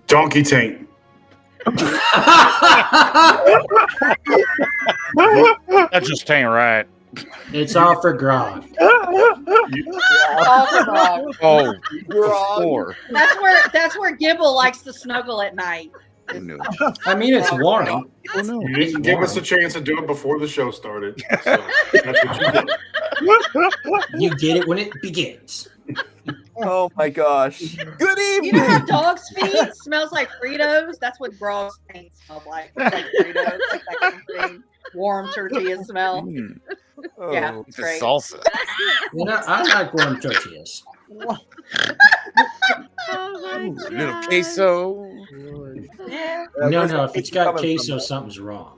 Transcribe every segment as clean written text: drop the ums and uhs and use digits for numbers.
Donkey Tank. That just ain't right. It's all for grog. All for grog. Oh, Grog. That's where Gibble likes to snuggle at night. who knew? I mean, it's warm. Who knew? You didn't give us a chance to do it before the show started. So that's what you did. You get it when it begins. Oh my gosh. Good You evening. know how dog's feet smells like Fritos? That's what grog's paint smells like. It's like Fritos, like that comforting, warm tortilla smell. Mm, Yeah, it's it's a great. salsa. You know, I like warm tortillas. Little queso. Yeah. No, if it's got queso, something's wrong.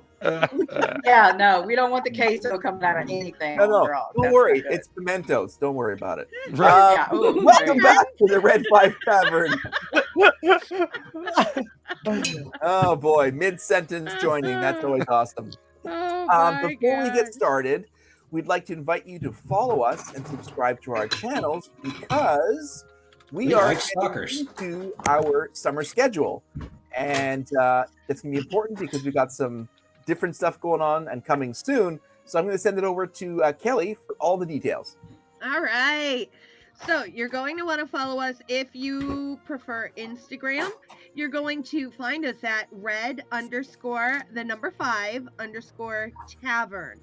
Yeah, no, we don't want the queso coming out of anything. on No, grog. don't That's worry. not good. It's pimentos. Don't worry about it. Yeah, ooh, Welcome great. back to the Red 5 Tavern. Oh boy, mid-sentence joining. That's always awesome. Before we get started, we'd like to invite you to follow us and subscribe to our channels because we are like stalkers. into our summer schedule. And it's going to be important because we got some different stuff going on and coming soon. So I'm going to send it over to Kelly for all the details. All right. So you're going to want to follow us if you prefer Instagram. You're going to find us at red_5_tavern.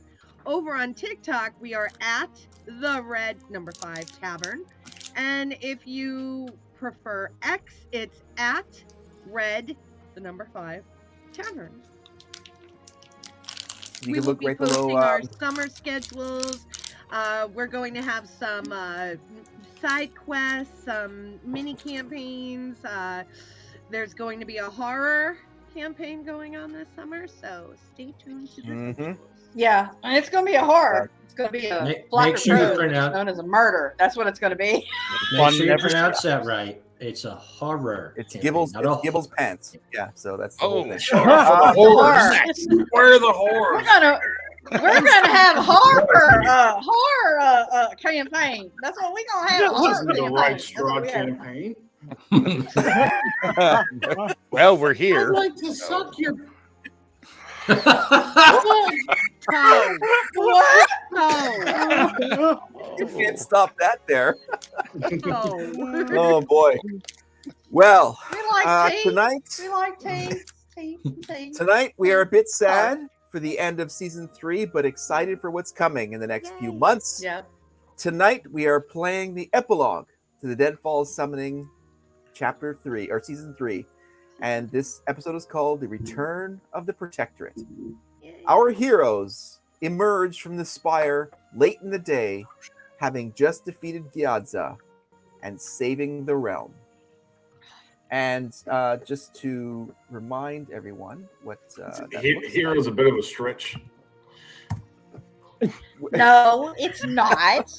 Over on TikTok, we are at the red5 tavern. And if you prefer X, it's at red5 tavern. You We can will look be right posting below. our summer schedules. We're going to have some side quests, some mini campaigns. There's going to be a horror campaign going on this summer, so stay tuned to the schedules. Yeah, and it's going to be a horror. It's going to be a Make sure you Road, pronounce known as a murder. That's what it's going to be. Make sure you pronounce that right. It's a horror. It's campaign, Gibble's, not a Gibble's pants. Yeah, so that's the Oh, whole thing. Horror. Where are the horrors? We're gonna have horror campaign. That's what we're gonna have. This Horror isn't the campaign. right That's straw what we have. campaign. Well, we're here. I'd like to suck your. Toe. What? Toe. You can't stop that there. Toe. Oh boy. Well, We like tea. tonight We like tea. tonight we are a bit sad for the end of season 3, but excited for what's coming in the next few months. Yeah. Tonight we are playing the epilogue to the Deadfall Summoning Chapter 3 or Season 3, and this episode is called The Return of the Protectorate. Our heroes emerge from the spire late in the day, having just defeated Gya'D'Za and saving the realm. And just to remind everyone what that looks Hero's a bit of a stretch. No, it's not.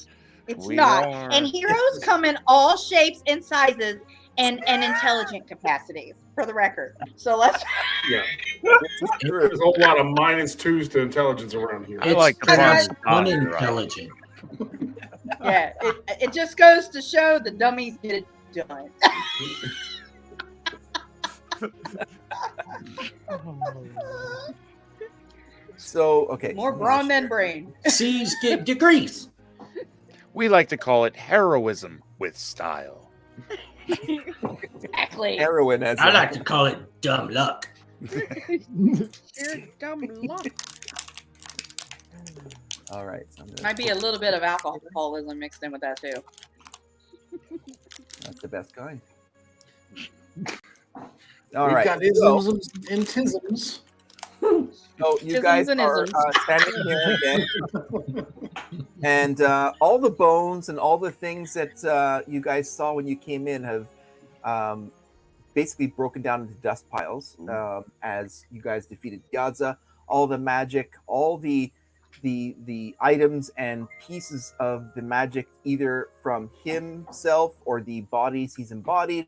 It's We not. are. And heroes come in all shapes and sizes and intelligent capacities, for the record. So let's. Yeah, like. there's a whole lot of -2s to intelligence around here. I like the It's fun. unintelligent. Yeah, it just goes to show the dummies get it done. So, okay. More brawn than brain. C's get degrees. We like to call it heroism with style. Exactly. Heroin as I like to call it dumb luck. You're dumb luck. All right. So I'm gonna Might be a little bit of alcoholism mixed in with that too. That's the best kind. All We've right. got So, isms and tisms. so you guys and are isms. standing here again, and all the bones and all the things that you guys saw when you came in have basically broken down into dust piles as you guys defeated Gya'D'Za. All the magic, all the items and pieces of the magic, either from himself or the bodies he's embodied,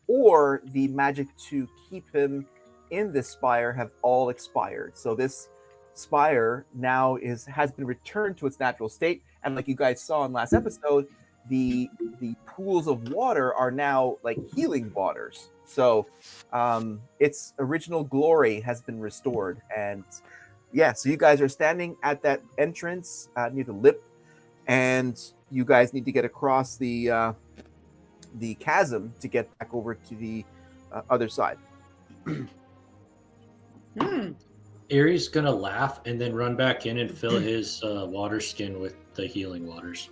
or the magic to keep him in this spire have all expired. So this spire now has been returned to its natural state, and like you guys saw in last episode, the pools of water are now like healing waters. So its original glory has been restored, and yeah, so you guys are standing at that entrance near the lip, and you guys need to get across the chasm to get back over to the other side. Erie's gonna laugh and then run back in and fill his water skin with the healing waters.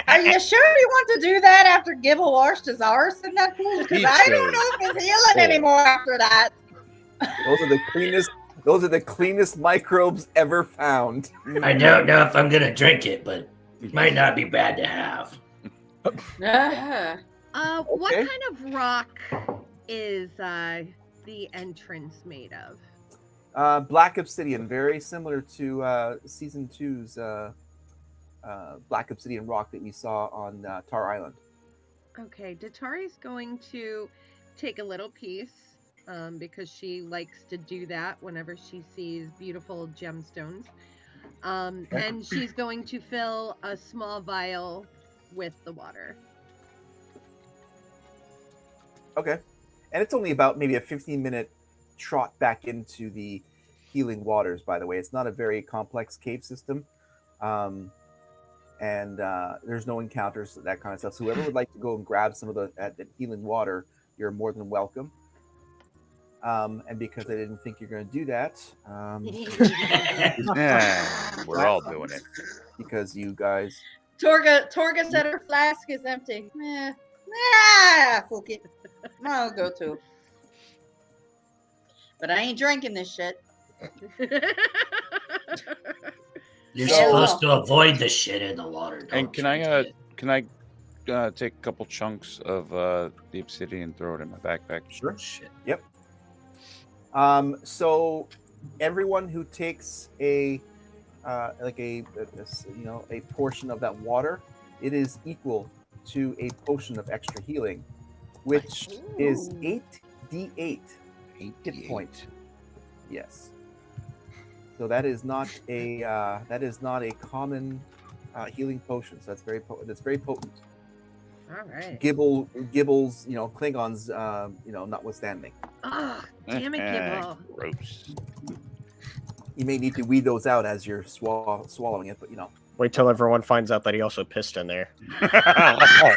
Are you sure you want to do that after Gibble washed his arse in that pool? Because Me I too. don't know if it's healing anymore after that. Those are the cleanest. Those are the cleanest microbes ever found. I don't know if I'm gonna drink it, but it might not be bad to have. What Okay. kind of rock is the entrance made of? Black obsidian, very similar to season 2's black obsidian rock that we saw on Tar Island. Okay, Datari's going to take a little piece because she likes to do that whenever she sees beautiful gemstones. And she's going to fill a small vial with the water. Okay. And it's only about maybe a 15-minute trot back into the healing waters, by the way. It's not a very complex cave system. And there's no encounters, that kind of stuff. So whoever would like to go and grab some of the healing water, you're more than welcome. And because I didn't think you're going to do that, Yeah, we're all doing it. because you guys... Torga said her flask is empty. Fuck it. I'll go too. But I ain't drinking this shit. You're So- supposed to avoid the shit in the water. And don't can drink I it. take a couple chunks of the obsidian and throw it in my backpack? Sure. Shit. So everyone who takes a portion of that water, it is equal to a potion of extra healing, which is 8d8 hit point. Yes. So that is not a common healing potion. So that's very potent. That's very potent. All right. Gibble's, Klingons, notwithstanding. Oh, damn it, Gibble. Gross. You may need to weed those out as you're swallowing it, but Wait till everyone finds out that he also pissed in there. I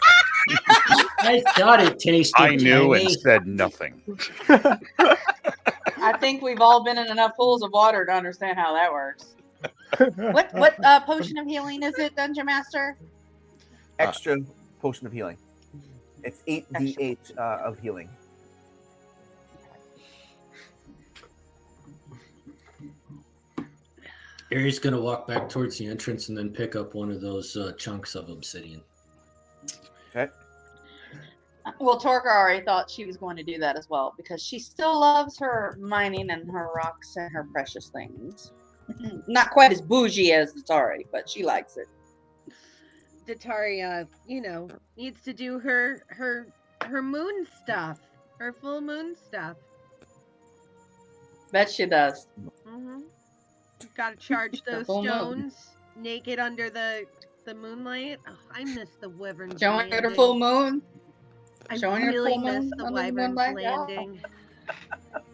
thought it tasted I knew and tangy. said nothing. I think we've all been in enough pools of water to understand how that works. What potion of healing is it, Dungeon Master? extra potion of healing. It's 8d8 of healing. Erie's gonna walk back towards the entrance and then pick up one of those chunks of obsidian. Okay. Well, Torka already thought she was going to do that as well because she still loves her mining and her rocks and her precious things. Not quite as bougie as Atari, but she likes it. Dataria, needs to do her moon stuff, her full moon stuff. Bet she does. Mm-hmm. Got to charge those Full moon. stones naked under the moonlight. Oh, I miss the wyvern's Showing her the landing. full moon. I showing her really full miss moon the under the wyvern's moonlight. Oh. landing.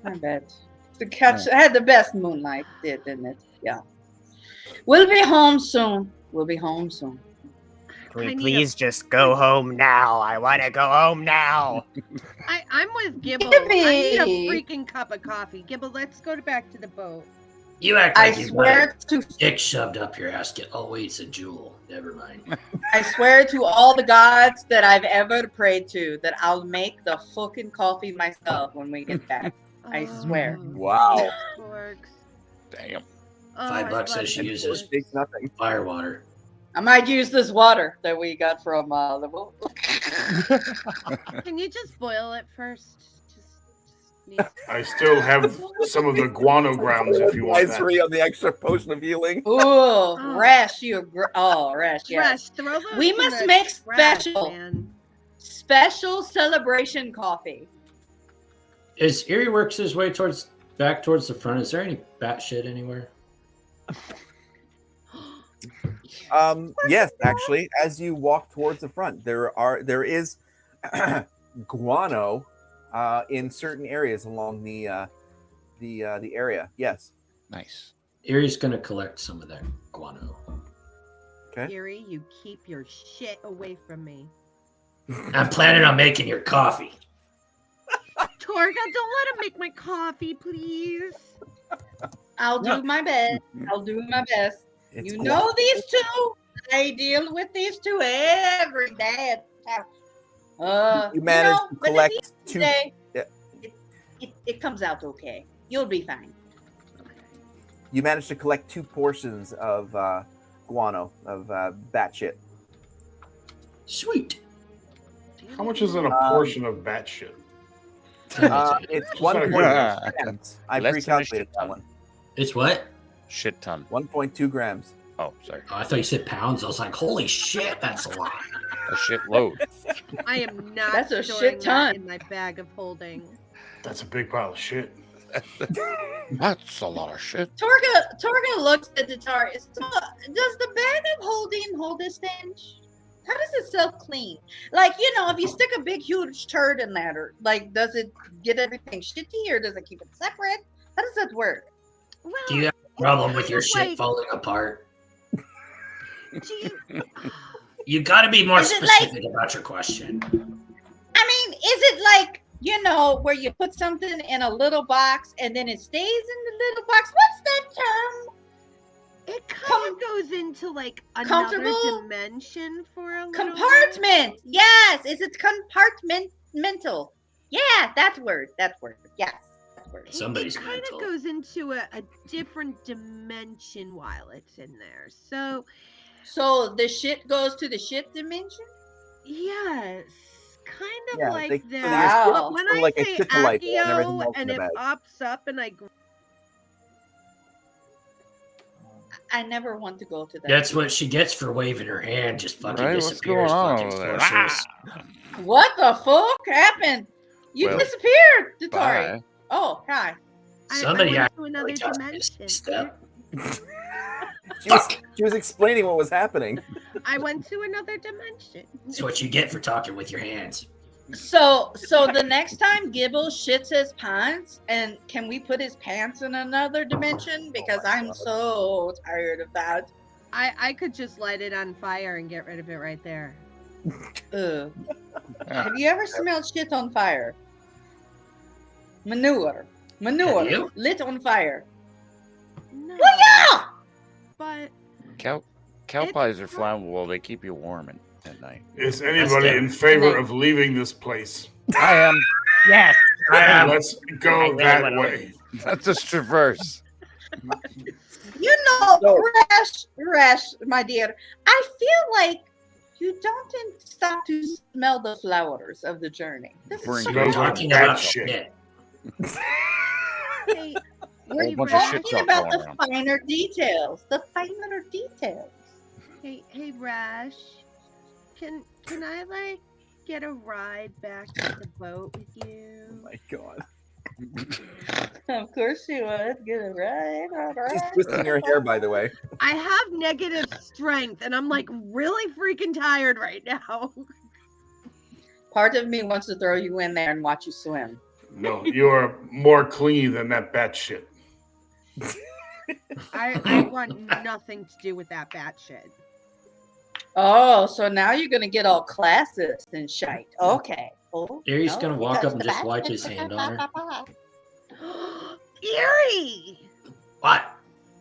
I bet. The catch had the best moonlight, didn't it? Yeah. We'll be home soon. We'll be home soon. Can we I need a- please just go home now? I want to go home now. I'm with Gibble. I need a Gibby. freaking cup of coffee. Gibble, let's go back to the boat. You act I like you got swear to a dick shoved up your ass. Oh wait, it's a jewel. Never mind. I swear to all the gods that I've ever prayed to that I'll make the fucking coffee myself when we get back. I swear. Wow. Works. Damn. Oh, $5 I says love she it. uses Takes nothing. fire water. I might use this water that we got from the boat. Can you just boil it first? Just I still have some of the guano grounds if you want Guys, that. free on the extra potion of healing. Ooh, Rash, Rash, yeah. Rush, throw those We in must the make trash, special. man. Special celebration coffee. Is Erie works his way back towards the front? Is there any bat shit anywhere? Yes, actually, as you walk towards the front, there is guano in certain areas along the area. Yes. Nice. Erie's gonna collect some of that guano. Okay. Erie, you keep your shit away from me. I'm planning on making your coffee. Torga, don't let him make my coffee, please. I'll do my best. I'll do my best. It's You guano. know these two. I deal with these two every day. You managed to but at collect the end of the two. day, Yeah. it comes out okay. You'll be fine. You managed to collect 2 portions of guano of bat shit. Sweet. How much is in a portion of bat shit? It's Just 1.2 out of grams. I Less than a pre-calculated shit that ton. one. It's what? Shit ton. 1.2 grams. Oh, sorry. Oh, I thought you said pounds. I was like, holy shit, that's a lot. A shit load. I am not That's a storing shit that ton. in my bag of holding. That's a big pile of shit. That's a lot of shit. Torga looks at the tar. Does the bag of holding hold this stench? How does it self-clean? Like, if you stick a big, huge turd in that, or like, does it get everything shitty, or does it keep it separate? How does that work? Well, Do you have a problem with kind your of shit like- falling apart? do you, You got to be more Is it specific about your question. I mean, is it like, where you put something in a little box and then it stays in the little box? What's that term? it kind of goes into like another Comfortable? dimension for a little Compartment. Yes. Is it compartmental? Yeah, that word. Yes, that word. Somebody's it kind mental. of goes into a different dimension while it's in there. So the shit goes to the shit dimension? yes, kind of Yeah, like they- so that. you're But when sort of I like a say Chitolite and everything Accio else in and the it bag. pops up and I never want to go to that. That's what she gets for waving her hand. Just fucking Right? What's disappears. going on Fucking over there? sorceress. What the fuck happened? You Well, disappeared, Tatari. Bye. Oh, hi. Somebody I went to actually another touched dimension. this step. She was explaining what was happening. I went to another dimension. That's what you get for talking with your hands. So the next time Gibble shits his pants, and can we put his pants in another dimension? Because I'm so tired of that. I could just light it on fire and get rid of it right there. Ugh. Have you ever smelled shit on fire? Manure Have you? lit on fire. No, Well, yeah. but Cow pies are flammable. They keep you warm at night. Is anybody good. in favor of leaving this place? I am. Yes, I am. Let's I go really that wanna way. Let's just traverse. Rash, my dear, I feel like you don't stop to smell the flowers of the journey. This is Bring so it We're on. talking Bad about shit. shit. hey, We're hey, bunch of Rash, shit talking talk about going the around. finer details. The finer details. hey, Rash, can I like get a ride back to the boat with Oh you? my god. Of course you would. Get it right. All She's right. twisting her hair, by the way. I have negative strength, and I'm like really freaking tired right now. Part of me wants to throw you in there and watch you swim. No, you are more clean than that bat shit. I want nothing to do with that bat shit. Oh, so now you're gonna get all classist and shite. Okay. Oh, Erie's gonna walk because up and the just back- wipe his hand on her. Erie, What?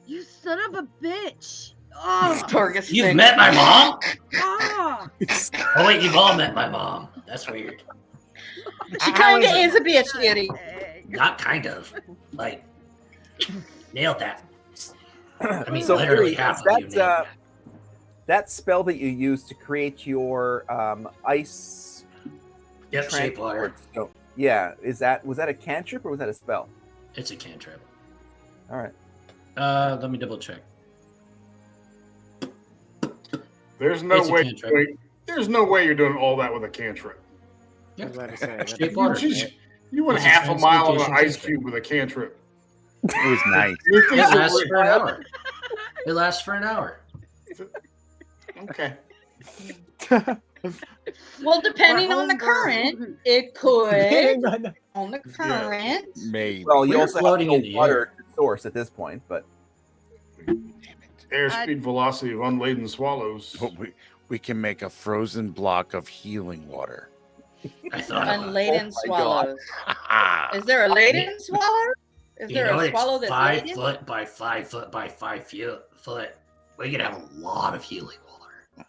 you son of a bitch! Oh, Torgus You've thing. met my mom? oh. Oh wait, you've all met my mom. That's weird. She kind of is a bitch, Eddie. Not kind of. Like, nailed that. I mean, So, literally Erie, half is of you nailed that, that. that spell that you use to create your ice Yep, shape water. transport stone. Yeah, was that a cantrip or was that a spell? It's a cantrip. All right. Let me double check. There's no It's a way. cantrip. There's no way you're doing all that with a cantrip. Yeah. was about to say, that's- Shape water. Jeez. You went It's a half a mile on an transmutation ice cantrip. cube with a cantrip. It was nice. You It think it lasts was- for an hour. It lasts for an hour. Okay. Well, depending on the current, it could. On the current. Maybe. Well, you We're also have floating no in the water air. source at this point, but Airspeed velocity of unladen swallows. But we can make a frozen block of healing water. I thought about it. Unladen Oh my God. swallows. Is there a laden swallow? Is You there know, a it's swallow that's 5 laden? foot by 5 foot by 5 foot. We could have a lot of healing water.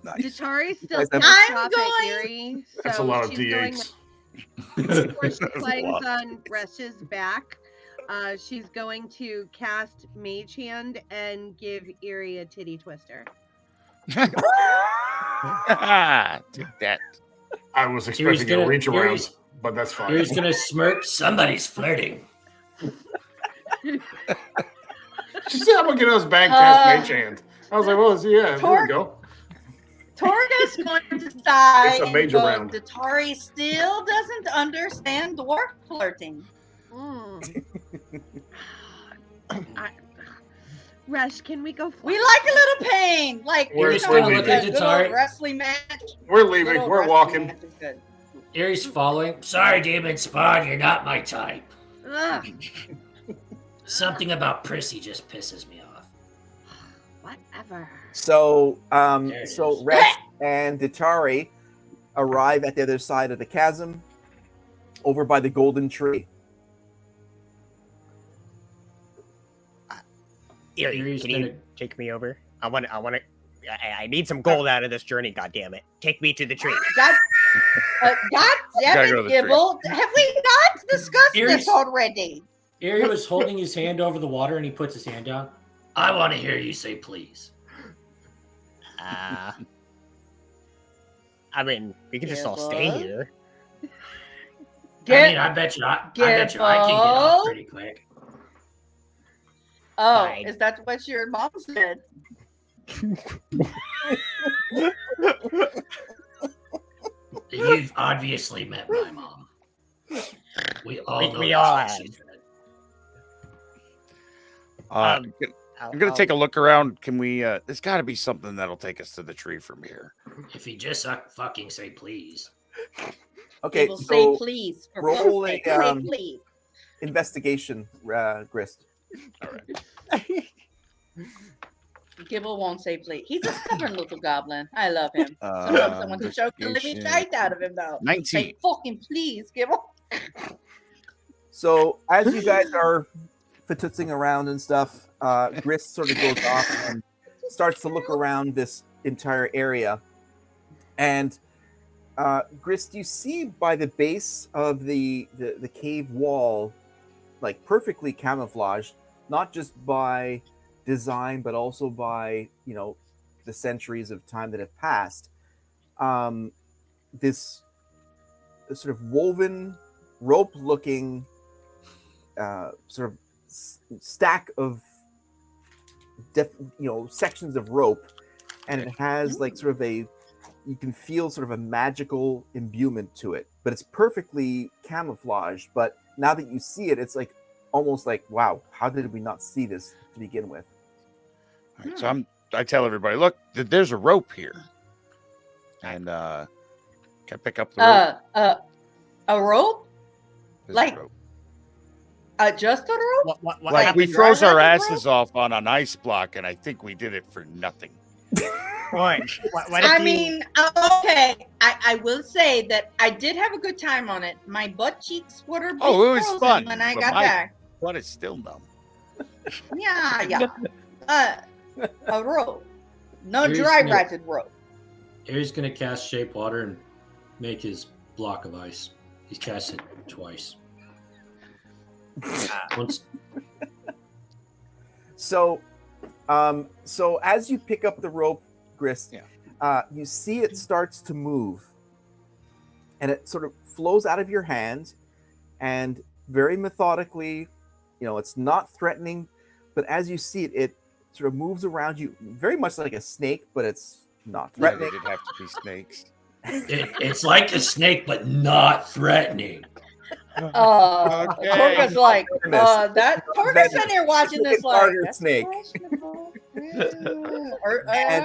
Nice. Datari's still Guys, pissed I'm off going- at Erie. That's a so lot of she's going D8s. Before she That's a clangs lot. on Bresh's back, she's going to cast Mage Hand and give Erie a titty twister. Take that. I was expecting Erie's a gonna- reach around, Erie's- but that's fine. Here's gonna smirk. Somebody's flirting. She said, I'm going to get us back past Uh, Mage Hand. I was like, well, yeah, there we Torque- go. Torga's going to sigh It's a and major go, round. Datari still doesn't understand dwarf flirting. Mm. Resh, can we go? We like a little pain. Like, We're- you know, we're like leaving. a good old Datari. wrestling match. We're Good leaving. old We're wrestling walking. match is good. Erie's following. Sorry, Demon Spawn, you're not my type. Ugh, Something about Prissy just pisses me off. whatever. so There it so is. Rex and Ditari arrive at the other side of the chasm, over by the golden tree. Erie, Erie's can gonna- you take me over? I need some gold out of this journey, goddammit. Take me to the tree. God, God damn Gotta it, go to the tree. Gibble. Have we not discussed Erie's- this already? Erie was holding his hand over the water and he puts his hand down. I want to hear you say please. I mean, we can just all stay Gibble? here. I mean, I bet you I can get off pretty quick. Oh, Fine. is that what your mom said? You've obviously met my mom. We all know We that's all what have. she said. Um, I'm gonna take a look around. Can we? There's got to be something that'll take us to the tree from here. If you just fucking say please. Okay, People say so please. For roll fuck's a, sake, say um, please. investigation, Grist. Gibble won't say please. He's a stubborn little goblin. I love him. I love someone to choke the living investigation. shite out of him, though. 19. Say fucking please, Gibble. So as you guys are fatootzing around and stuff, Grist sort of goes off and starts to look around this entire area. And Grist, you see by the base of the cave wall, like perfectly camouflaged, not just by design, but also by, you know, the centuries of time that have passed, this sort of woven, rope-looking sort of stack of sections of rope, and it has like sort of you can feel sort of a magical imbuement to it, but it's perfectly camouflaged. But now that you see it, it's like almost like, wow, how did we not see this to begin with? All right, so I tell everybody, look, there's a rope here, and can I pick up the rope? A rope? There's like- a rope. Just a rope? What Like we happened? froze our Drive that asses off on an ice block, and I think we did it for nothing. What if I you- mean, okay. I will say that I did have a good time on it. My butt cheeks were Oh, it was frozen fun, when I but got my- back. But it's still numb. Yeah. A rope. No Here's dry no- ratted rope. Erie's gonna cast shape water and make his block of ice. He's cast it twice. Once So as you pick up the rope, Grist, you see it starts to move, and it sort of flows out of your hand, and very methodically, you know, it's not threatening, but as you see it, it sort of moves around you, very much like a snake, but it's not Yeah, they threatening. did have to be snakes. It's like a snake, but not threatening. Torga's like, that Torga's sitting here watching this like, Garter that's snake. questionable. And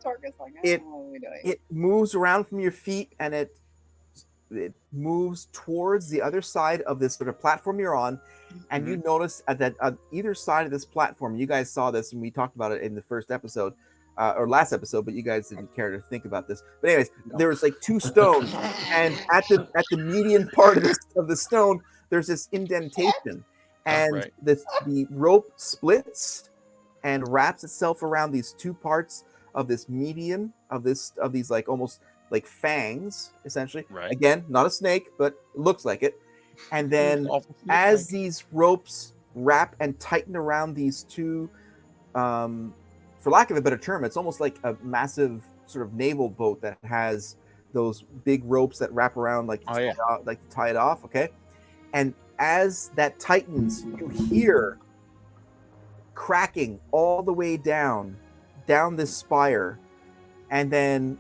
Torga's like, it- what are we doing? It moves around from your feet and it moves towards the other side of this sort of platform you're on. And you notice at either side of this platform, you guys saw this and we talked about it in the first episode or last episode, but you guys didn't care to think about this. But anyways, there was like 2 stones, and at the median part of the stone, there's this indentation, and the rope splits and wraps itself around these 2 parts of this median of these like almost like fangs, essentially. Right. Again, not a snake, but it looks like it. And then as these ropes wrap and tighten around these 2, for lack of a better term, it's almost like a massive sort of naval boat that has those big ropes that wrap around like to tie it off. Okay. And as that tightens, you hear cracking all the way down this spire, and then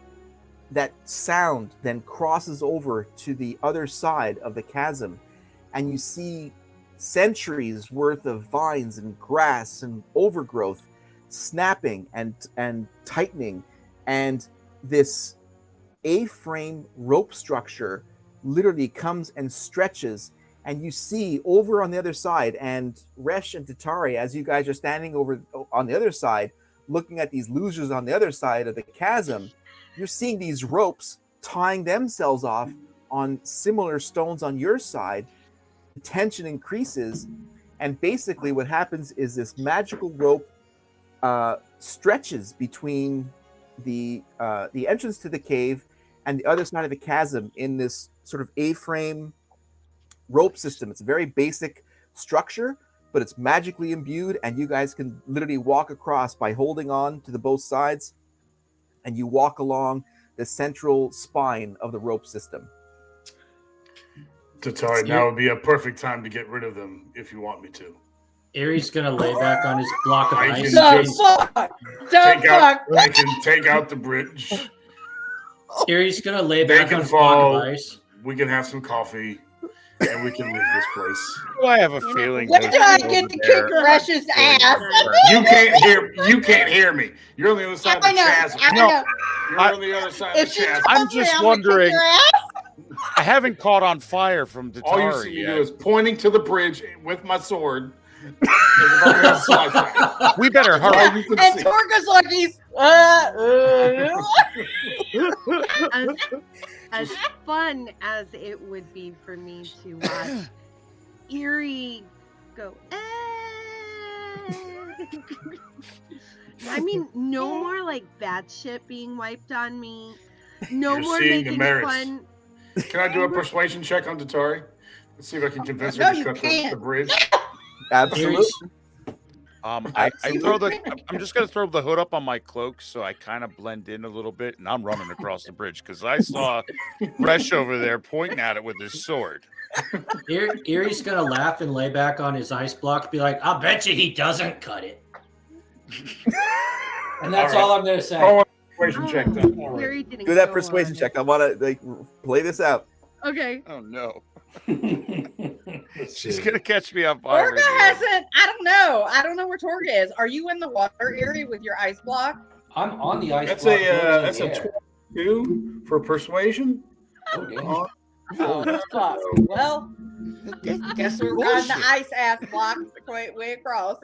that sound then crosses over to the other side of the chasm, and you see centuries worth of vines and grass and overgrowth snapping and tightening, and this A-frame rope structure literally comes and stretches, and you see over on the other side, and Resh and Tatari, as you guys are standing over on the other side looking at these losers on the other side of the chasm, you're seeing these ropes tying themselves off on similar stones on your side. The tension increases, and basically what happens is this magical rope stretches between the entrance to the cave and the other side of the chasm in this sort of A-frame rope system. It's a very basic structure, but it's magically imbued, and you guys can literally walk across by holding on to the both sides, and you walk along the central spine of the rope system. Tatari, now would be a perfect time to get rid of them if you want me to. Erie's gonna lay back on his block of I ice. can The just fuck! I can take out the bridge. Erie's gonna lay They back can on his block fall. of ice. We can have some coffee, and we can leave this place. I have a feeling. When those do I two get over to there kick Resh's ass? You can't hear me. You're on the other side of the I know. chasm. I No. know. You're on the other side of If the she chasm. I'm tells me just I'm gonna kick wondering- your ass, I haven't caught on fire from All you Tatari see me yet. do is pointing to the bridge with my sword. It's on the other side. We better That's all hurry. you can and see. Torga's like he's. As fun as it would be for me to watch Erie go, I mean, no more like bad shit being wiped on me. No You're more seeing the making merits. fun. Can I do a persuasion check on Tatari? Let's see if I can convince her No, to you cut the can't. bridge. Absolutely. Erie's, I throw I'm just gonna throw the hood up on my cloak so I kind of blend in a little bit, and I'm running across the bridge because I saw Resh over there pointing at it with his sword. Erie's gonna laugh and lay back on his ice block, be like, "I'll bet you he doesn't cut it." And that's all I'm gonna say. Roll a persuasion check then. Erie didn't Do that go persuasion on check. I want to like play this out. it. Okay. Oh no, Let's she's see. gonna catch me up fire. Torga hasn't. I don't know where Torga is. Are you in the water area with your ice block? I'm on the ice That's block. a floating in the air. 22 for persuasion. Oh, damn. Oh, fuck. Well, guess we're riding the ice ass block way across.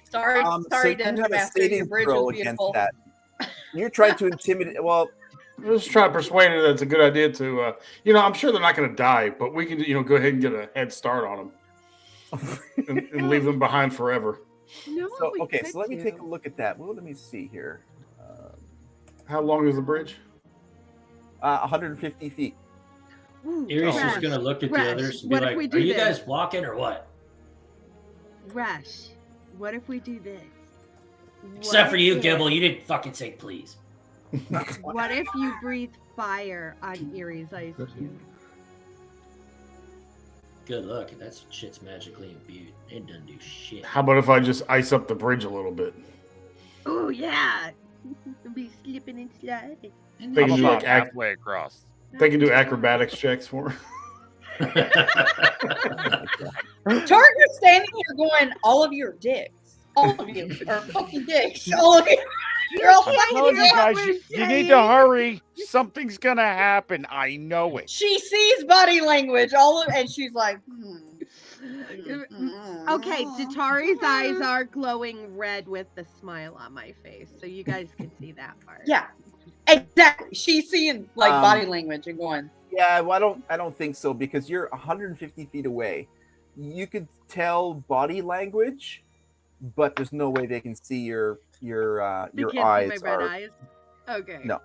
Sorry, So sorry, you Dungeon have a Master. Your saving bridge throw was against beautiful. that. You're trying to intimidate. Well, Let's try to persuade her that it's a good idea to, I'm sure they're not going to die, but we can, go ahead and get a head start on them and leave them behind forever. No, so we okay. could So let me do. take a look at that. Well, let me see here. How long is the bridge? 150 feet. Ooh, Erie's just Resh, gonna look at the Resh, others and be what if like, we "Are do you this? guys walking or what?" Resh, what if we do this? Except What for you, if- Gibble. You didn't fucking say please. What if you breathe fire on Erie's ice cube? Good luck. That shit's magically imbued. It doesn't do shit. How about if I just ice up the bridge a little bit? Oh yeah, be slipping and sliding. They I'm can do about like halfway across. they can do acrobatics checks for. Target's standing here going, all of you are dicks. All of you are fucking dicks. All of you. You're all I'm fucking telling you dicks. guys, we're you need to saying. hurry. Something's gonna happen. I know it. She sees body language, and she's like, Okay, Datari's eyes are glowing red with the smile on my face, so you guys can see that part. Yeah, exactly. She's seeing like Um, body language and going, Yeah, well, I don't think so because you're 150 feet away. You could tell body language, but there's no way they can see your They eyes. can't see my red are- eyes. Okay. No.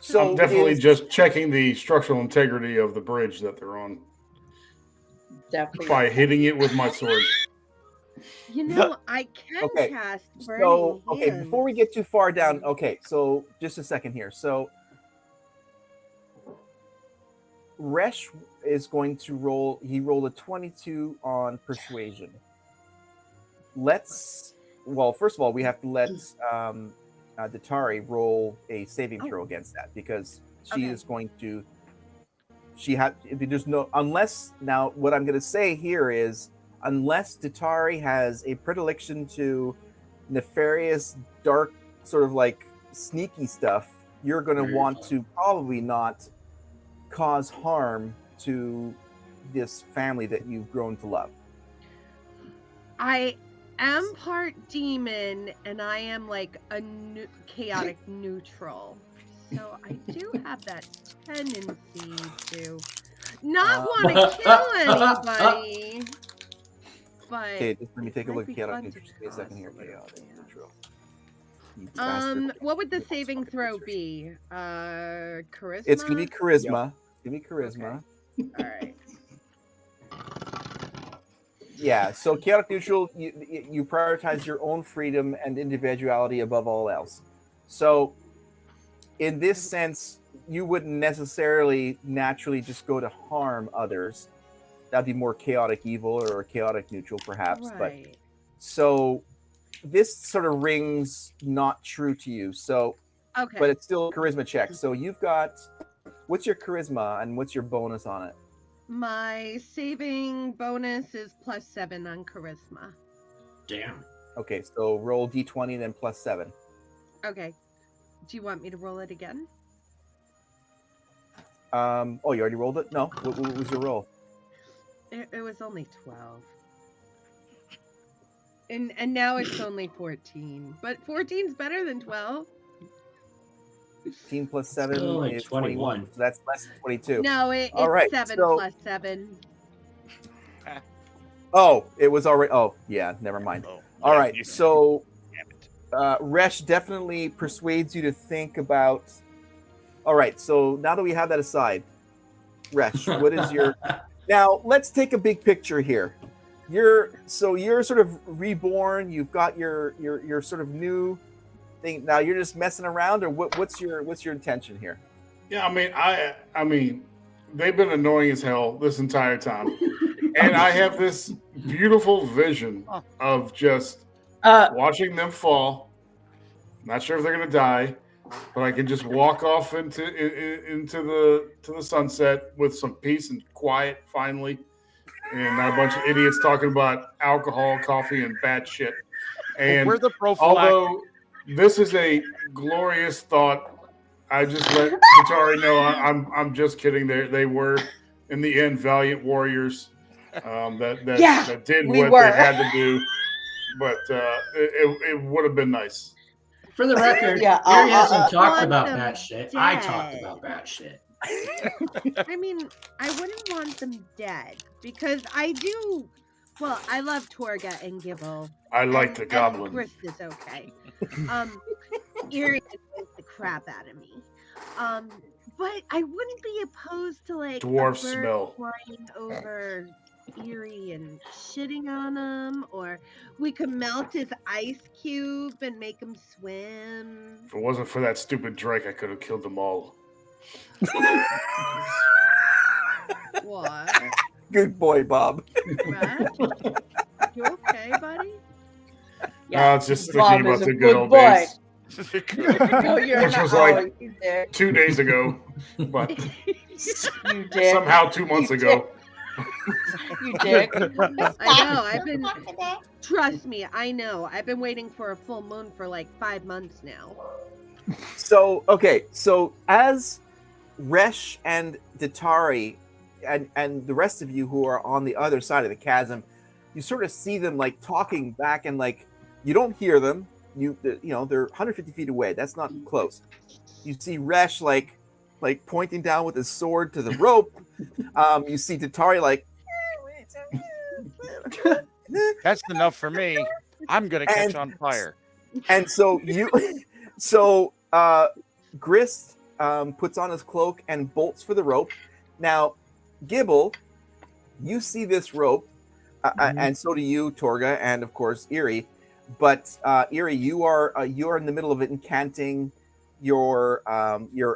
So I'm definitely is- just checking the structural integrity of the bridge that they're on definitely. by hitting it with my sword. You know, I can Okay, cast burning So okay, hands. before we get too far down, okay, so just a second here. So Resh is going to roll. He rolled a 22 on persuasion. Well, first of all, we have to let Datari roll a saving throw against that because she Okay. is going to. There's no unless now. What I'm going to say here is unless Datari has a predilection to nefarious, dark, sort of like sneaky stuff, you're going to want to probably not cause harm to this family that you've grown to love. I am part demon, and I am like a chaotic neutral. So I do have that tendency to not want to kill anybody. But Okay, just let me take a might look at be chaotic fun neutral. to Give me a second here. cross a little Chaotic bit. neutral. You bastard. What would the saving throw be? Charisma. It's gonna be charisma. Give me charisma. All right. Yeah. So chaotic neutral, you prioritize your own freedom and individuality above all else. So, in this sense, you wouldn't necessarily naturally just go to harm others. That'd be more chaotic evil or chaotic neutral, perhaps. But Right. so this sort of rings not true to you. So, Okay. but it's still a charisma check. So you've got what's your charisma and what's your bonus on it? My saving bonus is +7 on charisma. Damn. Okay, so roll d20 then +7. Okay. Do you want me to roll it again? Oh, you already rolled it? No. What was your roll? It was only 12. And now it's only 14. But 14's better than 12. 15 plus 7 Still only is 21. 21. So that's less than 22. No, it's All right, 7 so- plus 7. Oh, it was already. Oh, yeah, never mind. Oh, All yeah, right, you- so damn it. Resh definitely persuades you to think about. All right, so now that we have that aside, Resh, what is your. Now, let's take a big picture here. You're sort of reborn. You've got your sort of new thing. Now you're just messing around, or what's your intention here? Yeah, I mean, they've been annoying as hell this entire time, and I have this beautiful vision of just watching them fall. Not sure if they're gonna die, but I can just walk off into the sunset with some peace and quiet finally, and not a bunch of idiots talking about alcohol, coffee, and bad shit. And We're the prophylactic. although this is a glorious thought, I just let Katari know I'm just kidding. They were in the end valiant warriors that did we what were. they had to do, but it would have been nice. For the record, Yeah, Gary hasn't want talked about them bad shit. I talked dead. about bad shit. I mean, I wouldn't want them dead because I do. Well, I love Torga and Gibble. I like the and goblin. Grist is okay. Eerie annoys the crap out of me. But I wouldn't be opposed to like Dwarf a bird smell. flying over Eerie and shitting on him, or we could melt his ice cube and make him swim. If it wasn't for that stupid Drake, I could have killed them all. What? Good boy, Bob. Right? You okay, buddy? I was just Bob thinking is about a the good good old boy. days. No, you're Which not. was like- Oh, you dick. 2 days ago, but You dick. somehow 2 months You ago. You dick. I know. I've been. Trust me, I know. I've been waiting for a full moon for like 5 months now. So okay, so as Resh and Datari and the rest of you who are on the other side of the chasm, you sort of see them like talking back, and like you don't hear them. You know they're 150 feet away. That's not close. You see Resh like pointing down with his sword to the rope. You see Datari like. That's enough for me. I'm gonna catch on fire. And so Grist puts on his cloak and bolts for the rope. Now, Gibble, you see this rope, and so do you, Torga, and of course Eerie. But Eerie, you are in the middle of it, incanting your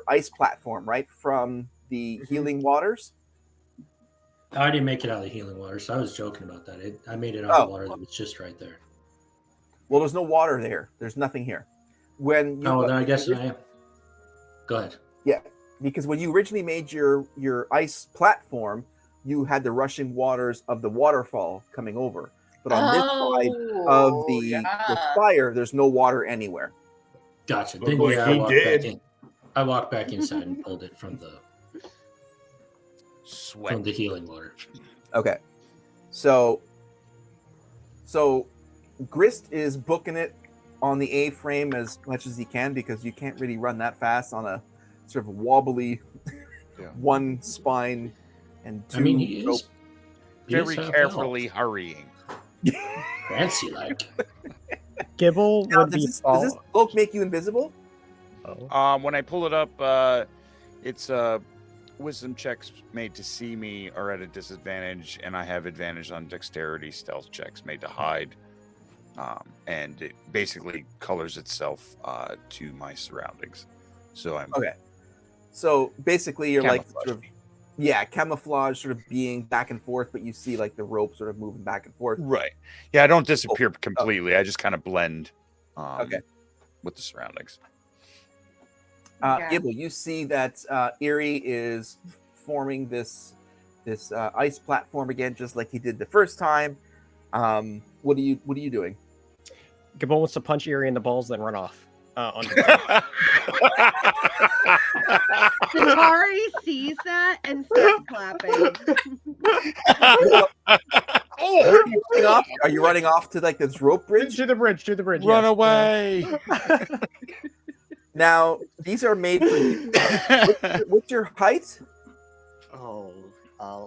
ice platform, right, from the healing waters. I didn't make it out of the healing water, so I was joking about that. I made it out of the water that was just right there. Well, there's no water there. There's nothing here. When you, then I guess I am. Go ahead. Yeah, because when you originally made your ice platform, you had the rushing waters of the waterfall coming over. But on this side of the spire, there's no water anywhere. Gotcha. Look Then like yeah, he did. I walked back inside and pulled it from the Sweat. healing water. Okay, so Grist is booking it on the A-frame as much as he can, because you can't really run that fast on a sort of wobbly one spine and two. I mean, he is Very carefully hurrying. fancy like. Gibble Now, would be does this cloak make you invisible? When I pull it up, it's wisdom checks made to see me are at a disadvantage, and I have advantage on dexterity stealth checks made to hide. And it basically colors itself to my surroundings. So I'm Okay. So basically, you're like Camouflage. sort of camouflage, sort of being back and forth, but you see like the rope sort of moving back and forth. right. Yeah, I don't disappear completely. I just kind of blend. Okay. With the surroundings. Gibble, you see that Eerie is forming this ice platform again, just like he did the first time. What are you doing? Gibble wants to punch Eerie in the balls, then run off. Atari sees that and starts clapping. Are you running off to like this rope bridge? To the bridge. Run yes. away! Now these are made for you. What's your height? Oh,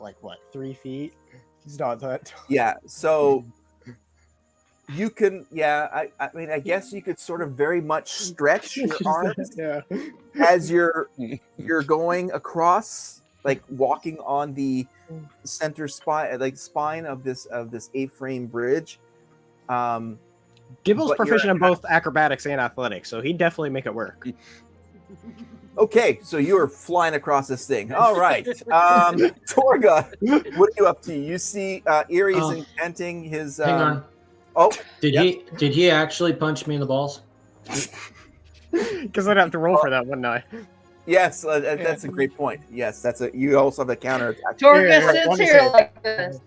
like what? 3 feet? He's not that. Yeah. So you can. Yeah. I mean, I guess you could sort of very much stretch your arms Yeah. as you're going across, like walking on the center spine of this A-frame bridge. Gibble's But proficient you're- in both acrobatics and athletics, so he'd definitely make it work. Okay, so you are flying across this thing. All right, Torga, what are you up to? You see, Eerie is incanting his. Hang on. Oh, Did he actually punch me in the balls? Because I'd have to roll for that, wouldn't I? yes, that's a great point. Yes, you also have a counter attack. Torga Yeah, sits let me here see. like this.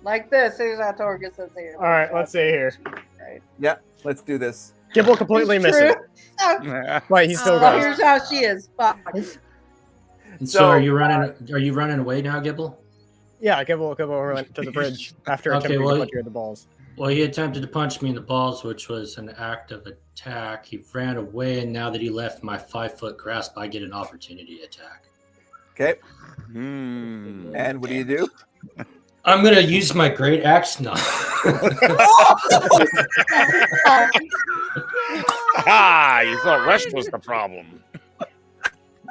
Like this. Here's how Torga sits here. All right, let's see here. Right. Yeah, let's do this. Gibble completely It's misses. true. Oh, But he's still oh, got it. here's how she is. Fuck. And So- so are you running away now, Gibble? Yeah, Gibble went to the bridge after Okay, attempting well- to punch you in the balls. Well, he attempted to punch me in the balls, which was an act of attack. He ran away, and now that he left my 5-foot grasp, I get an opportunity attack. Okay, Hmm. and what do you do? I'm gonna use my great axe now. Ah, you thought Resh was the problem.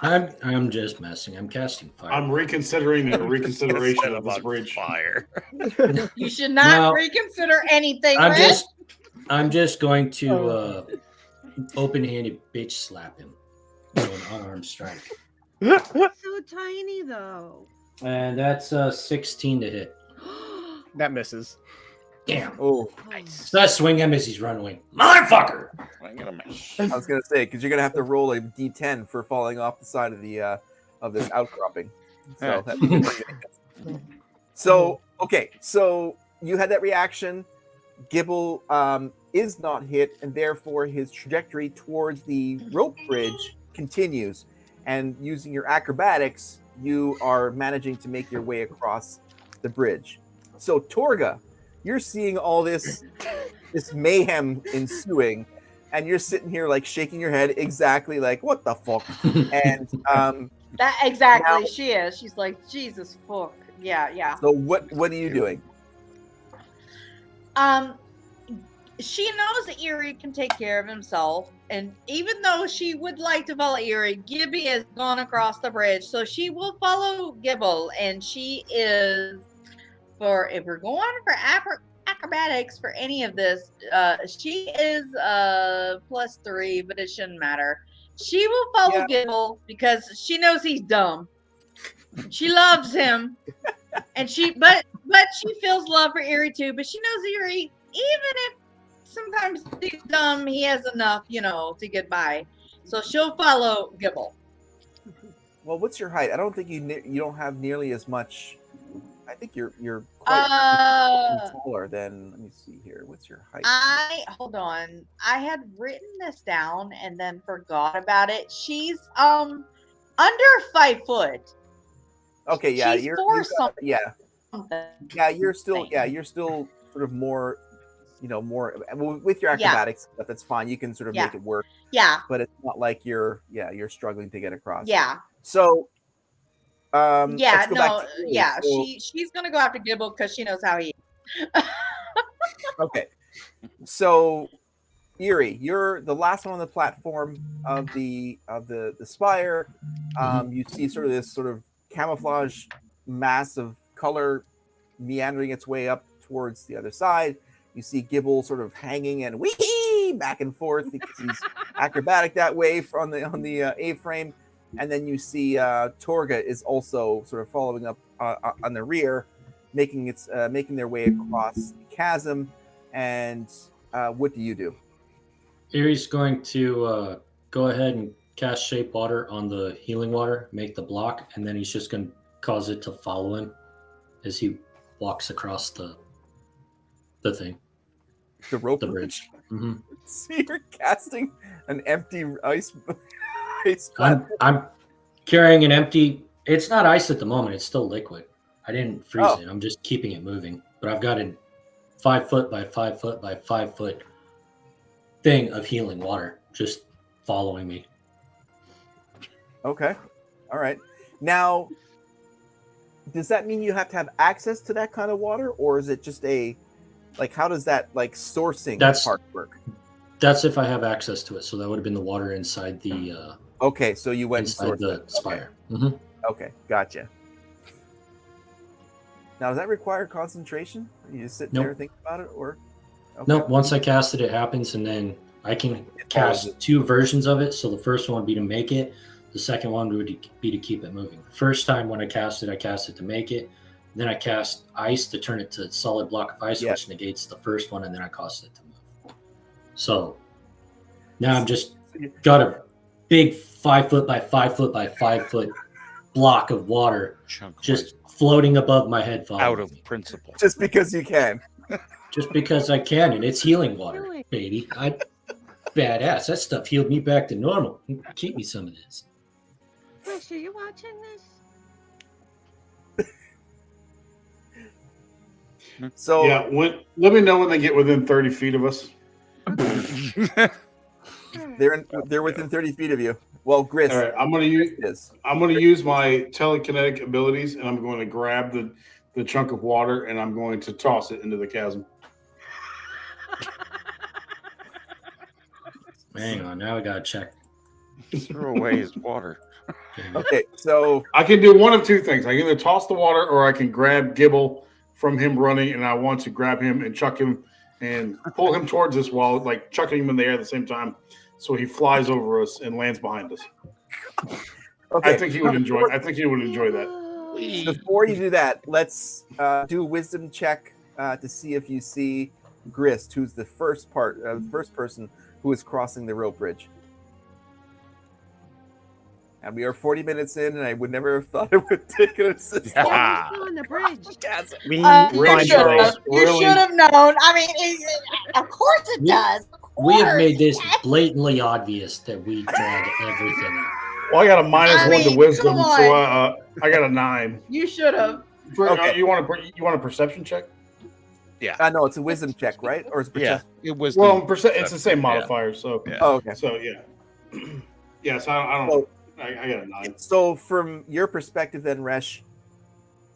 I'm just messing. I'm casting fire. I'm reconsidering the reconsideration Set of this on bridge. fire. You should not No. reconsider anything, I'm Rich. just going to open-handed bitch slap him. An unarmed strike, So tiny though. and that's 16 to hit. That misses. Damn. Oh, So I swing him as he's running. Motherfucker! I'm gonna miss. I was gonna say because you're gonna have to roll a d10 for falling off the side of this outcropping. So, okay. So you had that reaction. Gibble is not hit, and therefore his trajectory towards the rope bridge continues. And using your acrobatics, you are managing to make your way across the bridge. So Torga, you're seeing all this mayhem ensuing, and you're sitting here like shaking your head, exactly like what the fuck. And that exactly now, she is. She's like, Jesus fuck. Yeah. So what are you doing? She knows that Erie can take care of himself, and even though she would like to follow Erie, Gibby has gone across the bridge, so she will follow Gibble, and she is, if we're going for acrobatics for any of this, she is +3, but it shouldn't matter. She will follow Gibble because she knows he's dumb. She loves him, and but she feels love for Erie too. But she knows Erie, even if sometimes he's dumb, he has enough, to get by. So she'll follow Gibble. Well, what's your height? I don't think you don't have nearly as much. I think you're quite taller than. Let me see here. What's your height? Hold on. I had written this down and then forgot about it. She's under 5 foot. Okay, yeah, She's you're something. yeah, you're still sort of more, more with your acrobatics stuff. That's fine. You can sort of make it work. Yeah, but it's not like you're struggling to get across. Yeah. So. She's gonna go after Gibble because she knows how he is. Okay, so Erie, you're the last one on the platform of the spire. You see sort of camouflage mass of color meandering its way up towards the other side. You see Gibble sort of hanging and wee back and forth because he's acrobatic that way on the A-frame. And then you see Torga is also sort of following up on the rear, making their way across the chasm. And what do you do? Erie's going to go ahead and cast Shape Water on the healing water, make the block, and then he's just going to cause it to follow him as he walks across the thing. The rope bridge. Mm-hmm. So you're casting an empty ice. I'm carrying an empty. It's not ice at the moment. It's still liquid. I didn't freeze it. I'm just keeping it moving. But I've got a 5 foot by 5 foot by 5 foot thing of healing water just following me. Okay. All right. Now, does that mean you have to have access to that kind of water, or is it just how does that sourcing part work? That's if I have access to it. So that would have been the water inside the. Okay, so you went inside the spire. Okay. Mm-hmm. Okay, gotcha. Now, does that require concentration? You just sit there and think about it, or? Okay. Nope. Once I cast it, it happens, and then I can cast 2 versions of it. So the first one would be to make it. The second one would be to keep it moving. The first time when I cast it to make it. Then I cast ice to turn it to a solid block of ice, which negates the first one, and then I cast it to move. So now I'm just got a big 5 foot by 5 foot by 5 foot block of water just floating above my head. Out of principle. Just because you can. Just because I can, and it's healing water, baby. Badass. That stuff healed me back to normal. Keep me some of this. Wish, are you watching this? So let me know when they get within 30 feet of us. They're within 30 feet of you. Well, Gris. All right, I'm gonna use my telekinetic abilities, and I'm going to grab the chunk of water, and I'm going to toss it into the chasm. Hang on, now I gotta check. Throw away his water. Okay, so I can do one of 2 things. I can either toss the water, or I can grab Gibble from him running, and I want to grab him and chuck him and pull him towards us while chucking him in the air at the same time, so he flies over us and lands behind us. Okay. I think he would enjoy that. Before you do that, let's do a wisdom check to see if you see Grist, who's the first person who is crossing the rope bridge. And we are 40 minutes in, and I would never have thought it would take an assist. Yeah. On the bridge. We You should have known. I mean, of course it does. We have made this blatantly obvious that we drag everything out. Well, I got a -1 to wisdom, come on. so I got a 9. You should have. Okay. You want a perception check? Yeah. No, it's a wisdom check, right? Or is it Yeah. It was. Well, it's the same modifier, so Yeah. Oh, okay. so yeah. Yeah, so I don't. So, I got a 9. So from your perspective then, Resh,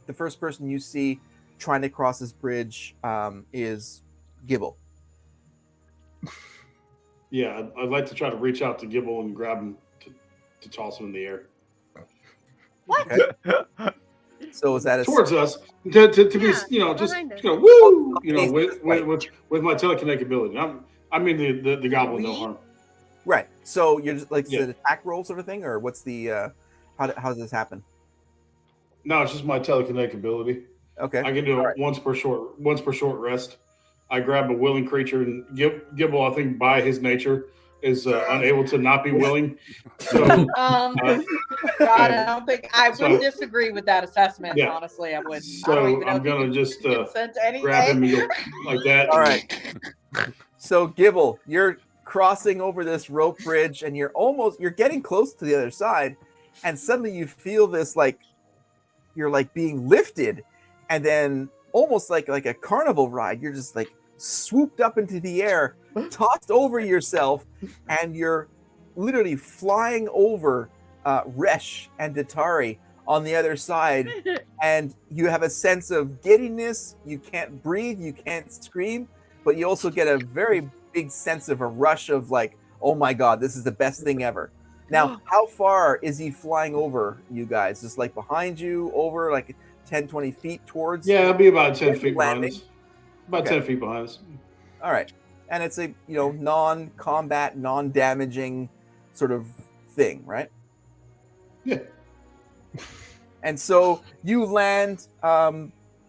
the first person you see trying to cross this bridge is Gibble. Yeah, I'd like to try to reach out to Gibble and grab him to toss him in the air What? So is that towards us to be just behind us. woo Right. with my telekinetic ability. I mean the goblin no harm. right? So you're just like Yeah. an attack roll sort of thing, or what's the how does this happen? No, it's just my telekinetic ability. Okay, I can do it Alright. once per short rest. I grab a willing creature, and Gibble, I think by his nature, is unable to not be willing. So God, I don't think I would disagree with that assessment. Yeah. Honestly, I would. I don't so even know I'm if you gonna can just consent to anything. grab him and go like that. all right. So Gibble, you're crossing over this rope bridge, and you're getting close to the other side, and suddenly you feel this you're like being lifted, and then almost like a carnival ride. You're just like swooped up into the air, tossed over yourself, and you're literally flying over Resh and Datari on the other side. And you have a sense of giddiness. You can't breathe. You can't scream. But you also get a very big sense of a rush of like, oh my God, this is the best thing ever. Now, how far is he flying over you guys? Just like behind you, over like 10, 20 feet towards? Yeah, it'll be about 10 feet behind landing. us. About Okay. 10 feet behind us. All right. And it's a, non-combat, non-damaging sort of thing, right? Yeah. And so you land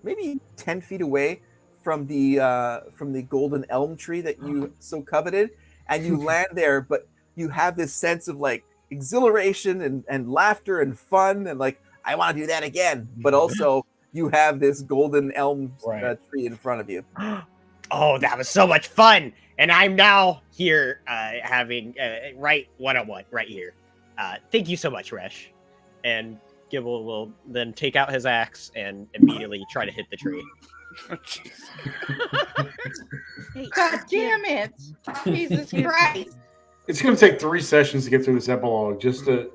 maybe 10 feet away from the golden elm tree that you so coveted, and you land there, but you have this sense of like exhilaration and laughter and fun and like, I want to do that again. But also you have this golden elm tree in front of you. Oh, that was so much fun! And I'm now here having right one-on-one right here. Thank you so much, Resh. And Gibble will then take out his axe and immediately try to hit the tree. God damn it! Jesus Christ! It's going to take 3 sessions to get through this epilogue just to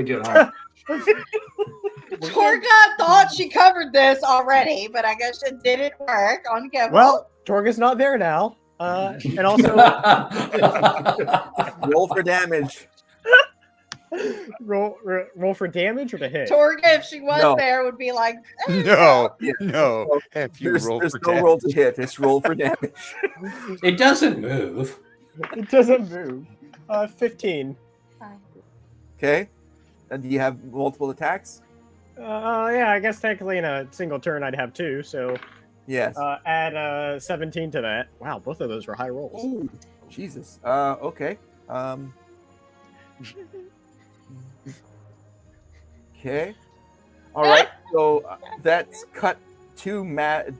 get home. Torga thought she covered this already, but I guess it didn't work on Gibble. Well, Torga's not there now. And also Roll for damage. roll for damage or to hit? Torga, if she was No. there, would be like, No. So Have you There's rolled no for roll to hit. It's roll for damage. It doesn't move. It doesn't move. 15. Okay. And do you have multiple attacks? Yeah, I guess technically in a single turn I'd have 2, so Yes. add 17 to that. Wow, both of those were high rolls. Ooh, Jesus. Okay. Okay. All right. So that's cut 2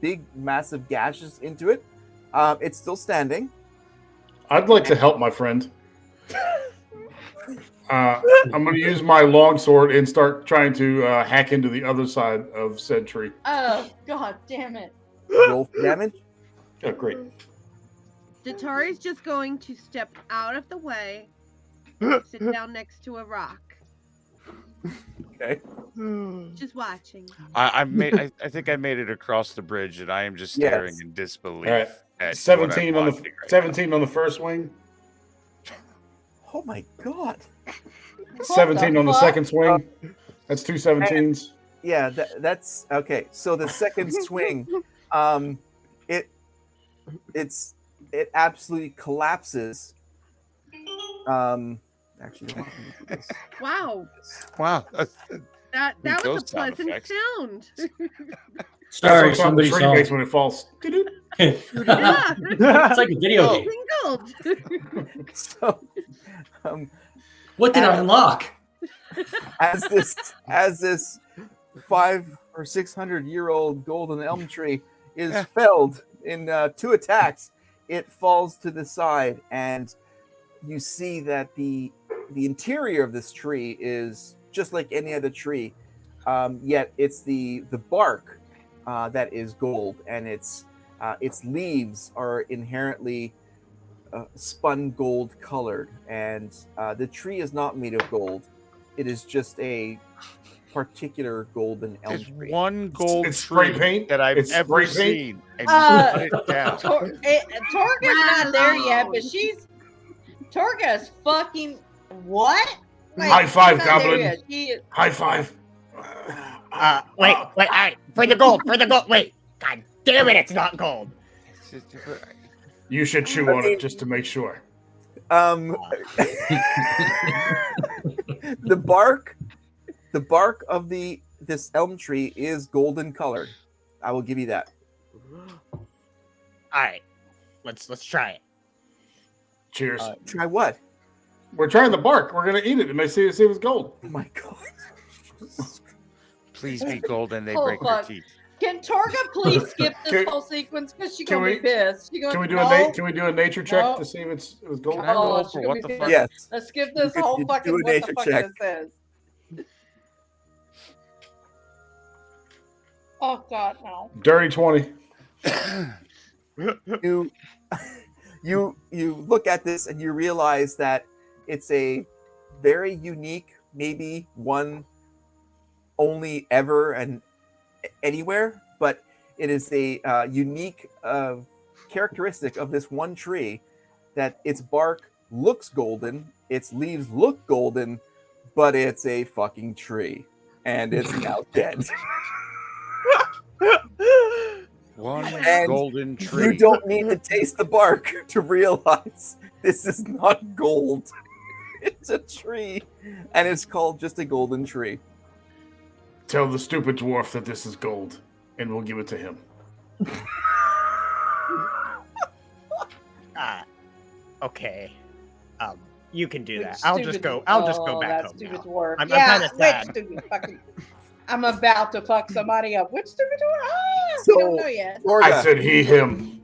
big, massive gashes into it. It's still standing. I'd like to help my friend. I'm going to use my longsword and start trying to hack into the other side of said tree. oh, God damn it. Roll for damage. Oh, great. Datari's just going to step out of the way, sit down next to a rock. Okay. Just watching. I think I made it across the bridge, and I am just staring in disbelief. All right. At 17 what I'm on the watching right 17 on the first swing. Oh my God. 17 on the fuck? Uh, second swing. That's 2 17s. Yeah, that's okay. So the second swing, it absolutely collapses. Actually, let me do this. Wow. Wow. That was a Those sound pleasant effects. sound. Sorry, That's what the somebody tree saw. makes when it falls. Yeah. It's like a video game. Gold. So, What did I unlock? as this 500 or 600-year-old golden elm tree is felled in 2 attacks, it falls to the side, and you see that the interior of this tree is just like any other tree, yet it's the bark that is gold, and its leaves are inherently spun gold colored, and the tree is not made of gold. It is just a particular golden elm There's tree. one gold It's spray tree paint? that I've It's ever spray seen, and you cut it down. Torga's not there yet, but Torga's fucking what? High five, she's not there Goblin. yet. She- High five. Wait, all right, for the gold, wait, god damn it, it's not gold. You should chew on it just to make sure. The bark of this elm tree is golden colored. I will give you that. All right, let's try it. Cheers. Try what? We're trying the bark. We're gonna eat it and they see if it's gold. Oh my god! Please be golden. They Oh, break fuck. their teeth. Can Torga please skip this Can- whole sequence because she's can gonna be we- pissed. She gonna, Can we do no. can we do a nature check No. to see if it's gold? Can I roll Oh, for she's what gonna the be fuck? Yes. Let's skip this You whole do fucking a what the nature fuck check. this is. Oh god, no. Dirty 20. You look at this and you realize that it's a very unique, maybe one only ever and anywhere, but it is a unique characteristic of this one tree that its bark looks golden, its leaves look golden, but it's a fucking tree, and it's now dead. One And golden tree. You don't need to taste the bark to realize this is not gold. It's a tree, and it's called just a golden tree. Tell the stupid dwarf that this is gold, and we'll give it to him. Okay. You can do that. Which I'll just stupid- go back that home stupid now. dwarf. I'm yeah, kinda which sad. stupid fucking. I'm about to fuck somebody up. Which stupid dwarf? Ah, So, we don't know yet. I Torga, said he, him.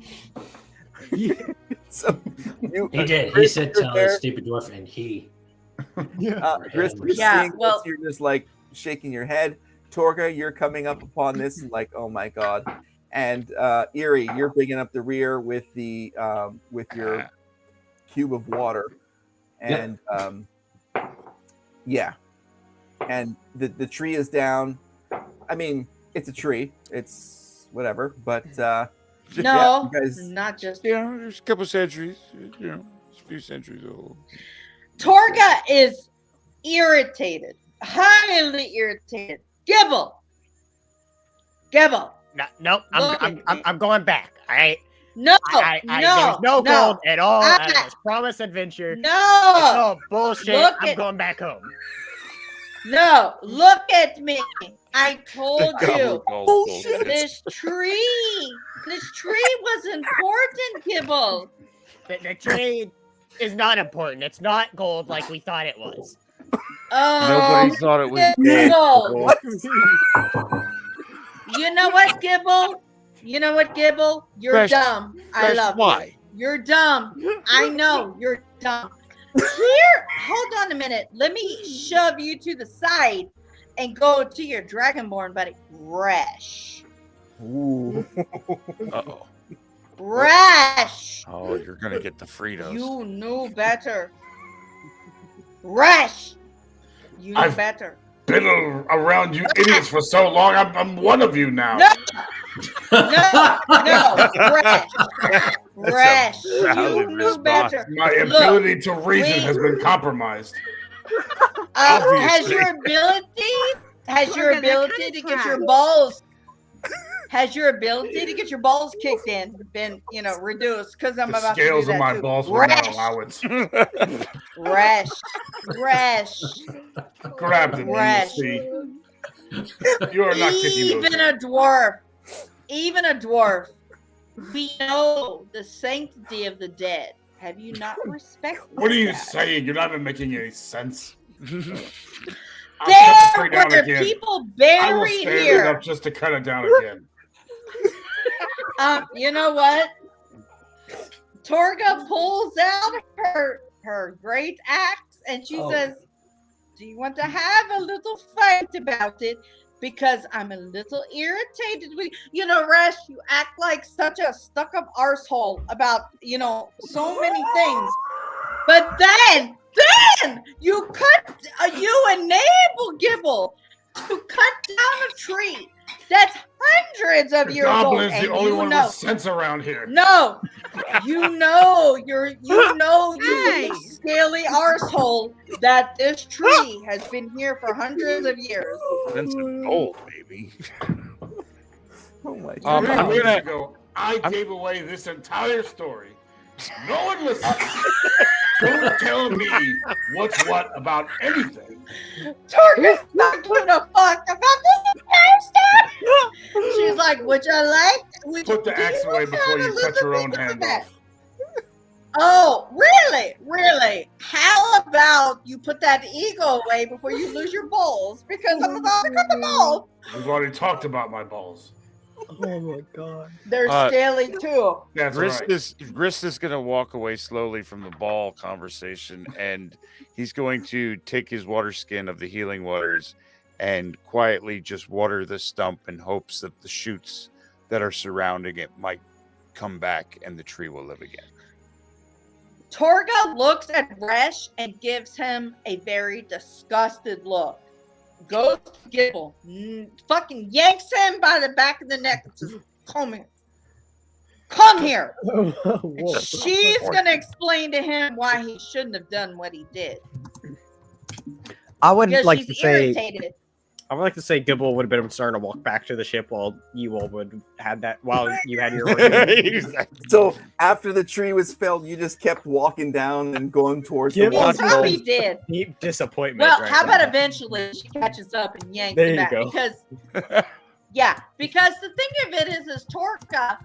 so He did. He Chris, said you're tell there. the stupid dwarf, and he. Chris, you're Yeah, seeing well- this, you're just like shaking your head. Torga, you're coming up upon this and like, oh my god. And Eerie, you're bringing up the rear with the with your cube of water, and yeah, and the tree is down. I mean, it's a tree. It's whatever, but No, yeah, you guys, not just. Yeah, there's a couple centuries. You know, it's a few centuries old. Torga is irritated, highly irritated. Gibble. No, Look at me. I'm going back. All right. No, There's no gold at all. Ah. At this promised adventure. It's No, all bullshit. Look I'm at- going back home. no. Look at me. I told you. Bullshit. This tree was important, Gibble. The trade is not important. It's not gold like we thought it was. Nobody thought it was dead. Gibble. You know what, Gibble? You're Fresh- dumb. I Fresh, love why? you. You're dumb. I know you're dumb. Here, hold on a minute. Let me shove you to the side and go to your Dragonborn buddy, Resh. ooh. Uh-oh. Resh. Oh, you're gonna get the Fritos. You knew better. Resh. You knew I've- better. Been around you idiots for so long. I'm one of you now. No. No, Resh. You valid knew response. better. My Look, ability to reason we- has been compromised. Has Obviously. your ability Torga, that kinda to get your tracks. balls kicked in been reduced because I'm The about to scales do of that my too. balls will not Resh. allow it. Resh. Grab them, you Resh. see. You are not kicking Even those. a dwarf even a dwarf, we know the sanctity of the dead. Have you not respected What are you that? saying? You're not even making any sense. There were people I will buried stand it here. up just to cut it down again. You know what? Torga pulls out her great axe and she says, do you want to have a little fight about it? Because I'm a little irritated with you. Resh, you act like such a stuck-up arsehole about, so many things. But then you enable Gibble to cut down a tree that's hundreds of years old. Goblin's the only one with sense around here. No, you scaly arsehole, that this tree has been here for hundreds of years. Sense of gold, baby. Oh my God. I gave away this entire story. No one listened. Don't tell me what's what about anything. Torga's not giving a fuck about this entire stuff. She's like, would you like? Put the axe away before you cut your own hand off. Oh, really? Really? How about you put that ego away before you lose your balls? Because I'm about to cut them off. We've already talked about my balls. Oh my God. They're scaly too. That's right. Grist is going to walk away slowly from the ball conversation, and he's going to take his water skin of the healing waters and quietly just water the stump in hopes that the shoots that are surrounding it might come back and the tree will live again. Torga looks at Resh and gives him a very disgusted look. Goes to Gibble, fucking yanks him by the back of the neck and says, come here. Come here. And she's going to explain to him why he shouldn't have done what he did. I would like to irritated. I would like to say Gibble would have been starting to walk back to the ship while you all would have that while you had your So after the tree was felled, you just kept walking down and going towards the water. He probably did. Deep disappointment. Well, how about eventually she catches up and yanks him back? Because the thing of it is Torga,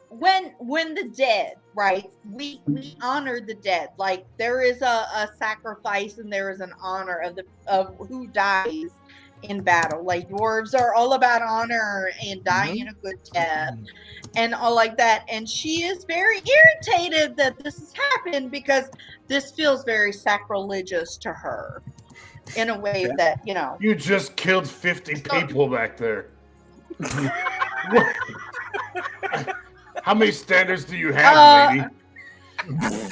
when the dead, right? We honor the dead. Like there is a sacrifice and there is an honor of who dies in battle. Like dwarves are all about honor and dying a good death and all like that. And she is very irritated that this has happened because this feels very sacrilegious to her in a way that, You just killed 50 people back there. How many standards do you have, lady?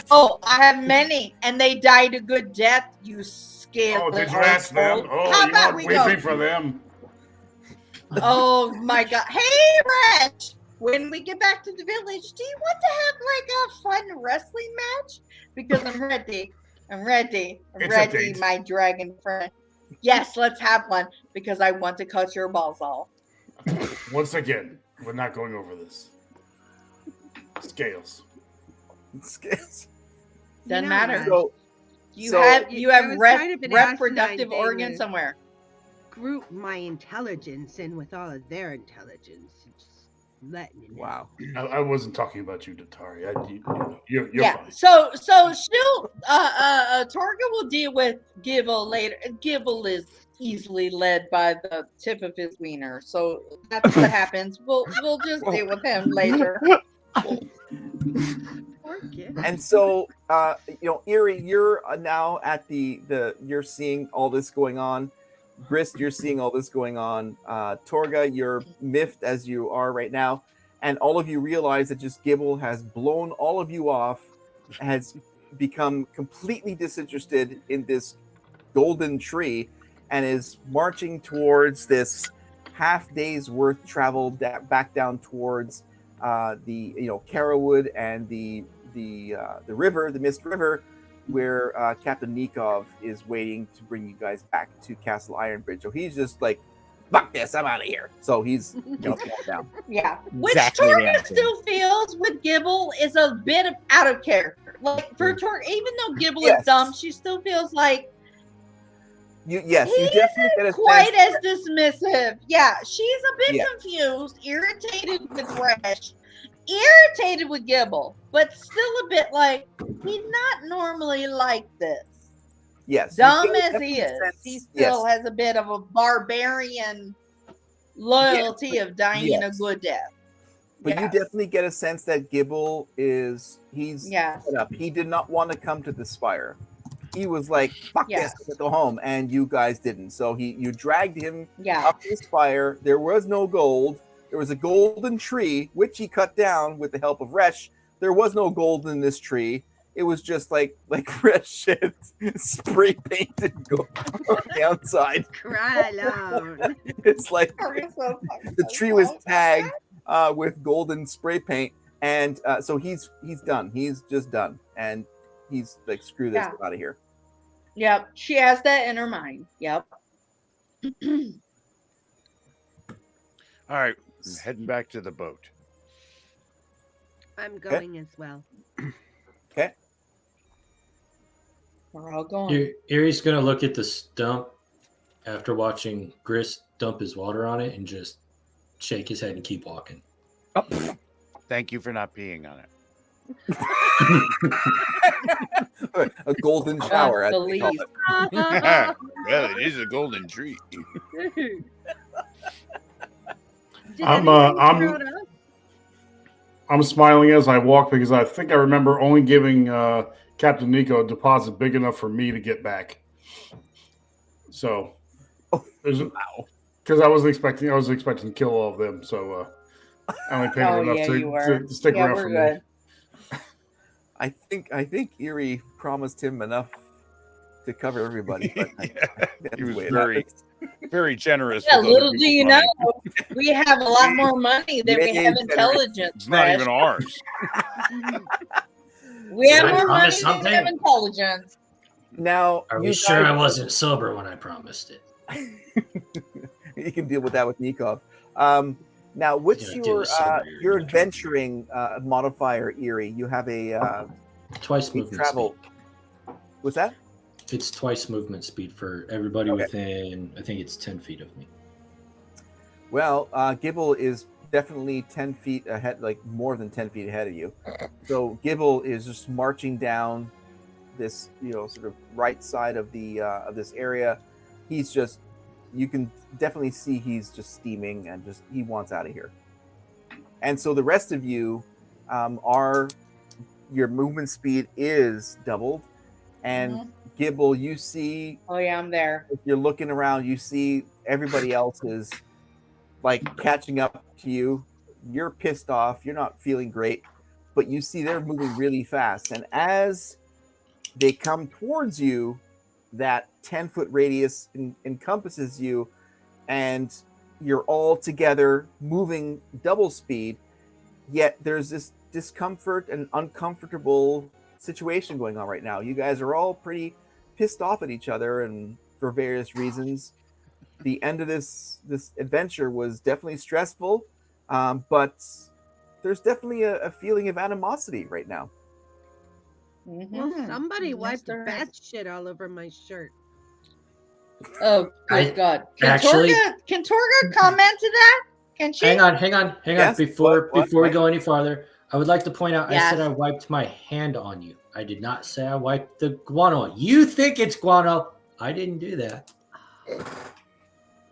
Oh, I have many, and they died a good death, you scared. Oh, did you ask them? Oh, How you about are we weeping go? for them. Oh my God. Hey, Reg, when we get back to the village, do you want to have like a fun wrestling match? Because I'm ready. I'm ready, my dragon friend. Yes, let's have one because I want to cut your balls off. Once again, we're not going over this. Scales. Doesn't matter. So, you have reproductive asinine organ to somewhere. Group my intelligence in with all of their intelligence. Just letting you know. Wow. I wasn't talking about you, Datari. You're fine. So she'll Torga will deal with Gibble later. Gibble is easily led by the tip of his wiener, so that's what happens. We'll just deal with him later. And so, Erie, you're now at you're seeing all this going on. Grist, you're seeing all this going on. Torga, you're miffed as you are right now. And all of you realize that just Gibble has blown all of you off, has become completely disinterested in this golden tree, and is marching towards this half day's worth travel back down towards the Carrowood and the river, the Mist River, where Captain Nikov is waiting to bring you guys back to Castle Ironbridge. So he's just like, fuck this, I'm out of here. So he's gonna fall down. Yeah, which Exactly the Torga answer. still feels with Gibble is a bit of out of character. Like for Torga, even though Gibble is dumb, she still feels like You definitely get a quite sense. as dismissive. Yeah, she's a bit confused, irritated with Resh, irritated with Gibble, but still a bit like he's not normally like this. Yes, Dumb as he is, he still has a bit of a barbarian loyalty of dying a good death. But you definitely get a sense that Gibble he's set up. He did not want to come to the Spire. He was like, fuck this, let's go home. And you guys didn't. So you dragged him up to the Spire. There was no gold. There was a golden tree, which he cut down with the help of Resh. There was no gold in this tree. It was just like Resh had spray painted gold on the outside. Cry loud. It's like the tree was tagged with golden spray paint. And so he's done. He's just done. And he's like, screw this, out of here. Yep. She has that in her mind. Yep. All right. I'm heading back to the boat. I'm going as well. Okay. We're all going. Erie's going to look at the stump after watching Grist dump his water on it and just shake his head and keep walking. Oh. Thank you for not peeing on it. A golden shower. As they call it. Well, it is a golden tree. I'm smiling as I walk because I think I remember only giving Captain Nico a deposit big enough for me to get back. So, because I was expecting to kill all of them. So I only paid enough to stick around for me. I think Erie promised him enough to cover everybody. But he was very generous. Yeah, little do you know, we have a lot more money than we have intelligence. It's not even ours. We have more money than we have intelligence. Now, are we sure I wasn't sober when I promised it? You can deal with that with Nikov. Now, what's your adventuring modifier, Erie? You have a twice movement travel. Speed. What's that? It's twice movement speed for everybody within, I think it's 10 feet of me. Well, Gibble is definitely 10 feet ahead, like more than 10 feet ahead of you. So Gibble is just marching down this, sort of right side of the of this area. He's just, you can definitely see he's just steaming and he wants out of here. And so the rest of you your movement speed is doubled. And Gibble, you see... Oh, yeah, I'm there. If you're looking around, you see everybody else is like catching up to you. You're pissed off. You're not feeling great. But you see they're moving really fast. And as they come towards you, that 10-foot radius encompasses you, and you're all together moving double speed. Yet there's this discomfort and uncomfortable situation going on right now. You guys are all pretty pissed off at each other, and for various reasons. The end of this adventure was definitely stressful, but there's definitely a feeling of animosity right now. Well, somebody wiped bat shit all over my shirt. Oh, good God. Can Torga comment to that? Can she? Hang on. Yes? Before we go any farther, I would like to point out, I said I wiped my hand on you. I did not say I wiped the guano on you. You think it's guano. I didn't do that.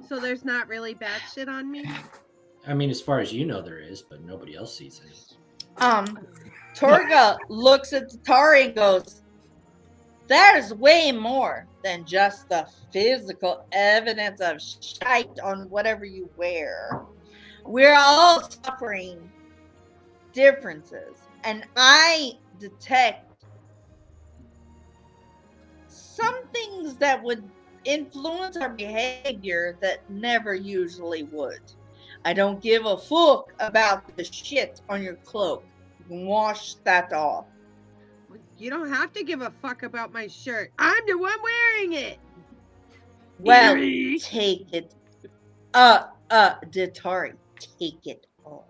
So there's not really bad shit on me? I mean, as far as you know, there is, but nobody else sees it. Torga looks at Tatari and goes, there's way more than just the physical evidence of shite on whatever you wear. We're all suffering differences, and I detect some things that would influence our behavior that never usually would. I don't give a fuck about the shit on your cloak. You can wash that off. You don't have to give a fuck about my shirt. I'm the one wearing it. Well, take it. Datari, take it off.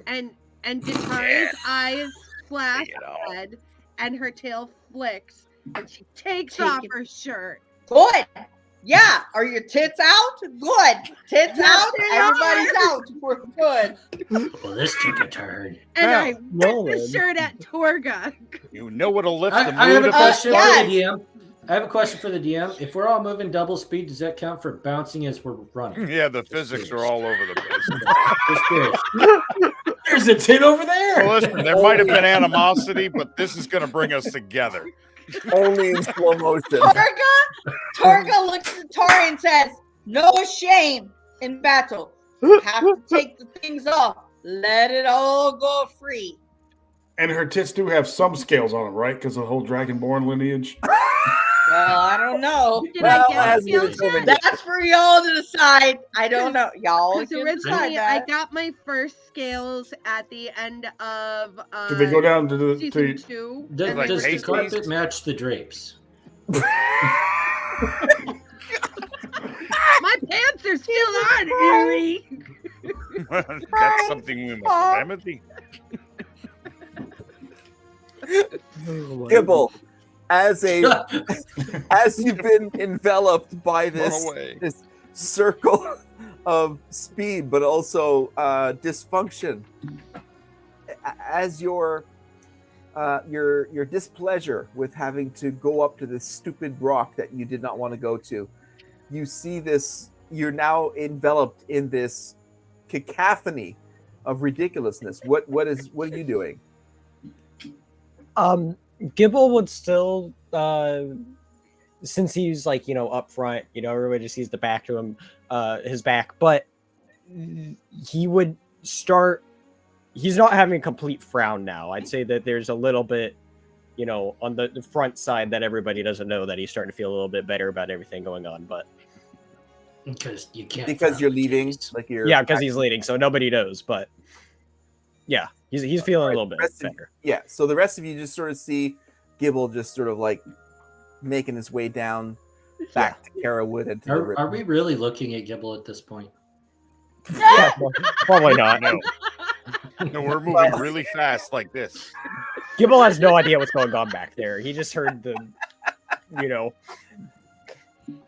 And Datari's eyes flash red, and her tail flicks, and she takes off her shirt. Good. Yeah. Are your tits out? Good. Tits out. Everybody's out. We're good. Well, this took a turn. And Now, I whip the shirt at Torga. You know what'll lift the mood I have a of question this for party? the DM. I have a question for the DM. If we're all moving double speed, does that count for bouncing as we're running? Yeah, the physics are all over the place. Just curious. There's a tit over there. Well, listen, there might have been animosity, but this is going to bring us together. Only in slow motion. Torga looks at Tori and says, "No shame in battle. You have to take the things off. Let it all go free." And her tits do have some scales on them, right? Because of the whole Dragonborn lineage. Well, I don't know. Did Well, I get as a skill we determined- check? That's for y'all to decide. I don't know. Y'all Because can originally decide I that. got my first scales at the end of Did they go down to the season to, 2. Does, and Like does the pasties? carpet match the drapes? my pants are still on, Eerie. That's something we must remedy. Gibble, as you've been enveloped by Run this away. circle of speed, but also dysfunction, as your displeasure with having to go up to this stupid rock that you did not want to go to, you see this. You're now enveloped in this cacophony of ridiculousness. What are you doing? Gibble would still, since he's like, up front, everybody just sees the back to him, his back, but he would start, he's not having a complete frown now. I'd say that there's a little bit, on the front side that everybody doesn't know that he's starting to feel a little bit better about everything going on, but. Because you can't. Because you're leaving, like you're. Yeah, because he's leading, so nobody knows, but yeah, he's feeling a little bit better. Yeah, so the rest of you just sort of see Gibble just sort of like making his way down back to Carrawood and to the river. Are we really looking at Gibble at this point? Yeah, probably not. No. No, we're moving really fast like this. Gibble has no idea what's going on back there. He just heard the,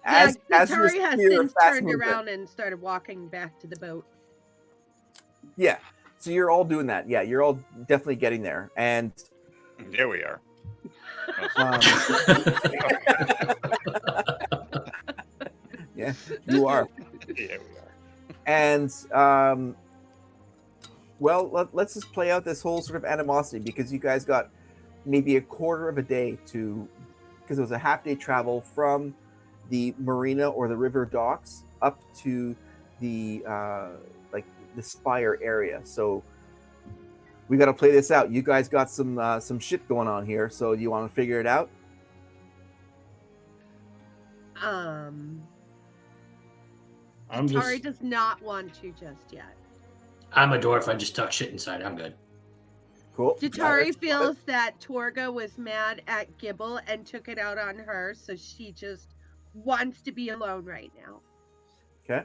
As your Tari has spear since fast turned movement. around and started walking back to the boat. Yeah, so you're all doing that. Yeah, you're all definitely getting there, and There we are. yeah, you are. Yeah, we are. And well, let's just play out this whole sort of animosity because you guys got maybe a quarter of a day because it was a half-day travel from the marina or the river docks up to the the spire area. So we got to play this out. You guys got some shit going on here, so you want to figure it out? I'm Tari just does not want to just yet. I'm a dwarf. I just tuck shit inside. I'm good. Cool. Jatari feels that Torga was mad at Gibble and took it out on her, so she just wants to be alone right now. Okay.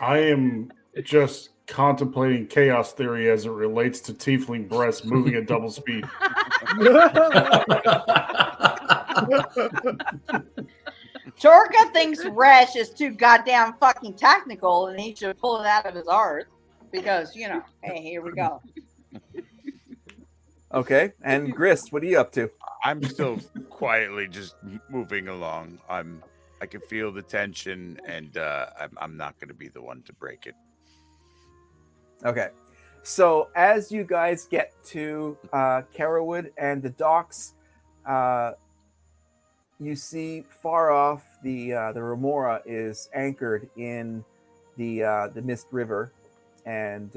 I am just contemplating chaos theory as it relates to tiefling breasts moving at double speed. Torga thinks Resh is too goddamn fucking technical and he should pull it out of his arse because, hey, here we go. Okay. And Grist, what are you up to? I'm still quietly just moving along. I can feel the tension, and I'm not going to be the one to break it. Okay. So as you guys get to Carrawood and the docks, you see far off the remora is anchored in the Mist River, and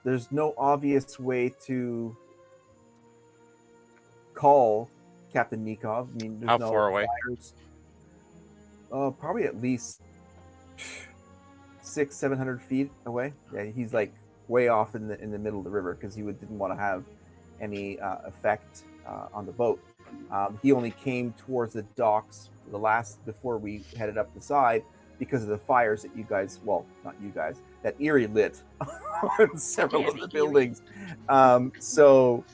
there's no obvious way to call Captain Nikov. I mean, there's How no far away? fires. Probably at least 600-700 feet away. Yeah, he's like way off in the middle of the river because he didn't want to have any effect on the boat. He only came towards the docks before we headed up the side because of the fires that you guys, well, not you guys, that Erie lit on several of the buildings. So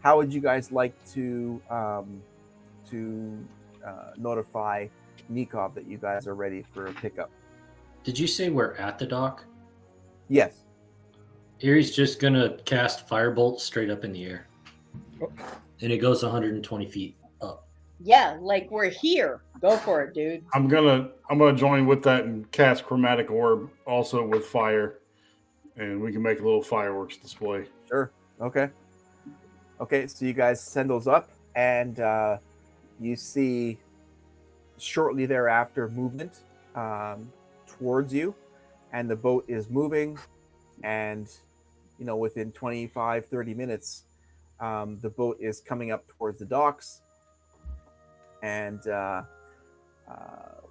how would you guys like to notify Nikov that you guys are ready for a pickup? Did you say we're at the dock? Yes. Erie's just gonna cast Firebolt straight up in the air, and it goes 120 feet up. Yeah, like we're here. Go for it, dude. I'm gonna join with that and cast Chromatic Orb also with fire, and we can make a little fireworks display. Sure. Okay. Okay, so you guys send those up, and you see shortly thereafter movement towards you, and the boat is moving, and within 25-30 minutes the boat is coming up towards the docks, and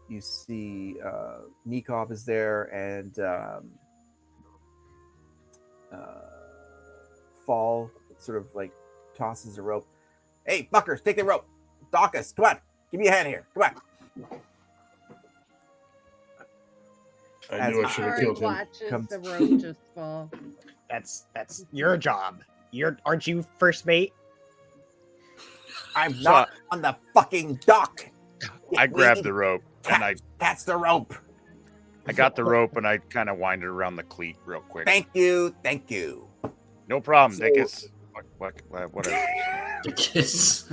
you see Nikov is there, and Fall sort of like tosses a rope. Hey, fuckers, take the rope. Dock us. Come on. Give me a hand here. Come on. I knew I should have killed him. Watches the rope just fall. That's your job. Aren't you first mate? I'm not on the fucking dock. I grabbed the rope and That's the rope. I got the rope and I kind of winded around the cleat real quick. Thank you. Thank you. No problem, So- Dickus. Whatever. Dickus.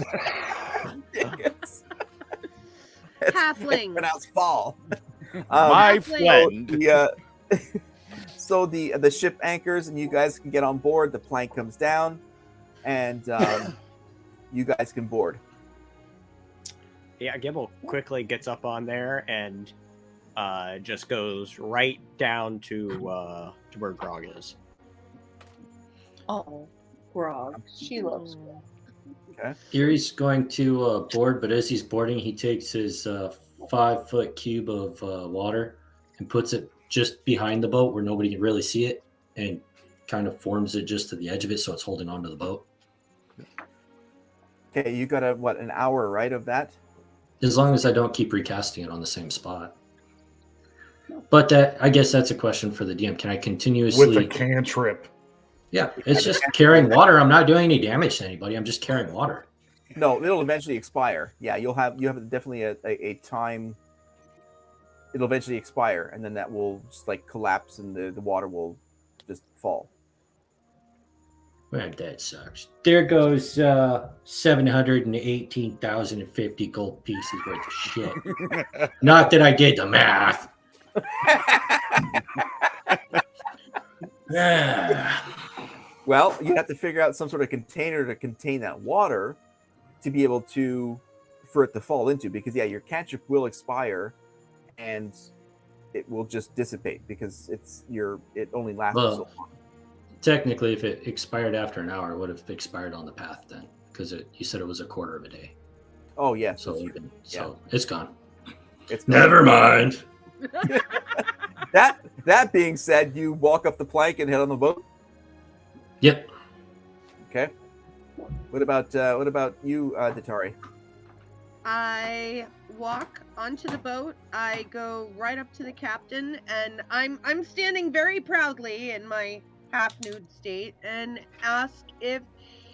Halfling. Pronounced fall. My Halfling. friend. So the ship anchors and you guys can get on board. The plank comes down, and you guys can board. Yeah, Gibble quickly gets up on there and just goes right down to where Grog is. Oh, Grog. She loves Grog. Okay. Erie's going to board, but as he's boarding, he takes his 5-foot cube of water and puts it just behind the boat where nobody can really see it, and kind of forms it just to the edge of it so it's holding onto the boat. Okay, you got an hour, right, of that? As long as I don't keep recasting it on the same spot. But I guess that's a question for the DM. Can I continuously... With a cantrip. Yeah, it's just carrying water. I'm not doing any damage to anybody. I'm just carrying water. No, it'll eventually expire. Yeah, you have definitely a time. It'll eventually expire, and then that will just like collapse, and the water will just fall. Well, that sucks. There goes 718,050 gold pieces worth of shit. Not that I did the math. Well, you have to figure out some sort of container to contain that water to be able for it to fall into, because your cantrip will expire and it will just dissipate because it only lasts so long. Technically, if it expired after an hour, it would have expired on the path then, because you said it was a quarter of a day. Oh yeah, So it's gone. it's Never mind. That being said, you walk up the plank and head on the boat. Yep. Okay. What about you, Datari? I walk onto the boat. I go right up to the captain, and I'm standing very proudly in my half nude state, and ask if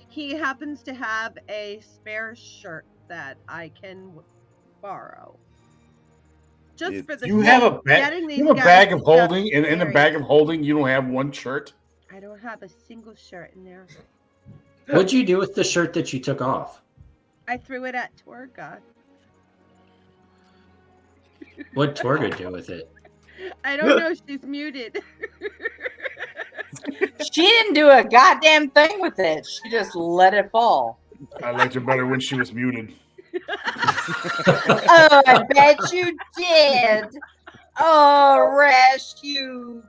he happens to have a spare shirt that I can borrow. Just for the You have a getting bag. these You have a guys bag of stuff holding, and in the scary. bag of holding, you don't have one shirt. I don't have a single shirt in there. What'd you do with the shirt that you took off? I threw it at Torga. What'd Torga do with it? I don't know. She's muted. She didn't do a goddamn thing with it. She just let it fall. I liked her better when she was muted. Oh, I bet you did. Oh, Resh, you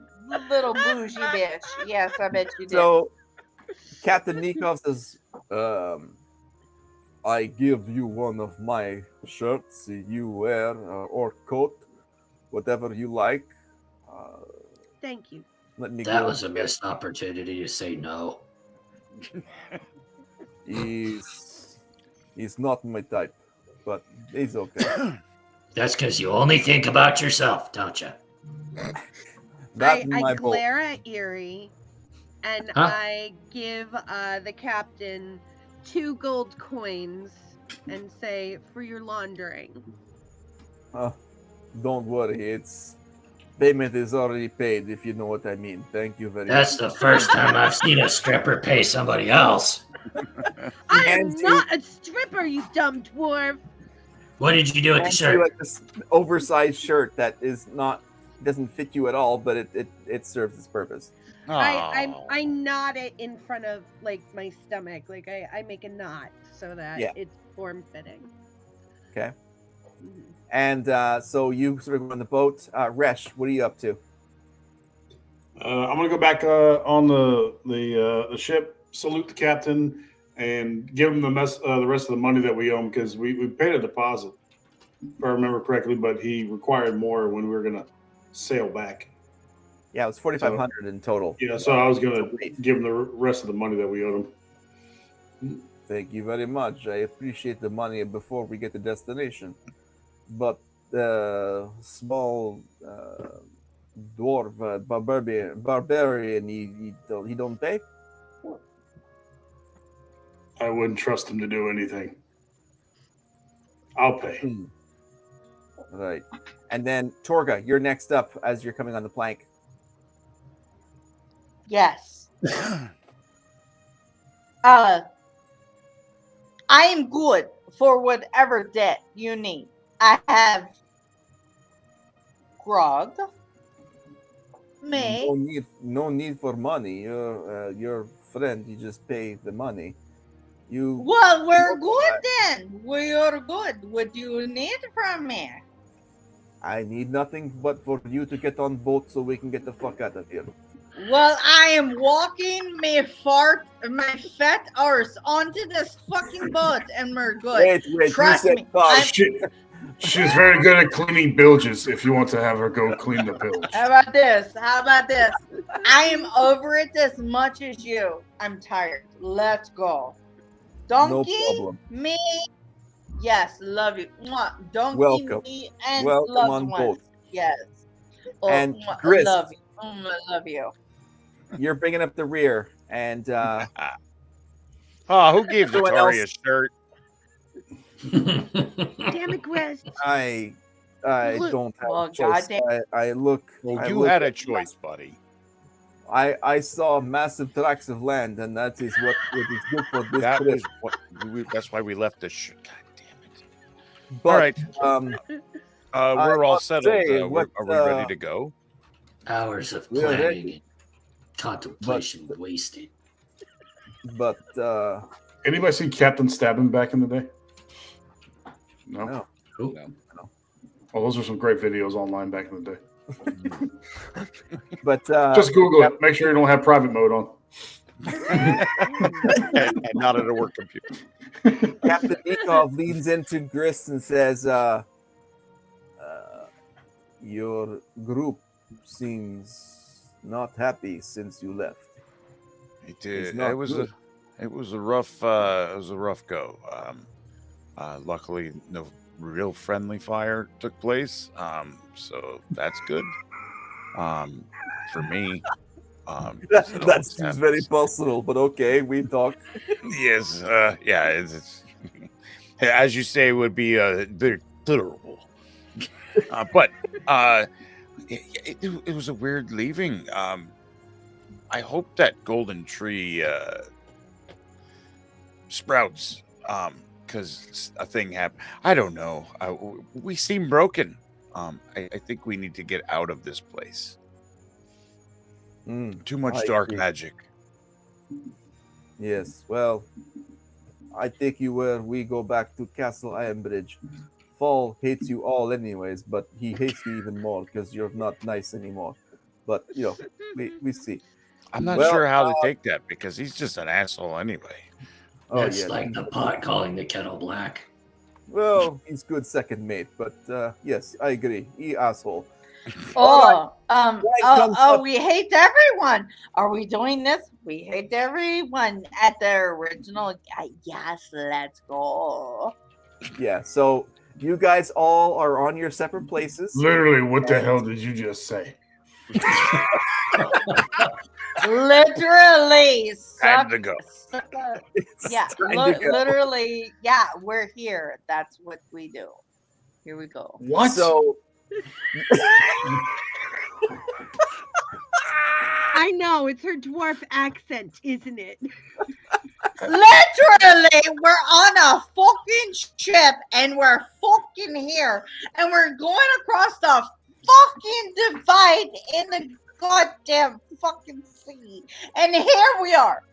little bougie bitch. Yes, I bet you did. So, Captain Nikov says, I give you one of my shirts you wear, or coat, whatever you like. Thank you. Let me That go. was a missed opportunity to say no. He's not my type, but he's okay. That's because you only think about yourself, don't you? That I my boat. glare at Erie, and Huh? I give the captain 2 gold coins and say for your laundering. Don't worry, payment is already paid, if you know what I mean. Thank you very much. That's the first time I've seen a stripper pay somebody else. I am not a stripper, you dumb dwarf. What did you do with the shirt? Like this oversized shirt that doesn't fit you at all, but it serves its purpose. I knot it in front of like my stomach, like I make a knot so that it's form fitting. Okay. Mm-hmm. And so you sort of go on the boat. Resh, what are you up to? I'm gonna go back on the ship, salute the captain, and give him the rest of the money that we owe him, because we paid a deposit, if I remember correctly, but he required more when we were gonna sail back. Yeah, it was 4,500 in total. Yeah, so I was gonna give him the rest of the money that we owed him. Thank you very much. I appreciate the money before we get to destination. But the small dwarf barbarian, he don't pay. I wouldn't trust him to do anything. I'll pay. Right. And then Torga, you're next up as you're coming on the plank. Yes. I am good for whatever debt you need. I have grog. No need for money. Your friend, you just pay the money. Well, we're good then. We're good. What do you need from me? I need nothing but for you to get on boat so we can get the fuck out of here. Well, I am walking my fat arse onto this fucking boat, and we're good. Wait, trust me. She's very good at cleaning bilges. If you want to have her go clean the bilge. How about this? I am over it as much as you. I'm tired. Let's go. Donkey, no problem. Me, yes, love you. Donkey, welcome. Me, and welcome loved on ones. boat. Yes. And Grist, love you. Love you. You're bringing up the rear, and who gave Victoria a shirt? Damn it, Grist. I don't have a choice. I look. Well, you had a choice, buddy. I saw massive tracts of land, and that is what is good for this. That's why we left the shirt. God damn it! But, all right, we're all settled. Are we ready to go? Hours of planning and contemplation wasted. But anybody see Captain Stabbin back in the day? No. No. Oh, those are some great videos online back in the day. But just Google it. Make sure you don't have private mode on. and not at a work computer. Captain Nikov leans into Grist and says, your group seems not happy since you left. It did. It was a rough go. Luckily, no real friendly fire took place, so that's good. For me, that seems very personal, but okay, we talked. Yes, yeah. It's as you say, it would be very tolerable. But it was a weird leaving. I hope that golden tree sprouts. Because a thing happened. I don't know. We seem broken. I think we need to get out of this place. Too much dark magic. Yes. Well, I take you where we go back to Castle Ironbridge. Fall hates you all anyways, but he hates you even more because you're not nice anymore. But, we see. I'm not sure how to take that because he's just an asshole anyway. That's like the pot calling the kettle black. Well, he's good second mate, but yes, I agree. He asshole. We hate everyone. Are we doing this? We hate everyone at their original. Yes, let's go. Yeah, so you guys all are on your separate places. Literally, what the hell did you just say? Literally. Time to go. Yeah, literally. Yeah, we're here. That's what we do. Here we go. What? So I know, it's her dwarf accent, isn't it? Literally, we're on a fucking ship and we're fucking here and we're going across the fucking divide in the goddamn fucking sea. And here we are.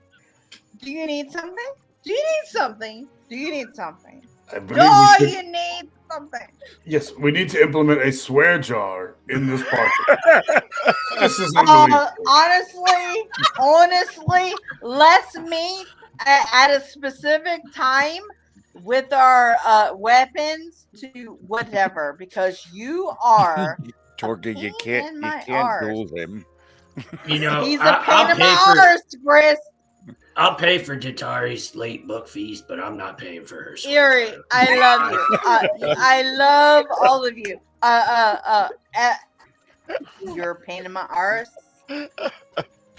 Do you need something? Do you need something? Do you need something? I believe Do we should, you need something? yes, we need to implement a swear jar in this party. This is unbelievable. Honestly, let's meet at a specific time with our weapons to whatever, because you are Torga, you can't duel him. You know, he's a pain in my arse, Chris. I'll pay for Jatari's late book fees, but I'm not paying for her. Erie, I love you. I love all of you. You're a pain in my arse.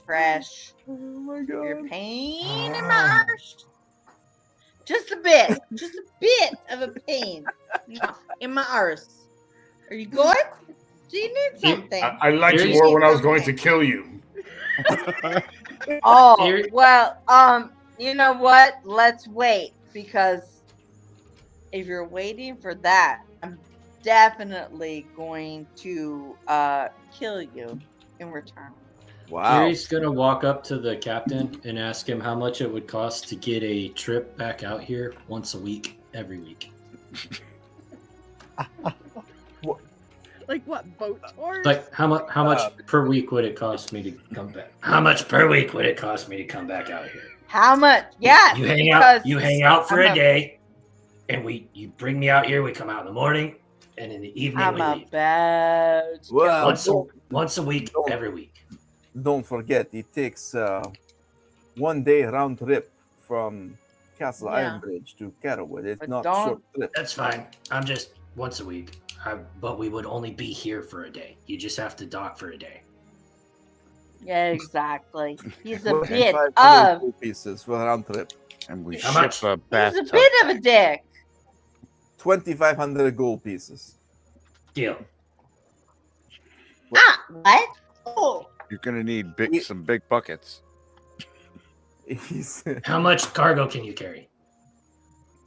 Fresh. oh my You're a god. pain in my arse. Just a bit of a pain in my arse. Are you good? Do you need something? I liked you more when I was going to kill you. Oh, well, you know what? Let's wait, because if you're waiting for that, I'm definitely going to kill you in return. Wow. Gary's gonna walk up to the captain and ask him how much it would cost to get a trip back out here once a week, every week. Like what, boat tours? Like how much per week would it cost me to come back? How much per week would it cost me to come back out here? How much? Yeah, You hang out for a day, and you bring me out here. We come out in the morning, and in the evening we leave. Well, Once a week, every week. don't forget, it takes 1 day round trip from Castle Ironbridge to Carrowood. It's not short trip. That's fine. I'm just once a week. But we would only be here for a day. You just have to dock for a day. Yeah, exactly. He's a bit 500 of. gold pieces for round trip. And we How ship much? a He's bathtub. a bit of a dick. 2,500 gold pieces. Deal. What? Oh. You're gonna need some big buckets. How much cargo can you carry?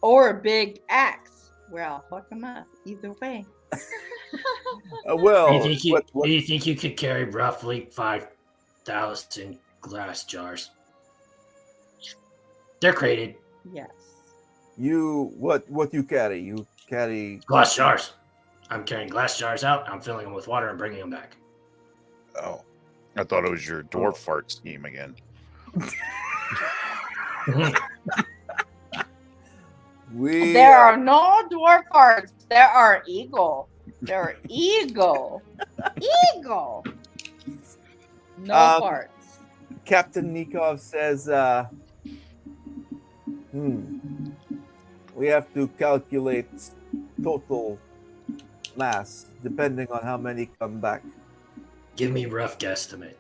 Or a big axe. Well, I'll fuck him up. Either way. Well, Do you think you could carry roughly 5,000 glass jars? They're crated. Yes. What you carry? You carry Glass jars. I'm carrying glass jars out. I'm filling them with water and bringing them back. Oh, I thought it was your dwarf fart scheme again. There are no dwarf farts. There are eagle. There are eagle. Eagle. No farts. Captain Nikov says, we have to calculate total mass depending on how many come back. Give me rough guesstimate.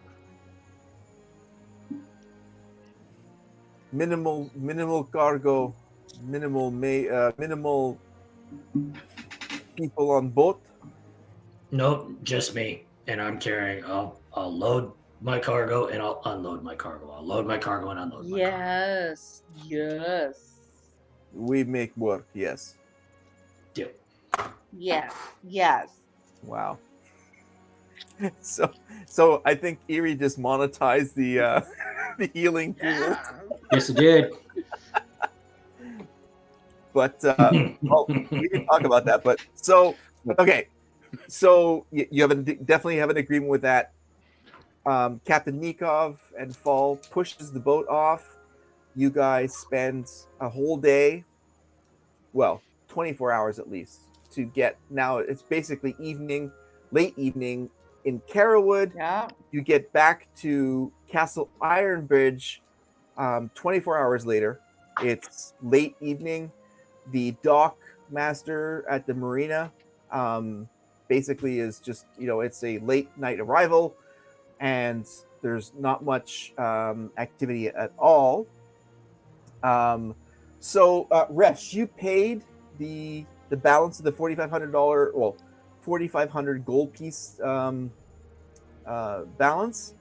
Minimal cargo, minimal people on boat. Nope, just me. And I'm carrying. I'll load my cargo and I'll unload my cargo. I'll load my cargo and unload my cargo. Yes. We make work. Yes. Deal. Yes. Wow. So I think Erie just monetized the the healing pool. Yes, it did. But well, we didn't talk about that. But so okay, so you definitely have an agreement with that. Captain Nikov and Fall pushes the boat off. You guys spend a whole day, well, 24 hours at least, to get. Now it's basically evening, late evening in Carrowood. Yeah. You get back to Castle Ironbridge 24 hours later. It's late evening. The dock master at the marina basically is just, it's a late night arrival. And there's not much activity at all. So Resh, you paid the balance of the $4,500, well, 4,500 gold piece balance.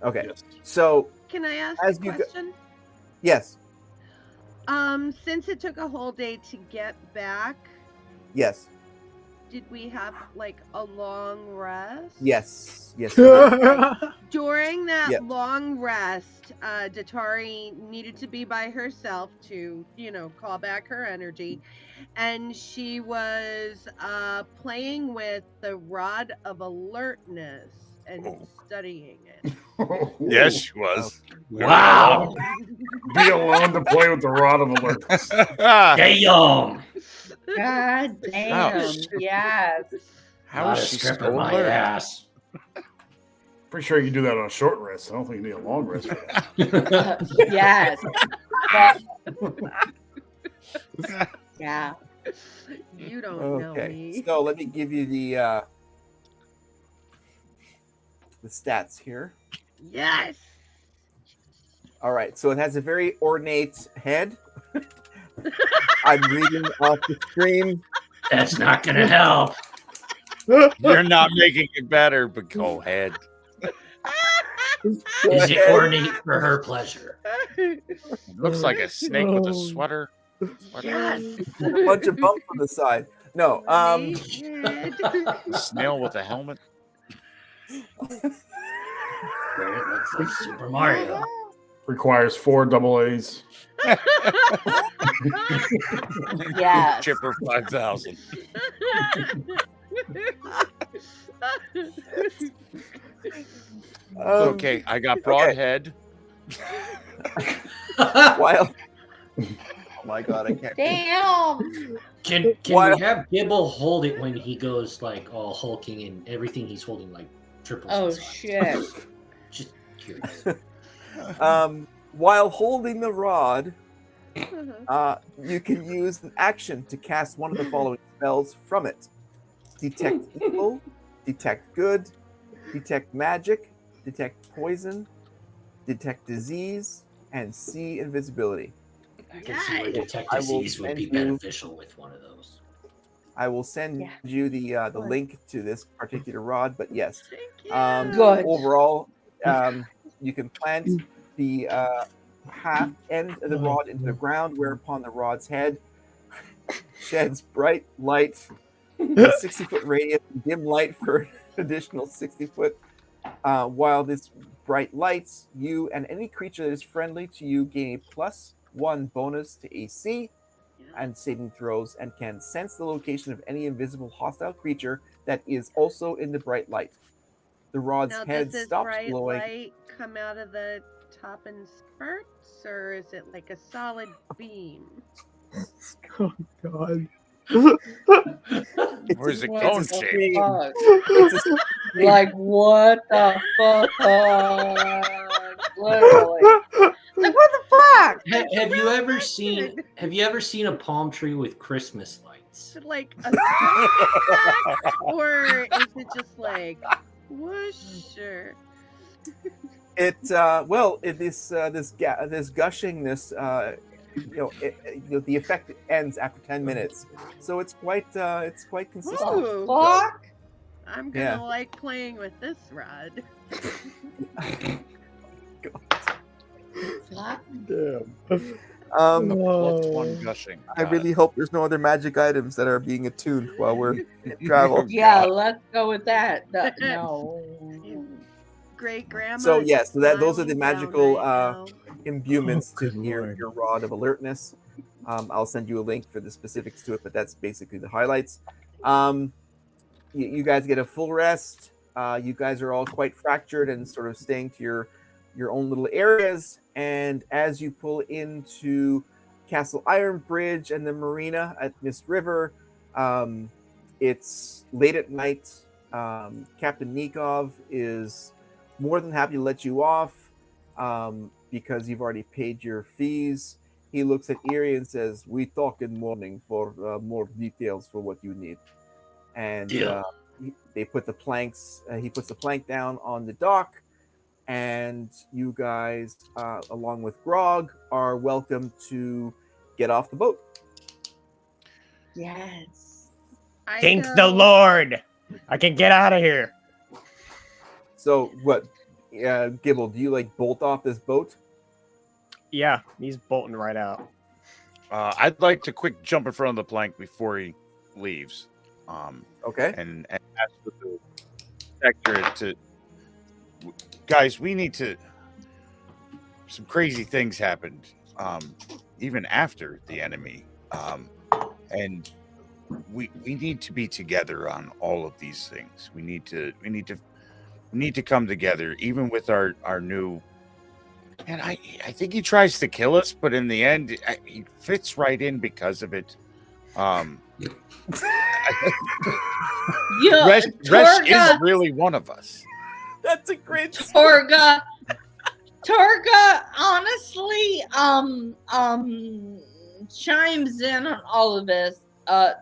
Okay, Yes. so Can I ask As a you go- question? yes, Since it took a whole day to get back, yes, did we have like a long rest? yes, yes. During that Yeah. long rest, Datari needed to be by herself to, call back her energy. And she was playing with the Rod of Alertness and studying it. Yes, she was. Wow. Be alone to play with the rod of alertness. Damn. God damn. Yes. How Not is a she stripper so my alert? ass. Pretty sure you can do that on a short rest. I don't think you need a long rest for that. Yes. Yeah. You don't know Okay, me. so let me give you the stats here. Yes. All right, so it has a very ornate head. I'm reading off the stream. That's not gonna help. You're not making it better, but go ahead. Is it ornate for her pleasure? It looks like a snake with a sweater. Yes. A bunch of bumps on the side. No, Naked. A snail with a helmet. It looks like Super Mario. Requires 4 double A's. Yes. Chipper 5000. Okay, I got broad head. While oh my god, I can't. Damn. Can Why- we have Gibble hold it when he goes like all hulking and everything he's holding like triples? Oh in size? shit. Just curious. While holding the rod, you can use an action to cast one of the following spells from it: detect evil, detect good, detect magic, detect poison, detect disease, and see invisibility. I can see where detect I will disease would be send you- beneficial with one of those. I will send Yeah. you the link to this particular rod, but yes, Thank you. Good. overall, you can plant the half end of the rod into the ground, whereupon the rod's head sheds bright light, 60-foot radius, and dim light for an additional 60-foot. While this bright lights, you and any creature that is friendly to you gain a +1 bonus to AC and saving throws, and can sense the location of any invisible hostile creature that is also in the bright light. The rod's Now, head does this stops bright glowing. light come out of the top in spurts, or is it like a solid beam? Oh god! Where's it It's cone a shape? stream. Fuck. It's a stream. Like what the fuck? Literally. Like what the fuck? Have you ever seen a palm tree with Christmas lights? Is it like a straight or is it just like whoosh? Or... This gushingness, the effect ends after 10 minutes, so it's quite consistent. Ooh, Fuck. I'm gonna Yeah. like playing with this rod. Fuck. Damn. +1 gushing. I Got really it. hope there's no other magic items that are being attuned while we're in travel. Yeah, let's go with that. No. Great grandma. So yes, those are the smiling magical down right imbuements to good your lord. rod of alertness. I'll send you a link for the specifics to it, but that's basically the highlights. You guys get a full rest. You guys are all quite fractured and sort of staying to your own little areas. And as you pull into Castle Ironbridge and the marina at Mist River, it's late at night. Captain Nikov is more than happy to let you off because you've already paid your fees. He looks at Erie and says, "We talk in morning for more details for what you need." And Deal. they put the planks. He puts the plank down on the dock. and you guys, along with Grog, are welcome to get off the boat. Yes. Thank the Lord! I can get out of here. So, what, Gibble? Do you like bolt off this boat? Yeah, he's bolting right out. I'd like to quick jump in front of the plank before he leaves. Okay. And ask the protectorate to, guys, we need to. Some crazy things happened, even after the enemy, and we need to be together on all of these things. We need to come together, even with our new. And I think he tries to kill us, but in the end, he fits right in because of it. Resh is really one of us. That's a great Torga, honestly, chimes in on all of this.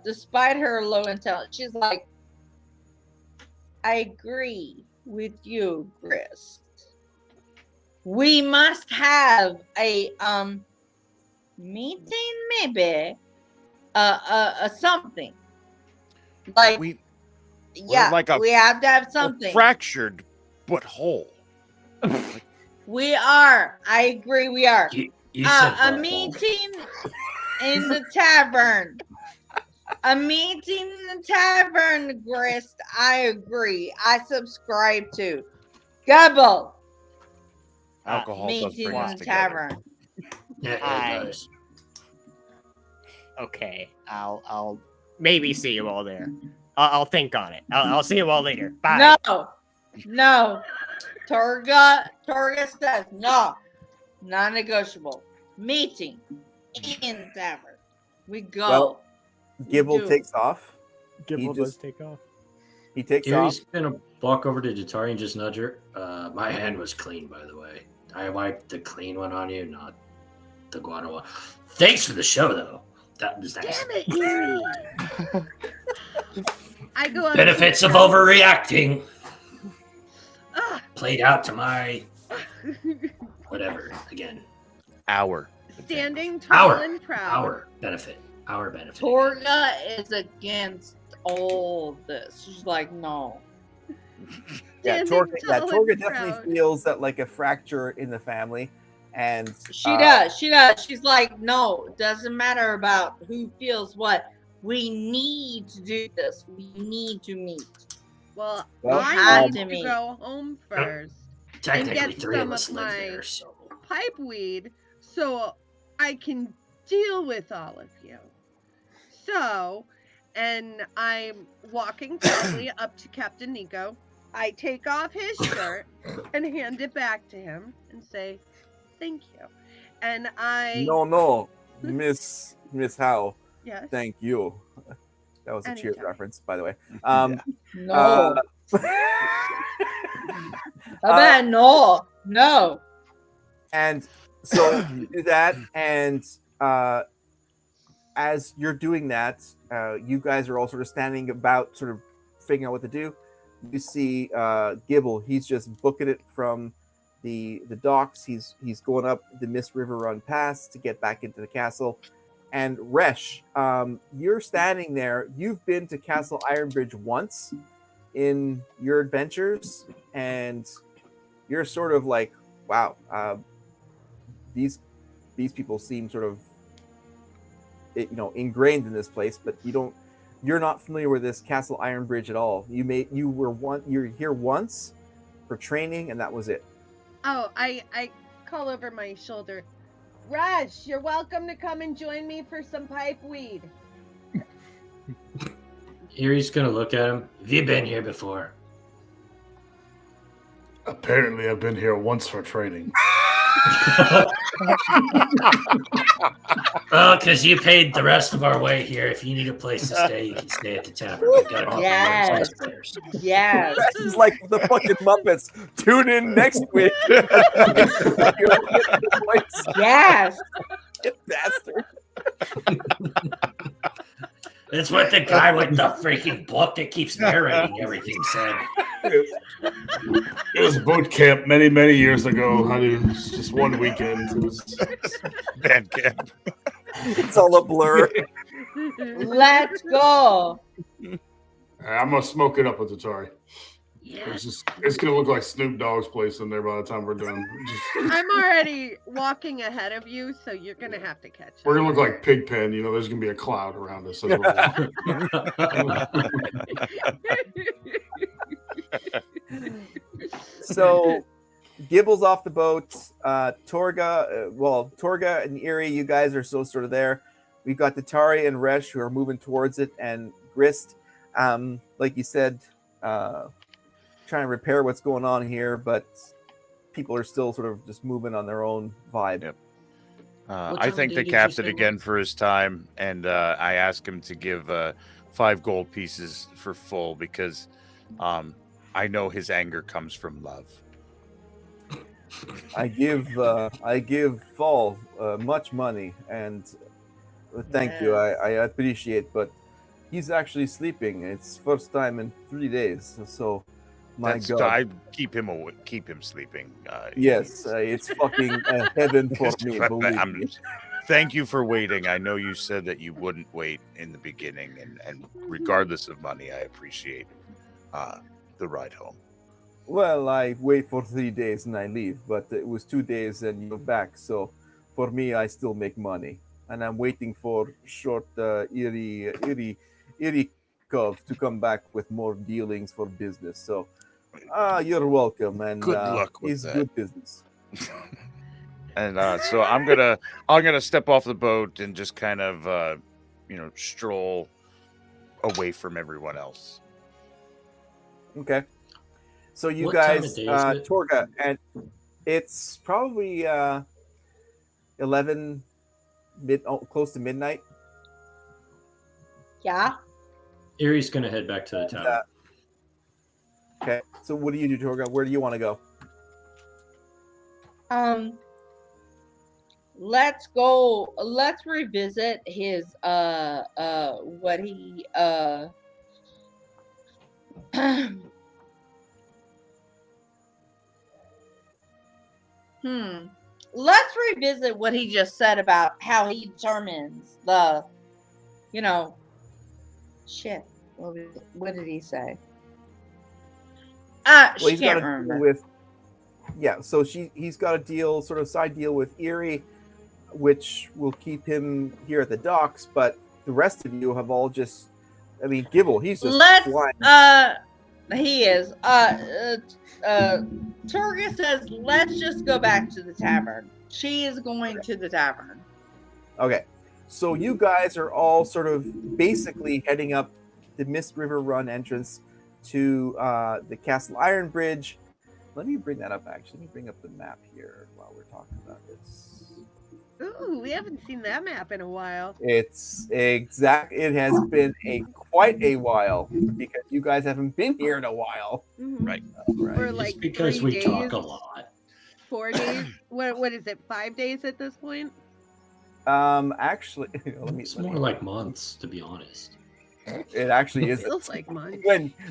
Despite her low intelligence, she's like, I agree with you, Chris. We must have a meeting, maybe something like we're like we have to have something fractured but whole. We are. I agree. We are. You said a meeting in the tavern. A meeting in the tavern, Grist. I agree. I subscribe to. Gobble. Alcohol does meeting bring in us the together. tavern. Yeah, it does. Okay, I'll maybe see you all there. I'll think on it. I'll see you all later. Bye. No. Torga says no. Non-negotiable. Meeting in the tavern. We go. Well, Gibble takes off. Gibble does take off. He takes Gary's off. gonna walk over to Jatari and just nudge her. My hand was clean, by the way. I wiped the clean one on you, not the guano one. Thanks for the show, though. That was nice. Damn it, Yuri. I go up Benefits of overreacting. Played out to my whatever again. Our standing tall and proud. Our benefit. Torga is against all this. She's like, no. Yeah, Torga definitely feels that like a fracture in the family, and she does. She's like, no, doesn't matter about who feels what. We need to do this. We need to meet. Well I need to go home first and get some of my pipe weed so I can deal with all of you. So, and I'm walking quickly up to Captain Nico. I take off his shirt and hand it back to him and say, thank you. And I... No, Miss Howe. Yes? Thank you. That was a Cheers reference, by the way. No. No. And so you do that, and as you're doing that, you guys are all sort of standing about, sort of figuring out what to do. You see Gibble. He's just booking it from the docks. He's going up the Mist River Run Pass to get back into the castle. And Resh, you're standing there. You've been to Castle Ironbridge once in your adventures, and you're sort of like, wow, these people seem sort of ingrained in this place, but you're not familiar with this Castle Ironbridge at all. You're here once for training, and that was it. Oh, I call over my shoulder. Rush, you're welcome to come and join me for some pipe weed. Erie's gonna look at him. Have you been here before? Apparently, I've been here once for training. Well, because you paid the rest of our way here. If you need a place to stay, you can stay at the tavern. We've got a Yes. This is like the fucking Muppets. Tune in next week. Yes. You bastard. That's what the guy with the freaking book that keeps narrating everything said. It was boot camp many years ago. It was just one weekend. It was band camp. It's all a blur. Let's go. I'm gonna smoke it up with Atari. Yeah. It's gonna look like Snoop Dogg's place in there by the time we're done. I'm already walking ahead of you, so you're gonna have to catch We're up. gonna look like Pigpen. You know, there's gonna be a cloud around us. So, Gibble's off the boat. Torga and Erie, you guys are still sort of there. We've got the Tari and Resh who are moving towards it, and Grist, like you said, trying to repair what's going on here, but people are still sort of just moving on their own vibe. Yep. I thank the captain again for his time, and I ask him to give 5 gold pieces for full because I know his anger comes from love. I give Fall much money, and thank you. I appreciate, but he's actually sleeping. It's first time in 3 days, so my God, I keep him sleeping. Yes, it's fucking heaven for me. Believe me. Thank you for waiting. I know you said that you wouldn't wait in the beginning, and regardless of money, I appreciate the ride home. Well, I wait for 3 days and I leave, but it was 2 days and you're back. So for me, I still make money, and I'm waiting for short Irikov to come back with more dealings for business. So you're welcome, and good luck with it's that. Good business. And so I'm gonna step off the boat and just kind of stroll away from everyone else. Okay. So you What time guys, of day is it? Torga, and it's probably 11 close to midnight. Yeah. Erie's gonna head back to the tower. Okay. So what do you do, Torga? Where do you want to go? Let's go. Let's revisit his what he Let's revisit what he just said about how he determines the, shit. What did he say? Well, she he's can't got to remember. deal with. Yeah, so he's got a side deal with Erie, which will keep him here at the docks. But the rest of you have all just, Gibble, he's just flying. He is. Turga says, let's just go back to the tavern. She is going to the tavern. Okay, so you guys are all sort of basically heading up the Mist River Run entrance to the Castle Iron Bridge. Let me bring that up, actually. Let me bring up the map here while we're talking about this. Ooh, we haven't seen that map in a while. It has been quite a while because you guys haven't been here in a while. Mm-hmm. Right. For like It's because 3 we days, talk a lot. 4 days. What is it? 5 days at this point? Actually, It's more like months, to be honest. It actually is. Feels like months.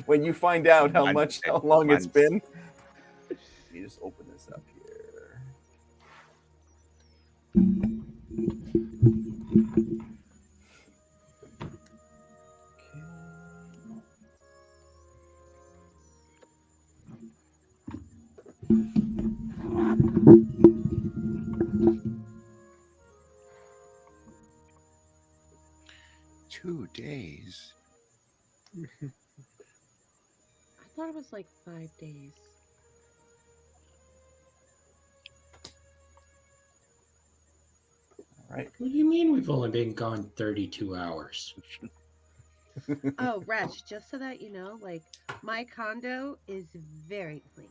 When you find out how long it's been. Let me just open this up here. Two days. I thought it was like 5 days. Right. What do you mean we've only been gone 32 hours? Oh, Resh, just so that you know, my condo is very clean.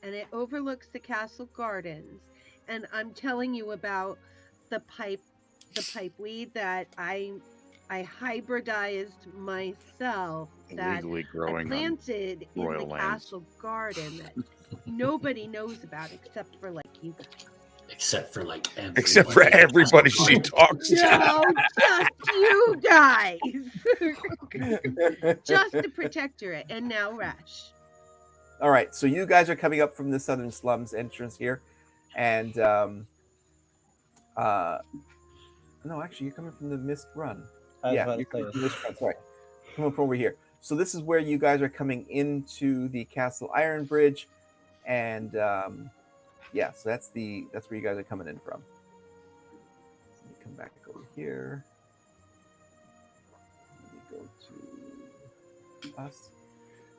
And it overlooks the castle gardens. And I'm telling you about the pipe weed that I hybridized myself, that Illegally growing I planted in royal the lands. castle garden that nobody knows about except for you guys. Except for everybody she talks to. No, just you guys. Just the Protectorate, and now Resh. All right, so you guys are coming up from the Southern Slums entrance here, and no, actually, you're coming from the Mist Run. Yeah, you're coming from Mist Run. Sorry, coming from over here. So this is where you guys are coming into the Castle Iron Bridge, and yeah, so that's where you guys are coming in from. Let me come back over here. Let me go to us.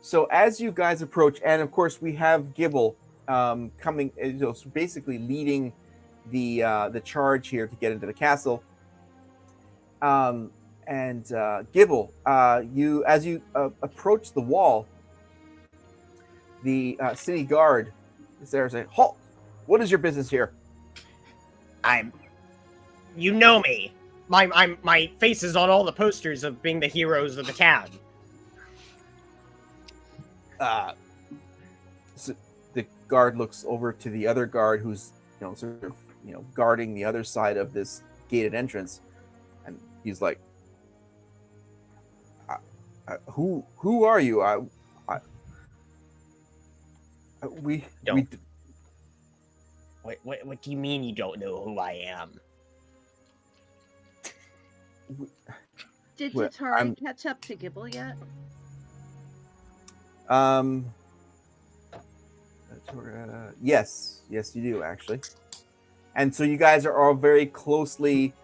So as you guys approach, and of course we have Gibble coming, so basically leading the charge here to get into the castle. And Gibble, you as you approach the wall, the city guard is there saying, "Halt! What is your business here?" You know me. My face is on all the posters of being the heroes of the town. So the guard looks over to the other guard who's, sort of, guarding the other side of this gated entrance, and he's like, "Who are you? What do you mean you don't know who I am?" Did Tatari catch up to Gibble yet? Yes, you do actually. And so you guys are all very closely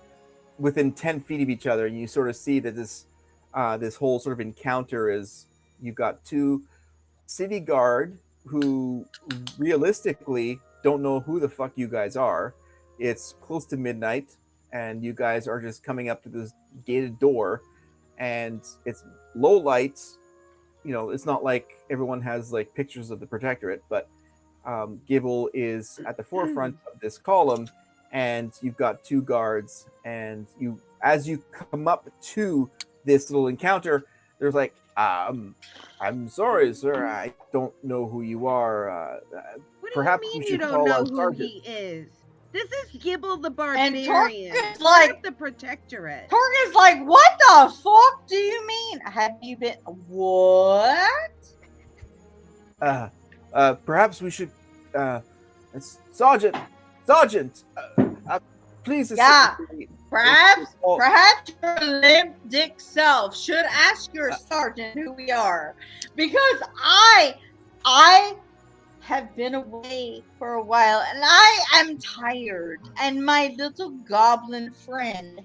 within 10 feet of each other, and you sort of see that this whole sort of encounter is, you've got two city guard who realistically don't know who the fuck you guys are. It's close to midnight, and you guys are just coming up to this gated door, and it's low lights. It's not like everyone has like pictures of the Protectorate, but Gibble is at the forefront of this column, and you've got two guards, and as you come up to this little encounter, there's like, "I'm sorry, sir, I don't know who you are. What Perhaps do you mean we should you don't call know our who sergeant." he is? This is Gibble the And Barbarian. Torque is like, the Protectorate. Torque is like, what the fuck do you mean? Have you been what? Perhaps we should, Sergeant, please. Yeah. Me. Perhaps your limp dick self should ask your sergeant who we are, because I have been away for a while and I am tired, and my little goblin friend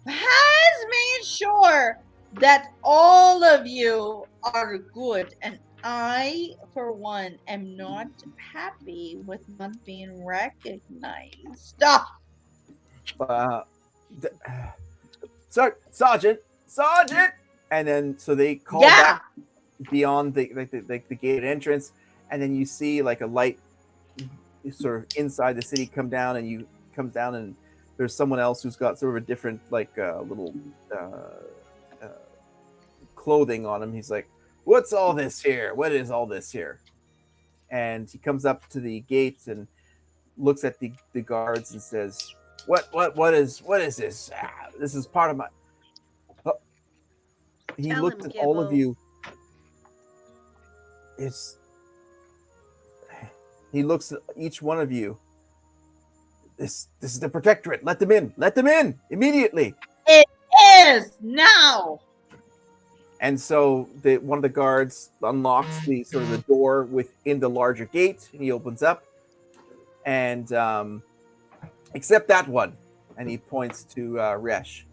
has made sure that all of you are good, and I, for one, am not happy with not being recognized. Sergeant, and then so they call back beyond the gated entrance, and then you see like a light sort of inside the city come down, and you come down, and there's someone else who's got sort of a different little clothing on him. He's like, "What's all this here? What is all this here?" And he comes up to the gates and looks at the guards and says, What is this? This is part of my. Oh. He looked at all of you. He looks at each one of you. This is the Protectorate. Let them in. Let them in immediately. It is now. And so one of the guards unlocks the sort of the door within the larger gate, and he opens up, and except that one, and he points to Resh.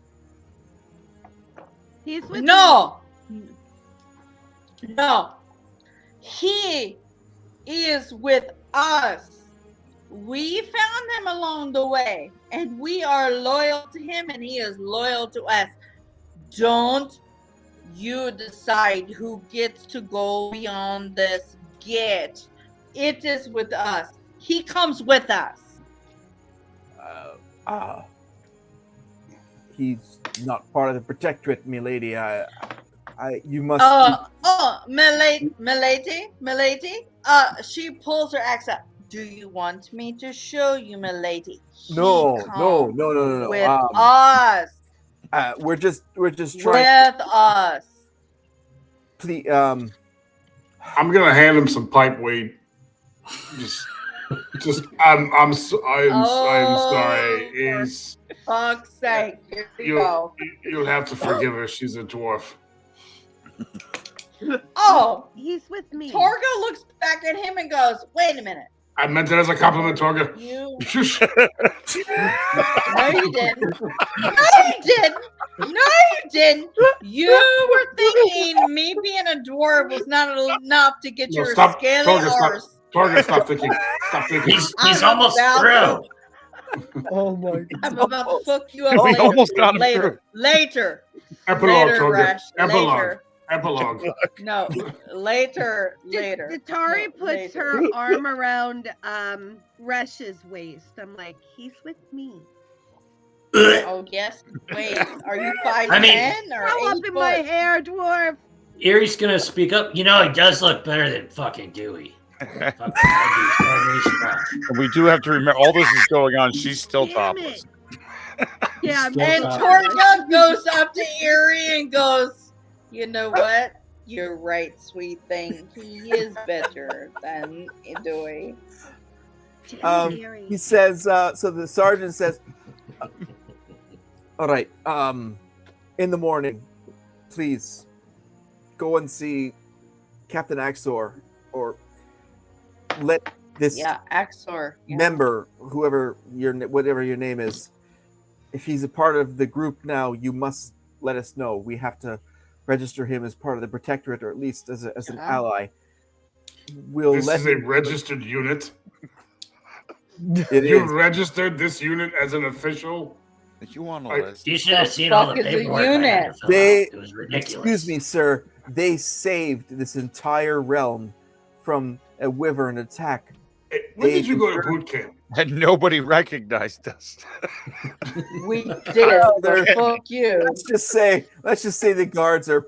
He's with No, he is with us. We found him along the way, and we are loyal to him, and he is loyal to us. Don't you decide who gets to go beyond this gate. It is with us. He comes with us. He's not part of the Protectorate, milady. You must. Milady. She pulls her axe out. Do you want me to show you, milady? No. With us. We're just trying. With us. Please, I'm gonna hand him some pipe weed. I'm sorry. He's fuck's sake. Here we go. You'll have to forgive her. She's a dwarf. Oh, he's with me. Torga looks back at him and goes, "Wait a minute." I meant it as a compliment, Torga. No, you didn't. No, you didn't. You were thinking me being a dwarf was not enough to get your scaly arse. Torga, stop thinking. Stop thinking. He's almost through. Oh my God. I'm about to fuck you up We later. almost got him through. Later. Epilogue, Later, Torga. Rash. Epilogue. Later. Epilogue. No, later. Datari puts her arm around Resh's waist. I'm like, he's with me. Oh yes. Wait, are you 5'10" or Throw 8 up in my hair, dwarf. Erie's gonna speak up. You know, he does look better than fucking Dewey. We do have to remember, all this is going on. She's still Damn topless. Yeah, Still And topless. Torga goes up to Erie and goes, "You know what? You're right, sweet thing. He is better than Idoi." He says, so the sergeant says, all right, in the morning, please go and see Captain Axor, or let this Axor member, whatever your name is, if he's a part of the group now, you must let us know. We have to register him as part of the Protectorate, or at least as an ally. This is a registered unit. You registered this unit as an official? You on a list? You should have seen all the paperwork. It was ridiculous. Excuse me, sir. They saved this entire realm from a wyvern attack. When did you go to boot camp? And nobody recognized us. We did. Fuck you. Let's just say the guards are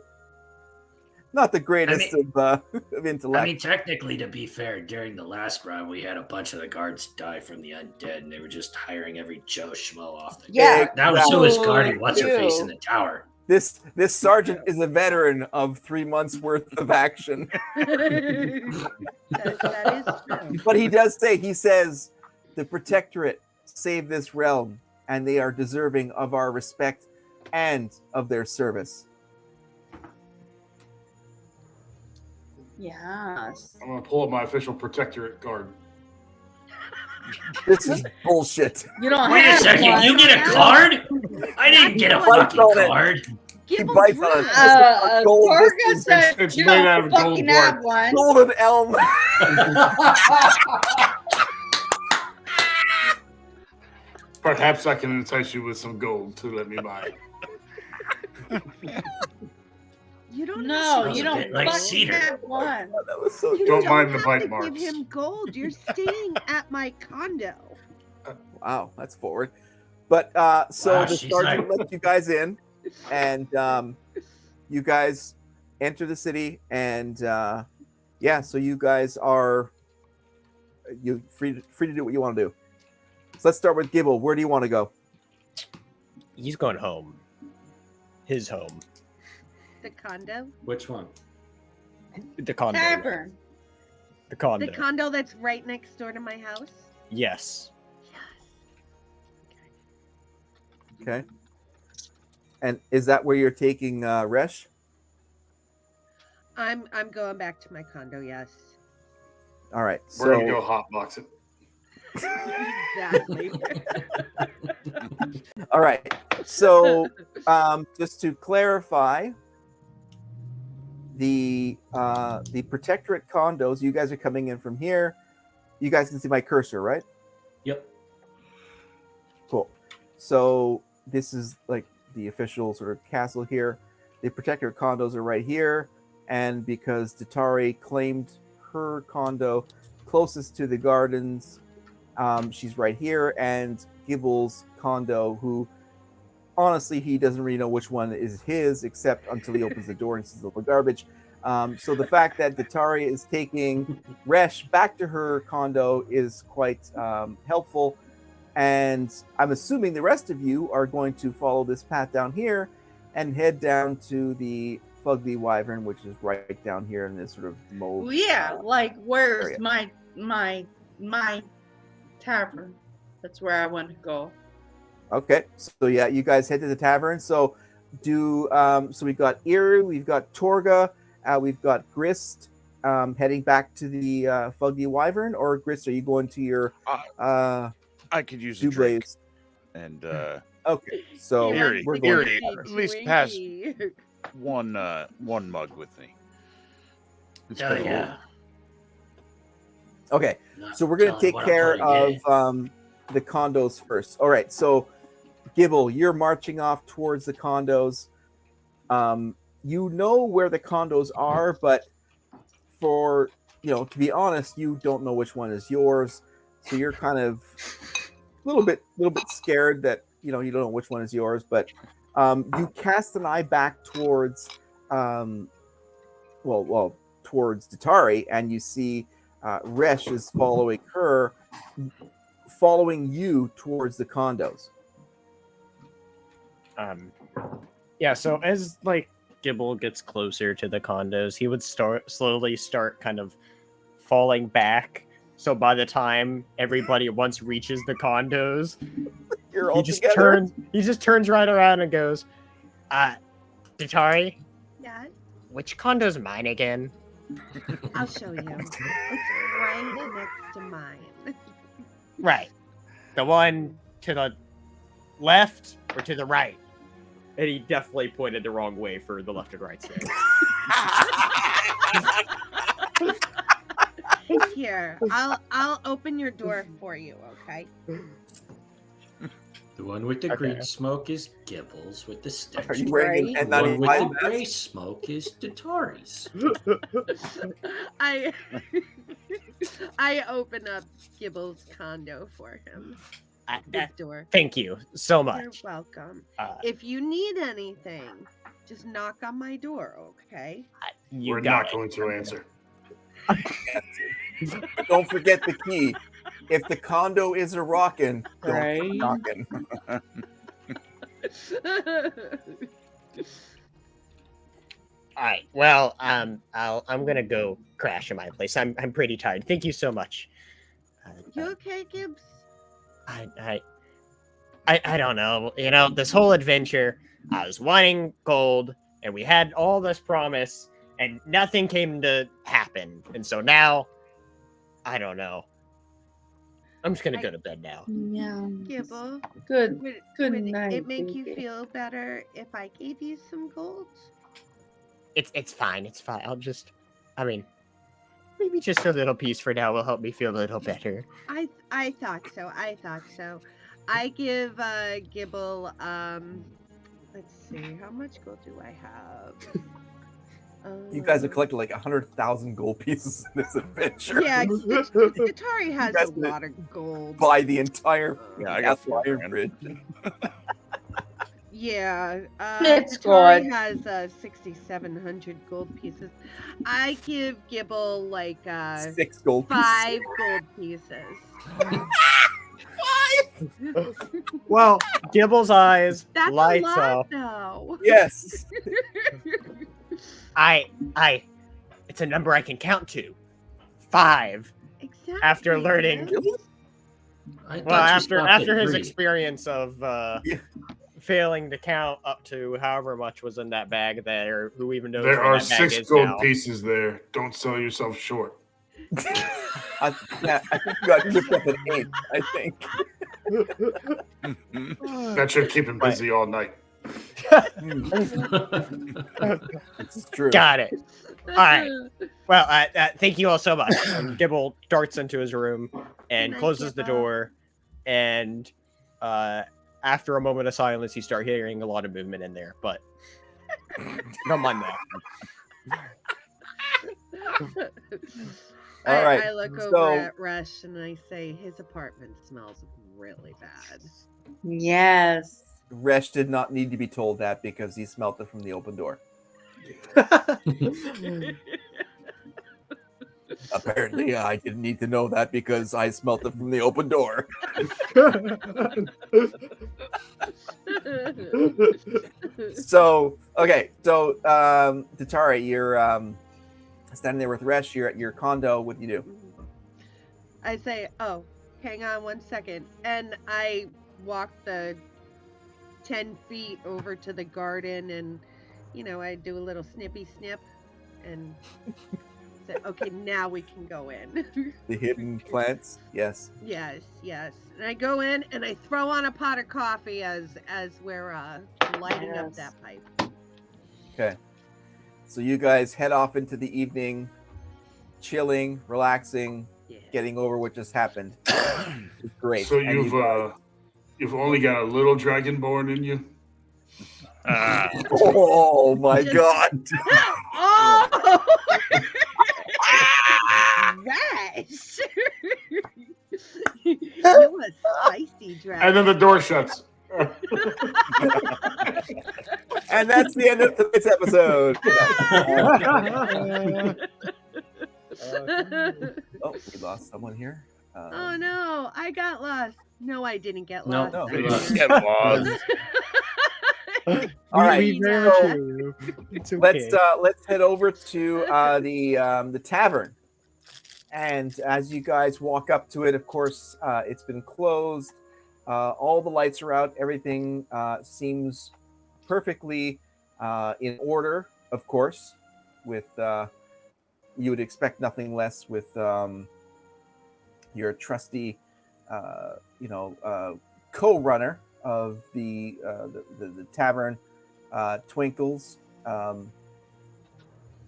not the greatest of intellect. I mean, technically, to be fair, during the last round, we had a bunch of the guards die from the undead, and they were just hiring every Joe Schmo off the that was who was guarding what's-her-face in the tower. This sergeant is a veteran of 3 months worth of action. that is true. But he says the Protectorate saved this realm, and they are deserving of our respect and of their service. Yes. I'm gonna pull up my official Protectorate card. This is bullshit. You don't Wait have a second, one. you get a card? I didn't get a fucking card. He bites on it. Torga said It's you made out don't of gold fucking have board. one. Golden elm. Perhaps I can entice you with some gold to let me buy it. You don't. No, Smells you a don't bit like fucking cedar. have one. That was so You Don't mind the have bite to marks. Give him gold. You're staying at my condo. Wow, that's forward. But so Wow, the she's sergeant like- lets you guys in, and you guys enter the city, and so you guys are free to do what you want to do. So let's start with Gibble. Where do you want to go? He's going home. His home. The condo. Which one? The condo. Tavern. The condo. The condo that's right next door to my house. Yes. Okay. And is that where you're taking Resh? I'm going back to my condo. Yes. All right. We're So gonna go hotbox it. Exactly. all right. So just to clarify, the Protectorate condos, you guys are coming in from here. You guys can see my cursor, right? Yep. Cool. So this is like the official sort of castle here. The Protectorate condos are right here, and because Datari claimed her condo closest to the gardens, she's right here, and Gibble's condo, who honestly he doesn't really know which one is his, except until he opens the door and sees all the garbage. So the fact that Datari is taking Resh back to her condo is quite helpful. And I'm assuming the rest of you are going to follow this path down here and head down to the Fugly Wyvern, which is right down here in this sort of mauve. Well, yeah, like where's area. my tavern? That's where I want to go. Okay, so yeah, you guys head to the tavern. So so we've got Iru, we've got Torga, we've got Grist heading back to the Fugly Wyvern, or Grist, are you going to your I could use a drink. Dublaze? And Okay, so Erie, we're going Erie, to at least pass one mug with me. It's Oh, been a yeah. while. Okay, Not so we're going to telling take what I'm care playing of the condos first. All right, so Gibble, you're marching off towards the condos. You know where the condos are, but to be honest, you don't know which one is yours. So you're kind of a little bit scared that you don't know which one is yours. But you cast an eye back towards towards Datari, and you see Resh is following you towards the condos. Yeah, so as Gibble gets closer to the condos, he would slowly start kind of falling back. So by the time everybody once reaches the condos, he just turns right around and goes, Datari, Yeah, which condo's mine again? I'll show you. It's right next to mine. Right. The one to the left or to the right? And he definitely pointed the wrong way for the left and right side. Here, I'll open your door for you, okay? The one with the Okay. green smoke is Gibble's with the stench. Are you wearing an The one with N95 the gray smoke is Datari's. I open up Gibble's condo for him. This door. Thank you so You're much. welcome. If you need anything, just knock on my door, okay? You We're got not it. going to answer. But don't forget the key. If the condo is a rockin', don't Right. keep knocking. All right. Well, I'm gonna go crash in my place. I'm pretty tired. Thank you so much. You okay, Gibbs? I don't know. This whole adventure, I was wanting gold, and we had all this promise, and nothing came to happen. And so now, I don't know. I'm just gonna go to bed now. Yeah. Gibble, Good. would Good it night, make you baby. feel better if I gave you some gold? It's fine. It's fine. Maybe just a little piece for now will help me feel a little better. I thought so. I give Gibble let's see, how much gold do I have? You guys have collected like 100,000 gold pieces in this adventure. Yeah, Atari has guys a lot of gold. Buy the entire Yeah, I got Iron 4 Bridge. Yeah, It's Atari good. has 6,700 gold pieces. I give Gibble like 6 gold pieces. 5 gold pieces. Well, Gibble's eyes That's lights a lot, up. though. Yes. It's a number I can count to. 5. Exactly. After learning, I thought well, you after stopped at his 3. experience of failing to count up to however much was in that bag there, who even knows There where are that bag 6 is gold now. pieces there. Don't sell yourself short. I think you got tripped up at 8, I think. That should keep him busy all night. This is true. Got it. All right. Well, thank you all so much. And Gibble darts into his room and Good night, closes the Gibble. door. And after a moment of silence, you start hearing a lot of movement in there. But don't mind that. All right, I look so- over at Rush and I say his apartment smells really bad. Yes. Resh did not need to be told that because he smelt it from the open door. Apparently, I didn't need to know that because I smelt it from the open door. So Tatari, you're standing there with Resh. You're at your condo. What do you do? I say, "Oh, hang on 1 second," and I walk the 10 feet over to the garden, and I do a little snippy snip, and say, "Okay, now we can go in." The hidden plants. Yes. Yes. And I go in and I throw on a pot of coffee as we're lighting up that pipe. Okay. So you guys head off into the evening, chilling, relaxing, getting over what just happened. It's great. So you've only got a little dragonborn in you. Oh my god! Oh, Resh! You a spicy dragon. And then the door shuts. And that's the end of today's episode. Oh, we lost someone here. Oh no, I got lost. No, I didn't get lost. No. You get lost. All right, It's okay. let's head over to the tavern. And as you guys walk up to it, of course, it's been closed. All the lights are out. Everything seems perfectly in order, of course. With you would expect nothing less with your trusty, co-runner of the tavern, Twinkles,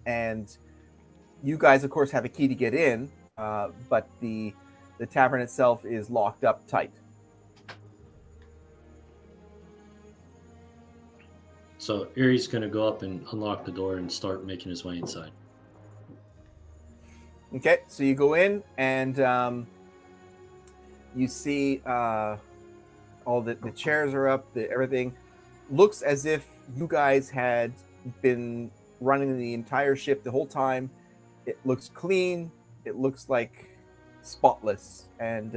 and you guys, of course, have a key to get in, but the tavern itself is locked up tight. So Erie's going to go up and unlock the door and start making his way inside. Okay, so you go in and you see all the chairs are up. Everything looks as if you guys had been running the entire ship the whole time. It looks clean. It looks like spotless. And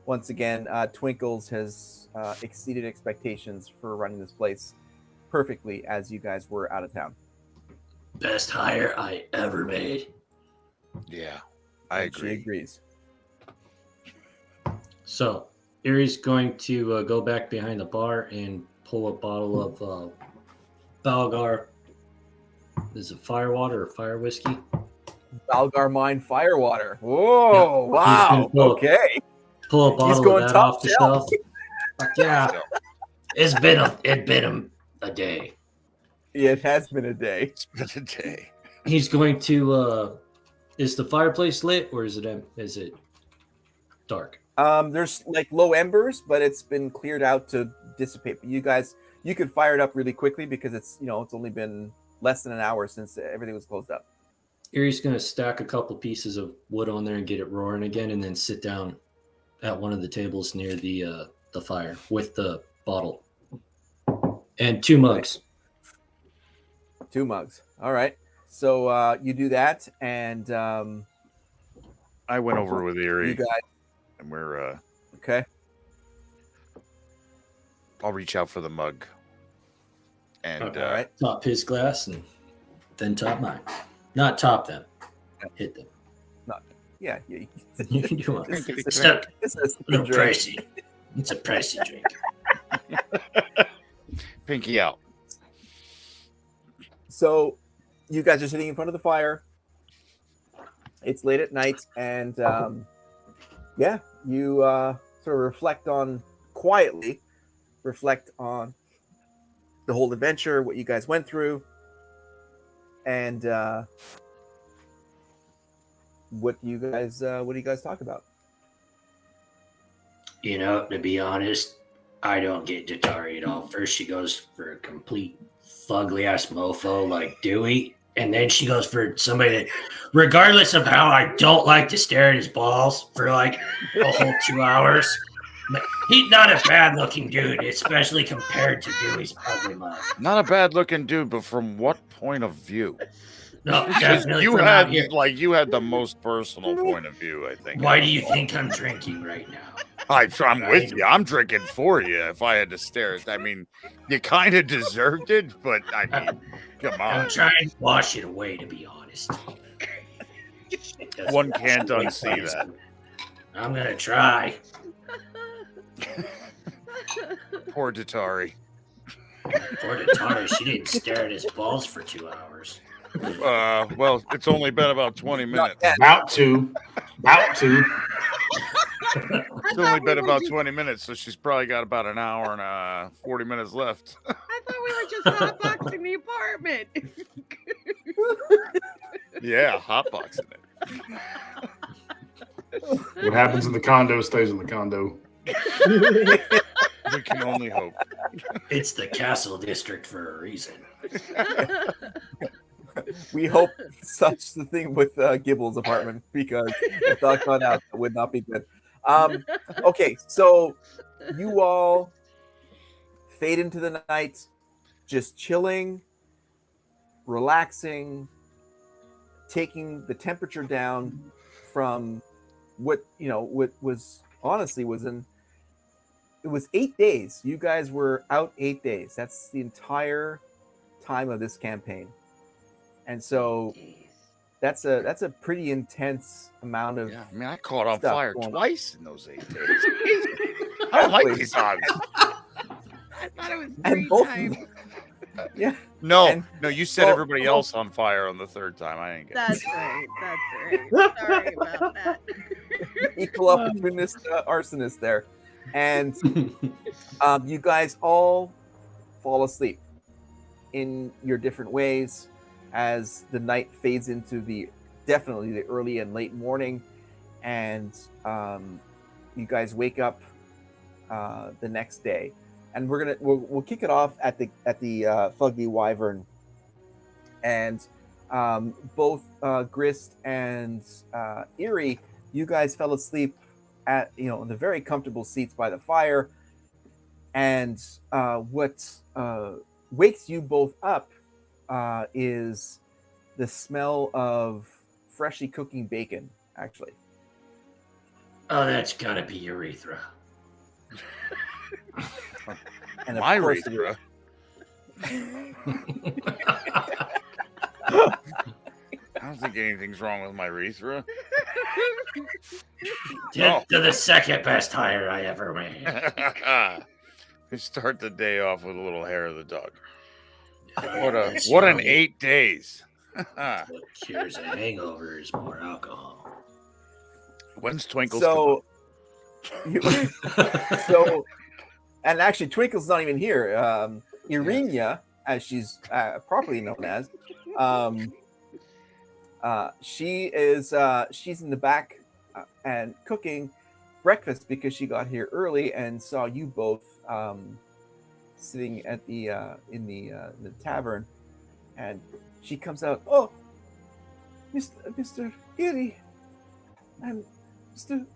once again, Twinkles has exceeded expectations for running this place perfectly as you guys were out of town. Best hire I ever made. Yeah, I agree. She agrees. So Erie's going to go back behind the bar and pull a bottle of Balgar. Is it firewater or fire whiskey? Balgar Mine Firewater. Whoa! Yep. Wow. Okay. Pull a bottle of that off the shelf. Yeah, it's been a day. Yeah, it has been a day. It's been a day. He's going to. Is the fireplace lit or is it dark? There's like low embers, but it's been cleared out to dissipate. But you could fire it up really quickly because it's only been less than an hour since everything was closed up. Erie's going to stack a couple pieces of wood on there and get it roaring again, and then sit down at one of the tables near the fire with the bottle and 2 mugs. 2 mugs. All right. So you do that, and I went over with Erie. you guys. And we're Okay. I'll reach out for the mug. And All right. Top his glass and then top mine. Not top them. Hit them. Yeah. You can do it. This is It's a little drink. pricey. It's a pricey drink. pinky out. So you guys are sitting in front of the fire. It's late at night, and you sort of quietly reflect on the whole adventure, what you guys went through, and what do you guys talk about? To be honest, I don't get Gya'D'Za at all. First, she goes for a complete fugly ass mofo like Dewey, and then she goes for somebody that, regardless of how I don't like to stare at his balls for like a whole 2 hours, he's not a bad looking dude, especially compared to Dewey's ugly mug. Not a bad looking dude, but from what point of view? No, definitely You from had out here. you had the most personal point of view, I think. Why do you think I'm drinking right now? I'm with you. I'm drinking for you. If I had to stare, I mean, you kind of deserved it, but I mean, come on. I'm trying to wash it away, to be honest. One can't unsee that. I'm gonna try. Poor Datari. Poor Datari, she didn't stare at his balls for 2 hours. Well, it's only been about 20 minutes. About to. It's only been about 20 minutes, so she's probably got about an hour and 40 minutes left. I thought we were just hotboxing the apartment. Yeah, hotboxing it. What happens in the condo stays in the condo. We can only hope. It's the Castle District for a reason. We hope such the thing with Gibble's apartment, because if that got out, it would not be good. Okay, so you all fade into the night, just chilling, relaxing, taking the temperature down from what was honestly it was 8 days. You guys were out 8 days. That's the entire time of this campaign. And so that's a pretty intense amount of I mean, I caught on fire twice in those 8 days. I don't like these hobbies. I thought it was and free both time. Yeah. No, you set everybody else on fire on the third time. I didn't get That's right. Sorry about that. Equal up between this arsonist there. And you guys all fall asleep in your different ways as the night fades into definitely the early and late morning, and you guys wake up the next day. And we'll kick it off at the Fugly Wyvern, and both Grist and Eerie, you guys fell asleep at in the very comfortable seats by the fire, and what wakes you both up is the smell of freshly cooking bacon. Actually, oh, that's gotta be urethra. And my urethra. I don't think anything's wrong with my urethra. To the second best hire I ever made. We start the day off with a little hair of the dog. What an 8 days. What cures a hangover is more alcohol. When's Twinkle's? So, and actually, Twinkle's not even here. Irenia, as she's properly known as, she's in the back and cooking breakfast because she got here early and saw you both sitting at in the tavern, and she comes out. Oh, Mr. Erie, and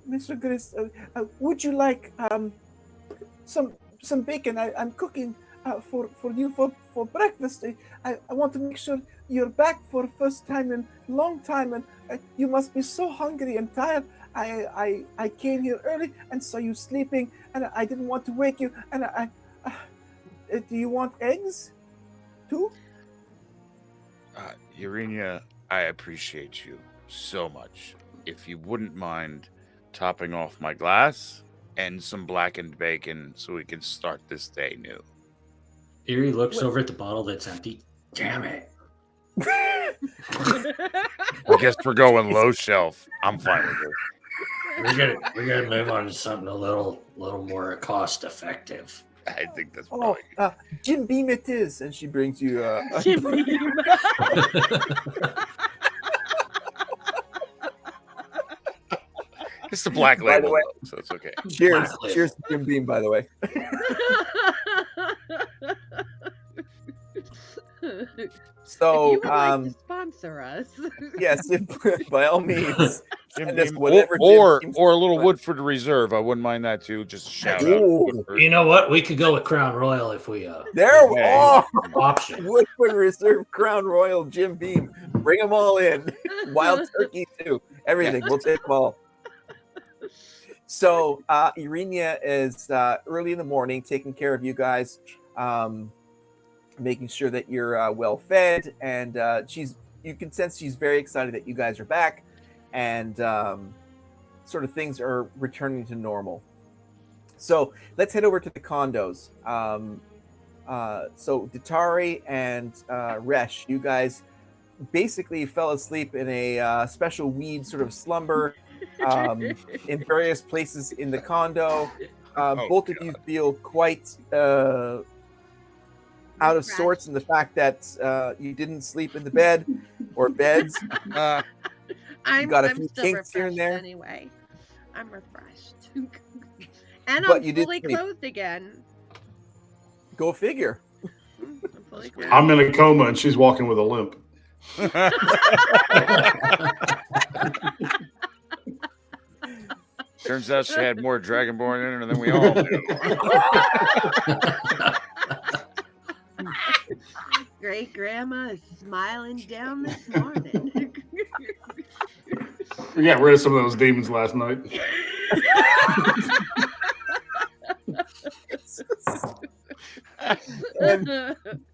Mr. Grist, would you like some bacon? I'm cooking for you for breakfast. I want to make sure you're back for the first time in a long time, and you must be so hungry and tired. I came here early and saw you sleeping, and I didn't want to wake you. And do you want eggs too? Urenia, I appreciate you so much. If you wouldn't mind topping off my glass and some blackened bacon so we can start this day new. Eerie looks over at the bottle that's empty. Damn it. I guess we're going low shelf. I'm fine with it. We're gonna move on to something a little more cost effective. I think that's probably good. Jim Beam it is, and she brings you Jim Beam. It's the black label, way, though, so it's okay. Cheers to Jim Beam, by the way. So, if you would like to sponsor us, yes, by all means. Or a little Woodford Reserve. I wouldn't mind that too. Just a shout out. You know what? We could go with Crown Royal if we option. Woodford Reserve, Crown Royal, Jim Beam. Bring them all in. Wild turkey too. Everything. We'll take them all. So Irenia is early in the morning taking care of you guys, making sure that you're well fed, and you can sense she's very excited that you guys are back, and sort of things are returning to normal. So let's head over to the condos. So Datari and Resh, you guys basically fell asleep in a special weed sort of slumber in various places in the condo. Both of you feel quite out of sorts in the fact that you didn't sleep in the bed or beds. I'm got a few still kinks here and refreshed there. anyway. I'm refreshed. And But I'm you did fully sleep. clothed again. Go figure. I'm fully clothed. I'm in a coma and she's walking with a limp. Turns out she had more Dragonborn in her than we all do. Great grandma is smiling down this morning. We got rid of some of those demons last night.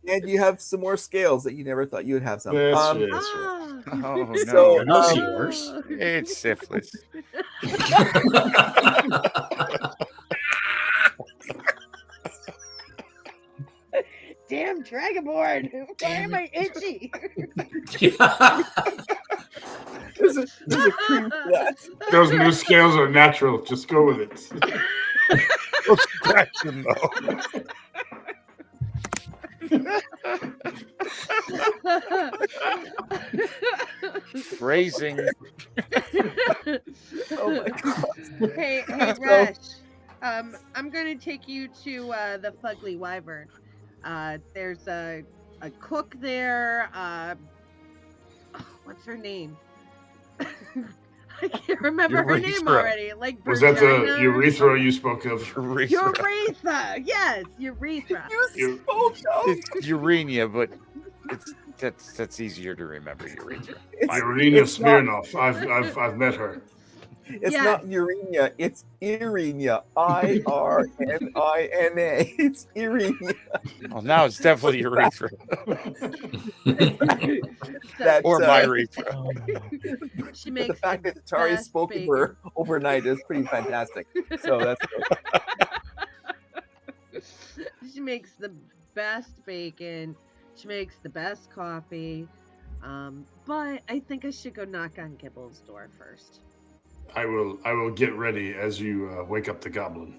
And you have some more scales that you never thought you would have. Some. That's Um, right. Oh no, So, No yours. it's syphilis. Damn Dragonborn! Why am I itchy? there's a cream for that. Those new scales are natural. Just go with it. We'll scratch them though. Phrasing. Oh my god. Hey, Resh. I'm gonna take you to the Fugly Wyvern. There's a cook there. What's her name? I can't remember her name Urethra. already. Like Was that the Virginia or urethra you spoke of? Urethra, yes, urethra. It's urania, but that's easier to remember. Urethra. Irina it's not- Smirnoff. I've met her. It's Yeah. not Urenia, it's Irenia. Irina. It's Irenia. Well, now it's definitely urethra That, or my urethra. She the makes fact the that Atari best spoke of bacon. her overnight is pretty fantastic. So that's great. She makes the best bacon. She makes the best coffee. But I think I should go knock on Gibble's door first. I will get ready as you wake up the goblin.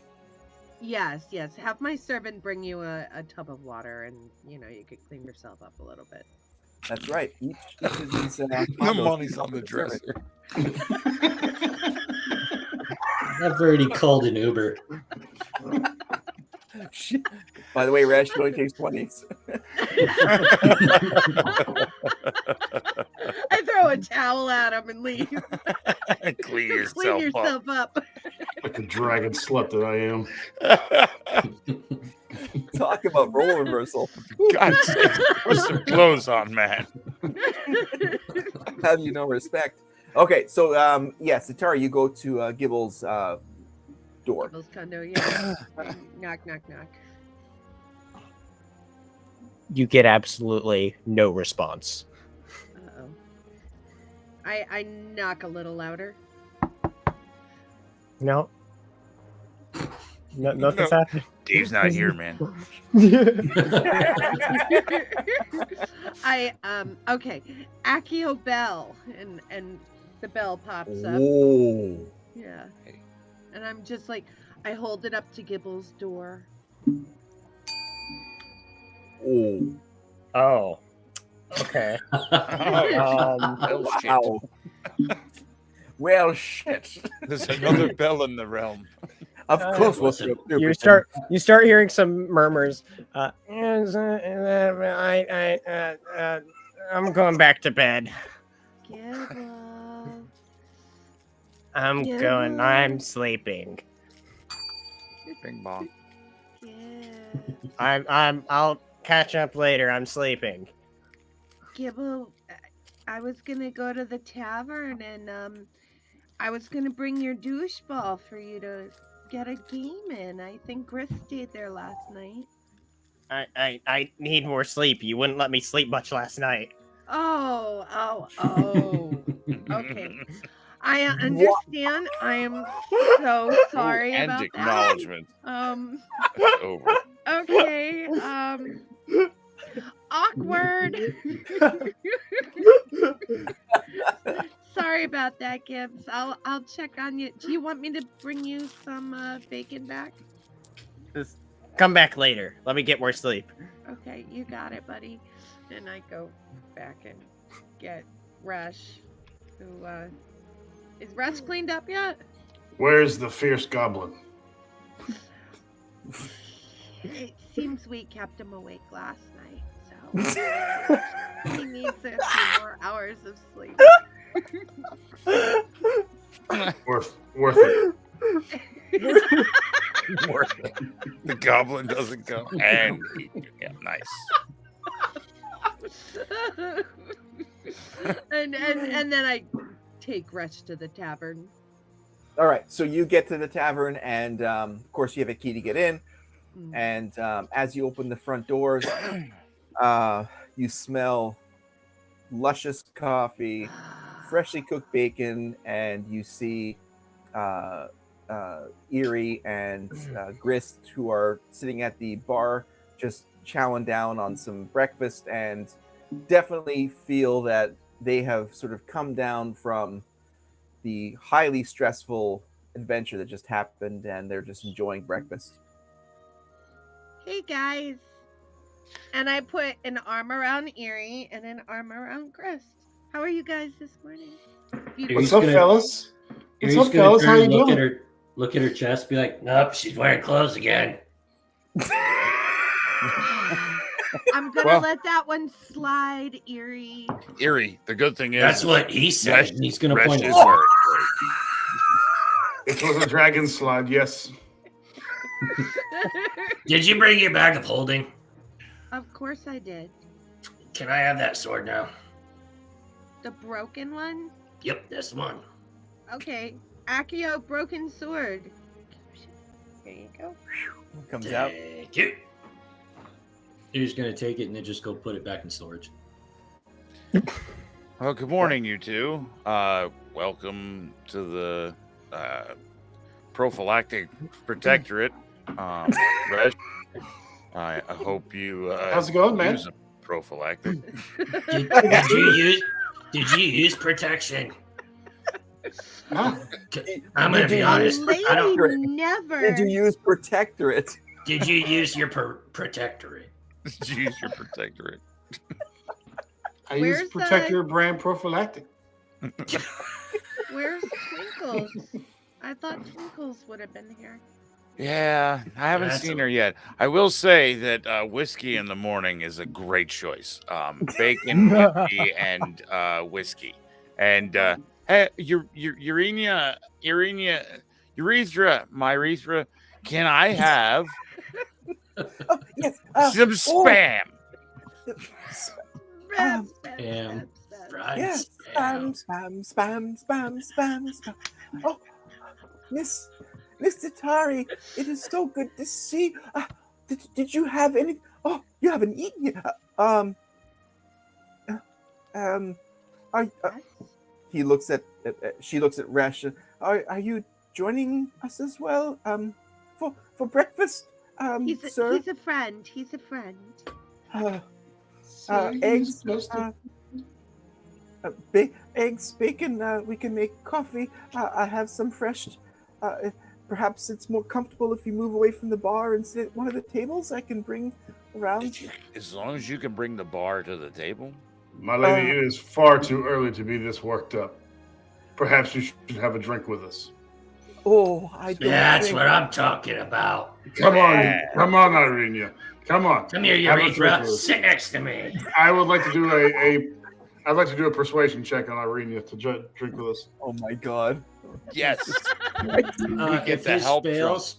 Yes. Have my servant bring you a tub of water, and you could clean yourself up a little bit. That's right. Each of these The condos money's on the dresser. I've already called an Uber. By the way, Rash only takes 20s. I throw a towel at him and leave. Clean Clean yourself yourself up. Like a dragon slut that I am. up. Talk about role reversal. God, put some clothes on, man. Have you no respect? Okay, so yes, Atari, you go to Gibble's door. Gibble's condo, yeah. Knock, knock, knock. You get absolutely no response. Uh-oh. I knock a little louder. No. Nothing's happening. Dave's not here, man. Okay. Accio bell, and the bell pops up. Whoa. Yeah. And I'm just like, I hold it up to Gibble's door. Oh. Oh. Okay. Wow. Well, shit. There's another bell in the realm. Of course, what's listen, You start hearing some murmurs. I'm going back to bed. Gibble. I'm sleeping. Bing bong. I'll catch up later. I'm sleeping. Gibble, I was gonna go to the tavern and I was gonna bring your douche ball for you to get a game in. I think Chris stayed there last night. I need more sleep. You wouldn't let me sleep much last night. Oh. Okay. I understand. I am so sorry and about acknowledgement. that. That's over. Okay. Awkward. Sorry about that, Gibbs. I'll check on you. Do you want me to bring you some bacon back? Just come back later. Let me get more sleep. Okay, you got it, buddy. And I go back and get Rush, who is Rush cleaned up yet? Where's the fierce goblin? It seems we kept him awake last night, so he needs a few more hours of sleep. Worth it. Worth it. The goblin doesn't come. And yeah, nice. and then I take Rush to the tavern. All right, so you get to the tavern, and of course you have a key to get in. And as you open the front doors, you smell luscious coffee, freshly cooked bacon, and you see Eerie and Grist, who are sitting at the bar just chowing down on some breakfast, and definitely feel that they have sort of come down from the highly stressful adventure that just happened, and they're just enjoying breakfast. Hey guys. And I put an arm around Eerie and an arm around Grist. How are you guys this morning? What's up, fellas? What's up, fellas? How you doing? Look at her chest, be like, nope, she's wearing clothes again. I'm gonna let that one slide, Eerie. Eerie, the good thing is that's what he said. He's gonna point his it. It was a dragon slide, yes. Did you bring your bag of holding? Of course I did. Can I have that sword now? The broken one? Yep, that's the one. Okay. Accio broken sword. There you go. Comes out. Thank you. You're just gonna take it and then just go put it back in storage. Well, good morning, you two. Welcome to the prophylactic protectorate. Resh, I hope you. How's it going, man? Use a prophylactic. Did you use protection? Huh? I'm gonna be honest. I don't. Never. Did you use protectorate? Did you use your protectorate? Did you use your protectorate? I use Protector brand prophylactic. Where's Twinkles? I thought Twinkles would have been here. Yeah, I haven't seen her yet. I will say that whiskey in the morning is a great choice. Bacon, whiskey, and whiskey. And hey, Urethra, my urethra, can I have Yes. some spam? Spam. Fried Yes. Spam. Oh, Miss Tari, it is so good to see. Did you have any? Oh, you haven't eaten yet. He looks at. She looks at Resh. Are you joining us as well? For breakfast, sir. He's a friend. He's a friend. Eggs. Eggs, bacon. We can make coffee. I have some fresh. Perhaps it's more comfortable if you move away from the bar and sit at one of the tables I can bring around. As long as you can bring the bar to the table. My lady, it is far too early to be this worked up. Perhaps you should have a drink with us. Oh, I don't. That's what I'm talking about. Come on, Irina. Come on. Come here, Urethra. Sit next to me. I would like to do I'd like to do a persuasion check on Irina to drink with us. Oh my god. Yes. If his fails,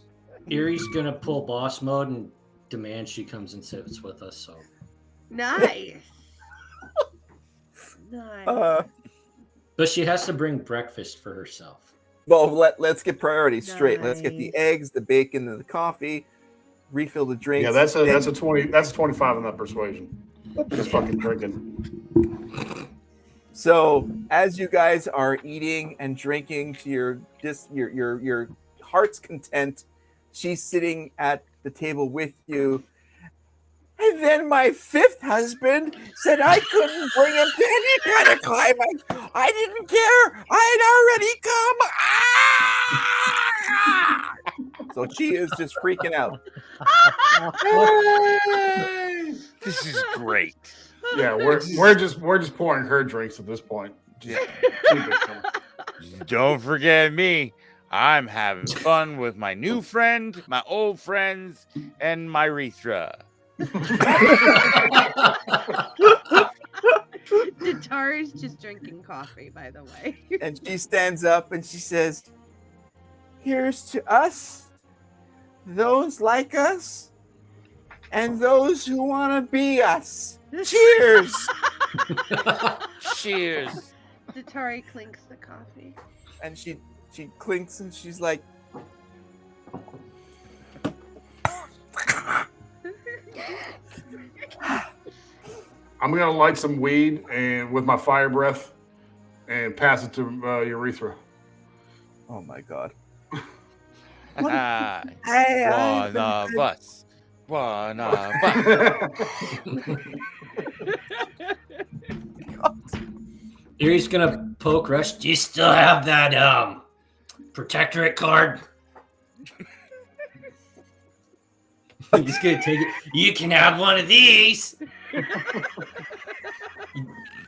Erie's gonna pull boss mode and demand she comes and sits with us. So nice. Nice. But she has to bring breakfast for herself. Well, let's get priorities straight. Let's get the eggs, the bacon, and the coffee. Refill the drinks. Yeah, that's a 20. That's a 25 in that persuasion. Just fucking drinking. So as you guys are eating and drinking to your heart's content, she's sitting at the table with you. And then my fifth husband said I couldn't bring him to any kind of climax. I didn't care. I had already come. So she is just freaking out. This is great. Yeah, we're just pouring her drinks at this point. Just keep it coming. Don't forget me. I'm having fun with my new friend, my old friends, and my urethra. Datari's just drinking coffee, by the way. And she stands up and she says, "Here's to us, those like us, and those who want to be us. Cheers!" Cheers. Datari clinks the coffee. And she clinks and she's like, I'm gonna light some weed and with my fire breath and pass it to urethra. "Oh my god." One of us. One of us. Erie's gonna poke Rush. Do you still have that protectorate card? He's gonna take it. You can have one of these. You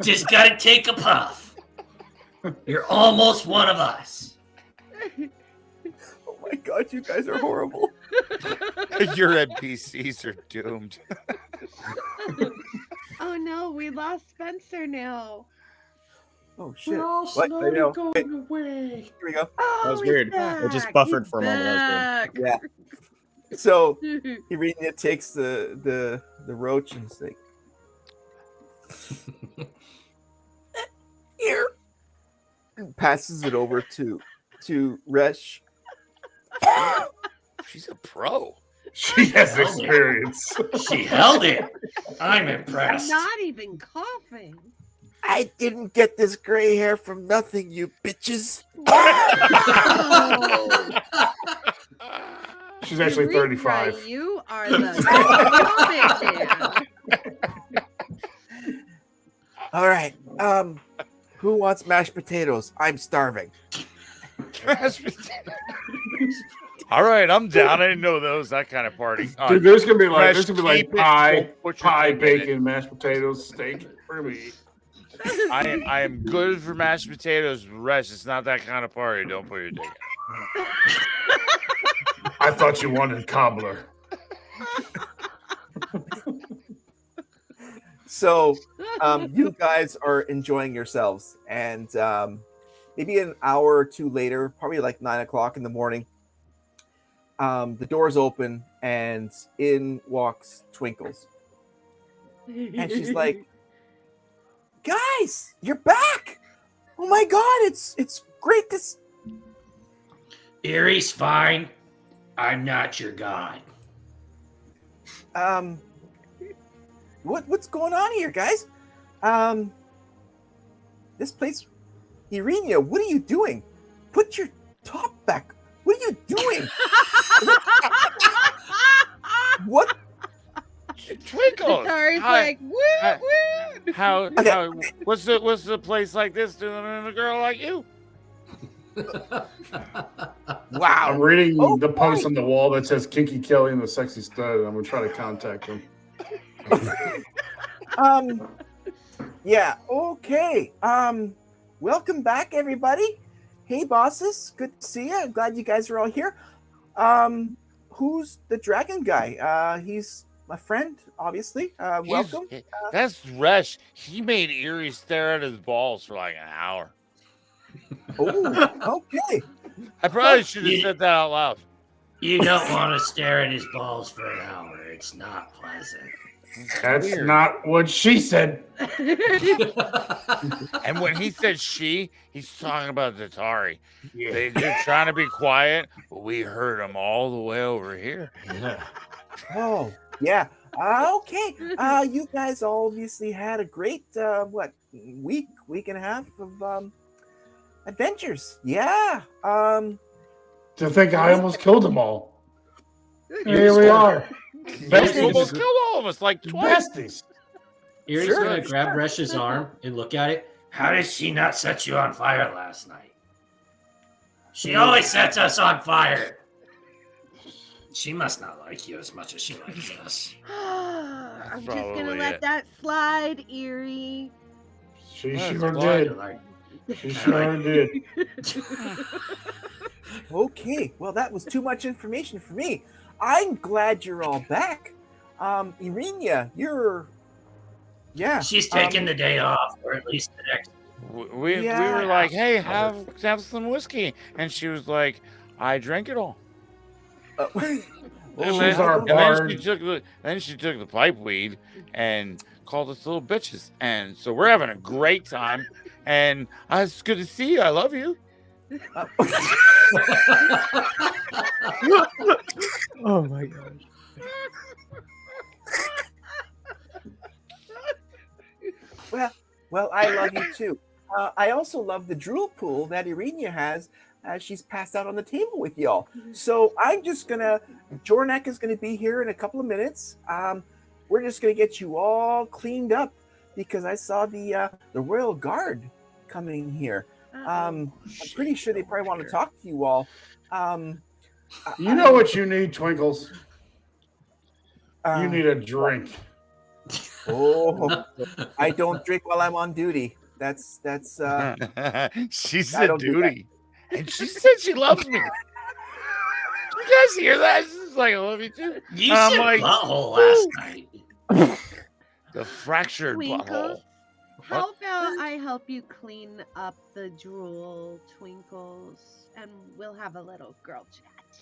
just gotta take a puff. You're almost one of us. Oh my god, you guys are horrible. Your NPCs are doomed. Oh no, we lost Spencer now. Oh shit. We're all What? slowly No. going away. Here we go. Oh, That was he's weird. back. It just buffered He's for a moment. That was back. Yeah. So Irina takes the roach and is like, "Here," and passes it over to Resh. She's a pro. She has experience. She held it. I'm I'm impressed. not even coughing. "I didn't get this gray hair from nothing, you bitches." Oh. She's actually Urethra, 35. You are the All right. Who wants mashed potatoes? I'm starving. All right, I'm down. I didn't know that kind of party. Dude, there's gonna be like Resh, pie, don't put your pie, thing in it. bacon, mashed potatoes, steak. Where do we eat? I am good for mashed potatoes. Resh, it's not that kind of party. Don't put your dick in. I thought you wanted cobbler. So you guys are enjoying yourselves, and maybe an hour or two later, probably like 9 o'clock in the morning, the doors open and in walks Twinkles, and she's like, "Guys, you're back! Oh my god, it's great to." Erie's fine. I'm not your god. What's going on here, guys? This place, Irina, what are you doing? Put your top back. What are you doing? What? Twinkles. Datari's Hi. like, woo woo. How what's the place like this doing in a girl like you? Wow. I'm reading Oh, the post boy. on the wall that says Kinky Kelly and the Sexy Stud. I'm gonna try to contact him. Yeah, okay. Welcome back, everybody. Hey, bosses. Good to see you. I'm glad you guys are all here. Who's the dragon guy? He's my friend, obviously. Welcome. That's Resh. He made Erie stare at his balls for like an hour. Oh, okay. I probably should have said that out loud. You don't want to stare at his balls for an hour. It's not pleasant. That's Weird. not what she said. And when he said she, he's talking about Datari. Yeah. They're trying to be quiet, but we heard them all the way over here. Yeah. Oh, yeah. Okay. You guys obviously had a great week and a half of adventures. Yeah. To think I almost killed them all. Here we are. They almost killed all of us like twice. Besties. Erie's Sure, gonna grab Resh's arm and look at it. How did she not set you on fire last night? She always sets us on fire. She must not like you as much as she likes us. I'm just Probably gonna let it. that slide, Erie. She That's sure why- did. She sure did. Okay. Well, that was too much information for me. I'm glad you're all back. Irina, yeah. She's taking the day off, or at least the next. We Yeah. were like, hey, have some whiskey. And she was like, I drank it all. Well, She's our And then bard. she took the pipe weed and called us little bitches. And so we're having a great time. And it's good to see you. I love you. Oh my gosh. Well, I love you too. I also love the drool pool that Irina has. She's passed out on the table with y'all. So I'm just gonna. Jornak is gonna be here in a couple of minutes. We're just gonna get you all cleaned up because I saw the Royal Guard coming here. I'm pretty sure they probably want to talk to you all. You know what you need, Twinkles? Uh, You need a drink. Oh, I don't drink while I'm on duty. That's She I said don't do duty. And she said she loves me. You guys hear that? She's like, I love you too. You I'm said like, butthole last night. The fractured Twinkles? butthole. How about I help you clean up the drool, Twinkles, and we'll have a little girl chat.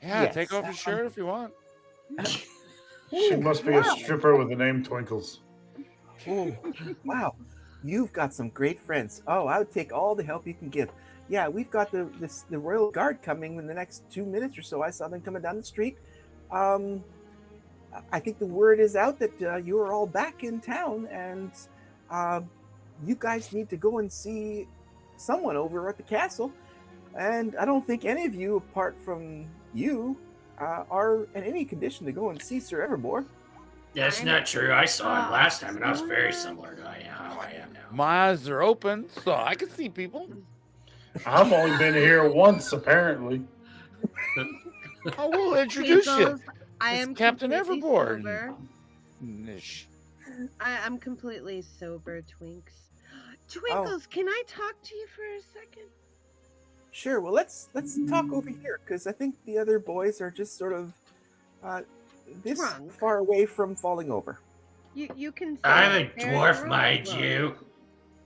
Yeah, Yes, take off your shirt if you want. She must be a stripper with the name Twinkles. Oh, wow. You've got some great friends. Oh, I would take all the help you can give. Yeah, we've got the Royal Guard coming in the next 2 minutes or so. I saw them coming down the street. I think the word is out that you are all back in town, and you guys need to go and see someone over at the castle. And I don't think any of you, apart from you, are in any condition to go and see Sir Evermore. That's not true. I saw him last time, and I was very similar to how I am now. My eyes are open, so I can see people. I've only been here once, apparently. I will introduce you. Twinkles, I It's am Captain completely Evermore. sober. Nish. I'm completely sober, Twinks. Twinkles, can I talk to you for a second? Sure. Well, let's talk over here because I think the other boys are just sort of this Drunk. far away from falling over. You can. I'm say a it. They're dwarf, drunk. mind you.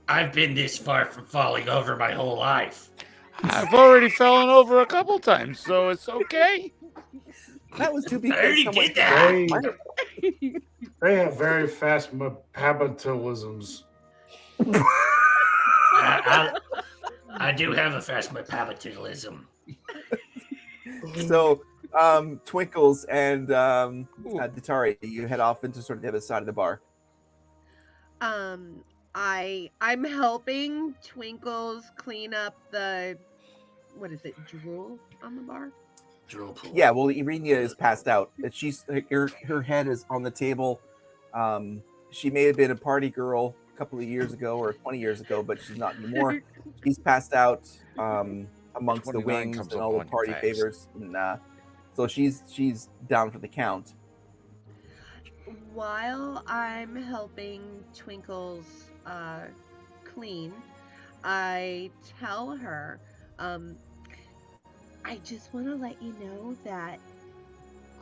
I've been this far from falling over my whole life. I've already fallen over a couple times, so it's okay. That was to be. I already did that. They have very fast metabolisms. I do have a fast metabolism. So, Twinkles and Datari, you head off into sort of the other side of the bar. I'm helping Twinkles clean up the what is it, drool on the bar? Drool pool. Yeah. Well, Irina is passed out. She's her head is on the table. She may have been a party girl a couple of years ago or 20 years ago, but she's not anymore. She's passed out amongst the 29 wings comes and up all the on your party face. favors, and so she's down for the count. While I'm helping Twinkles clean, I tell her, I just want to let you know that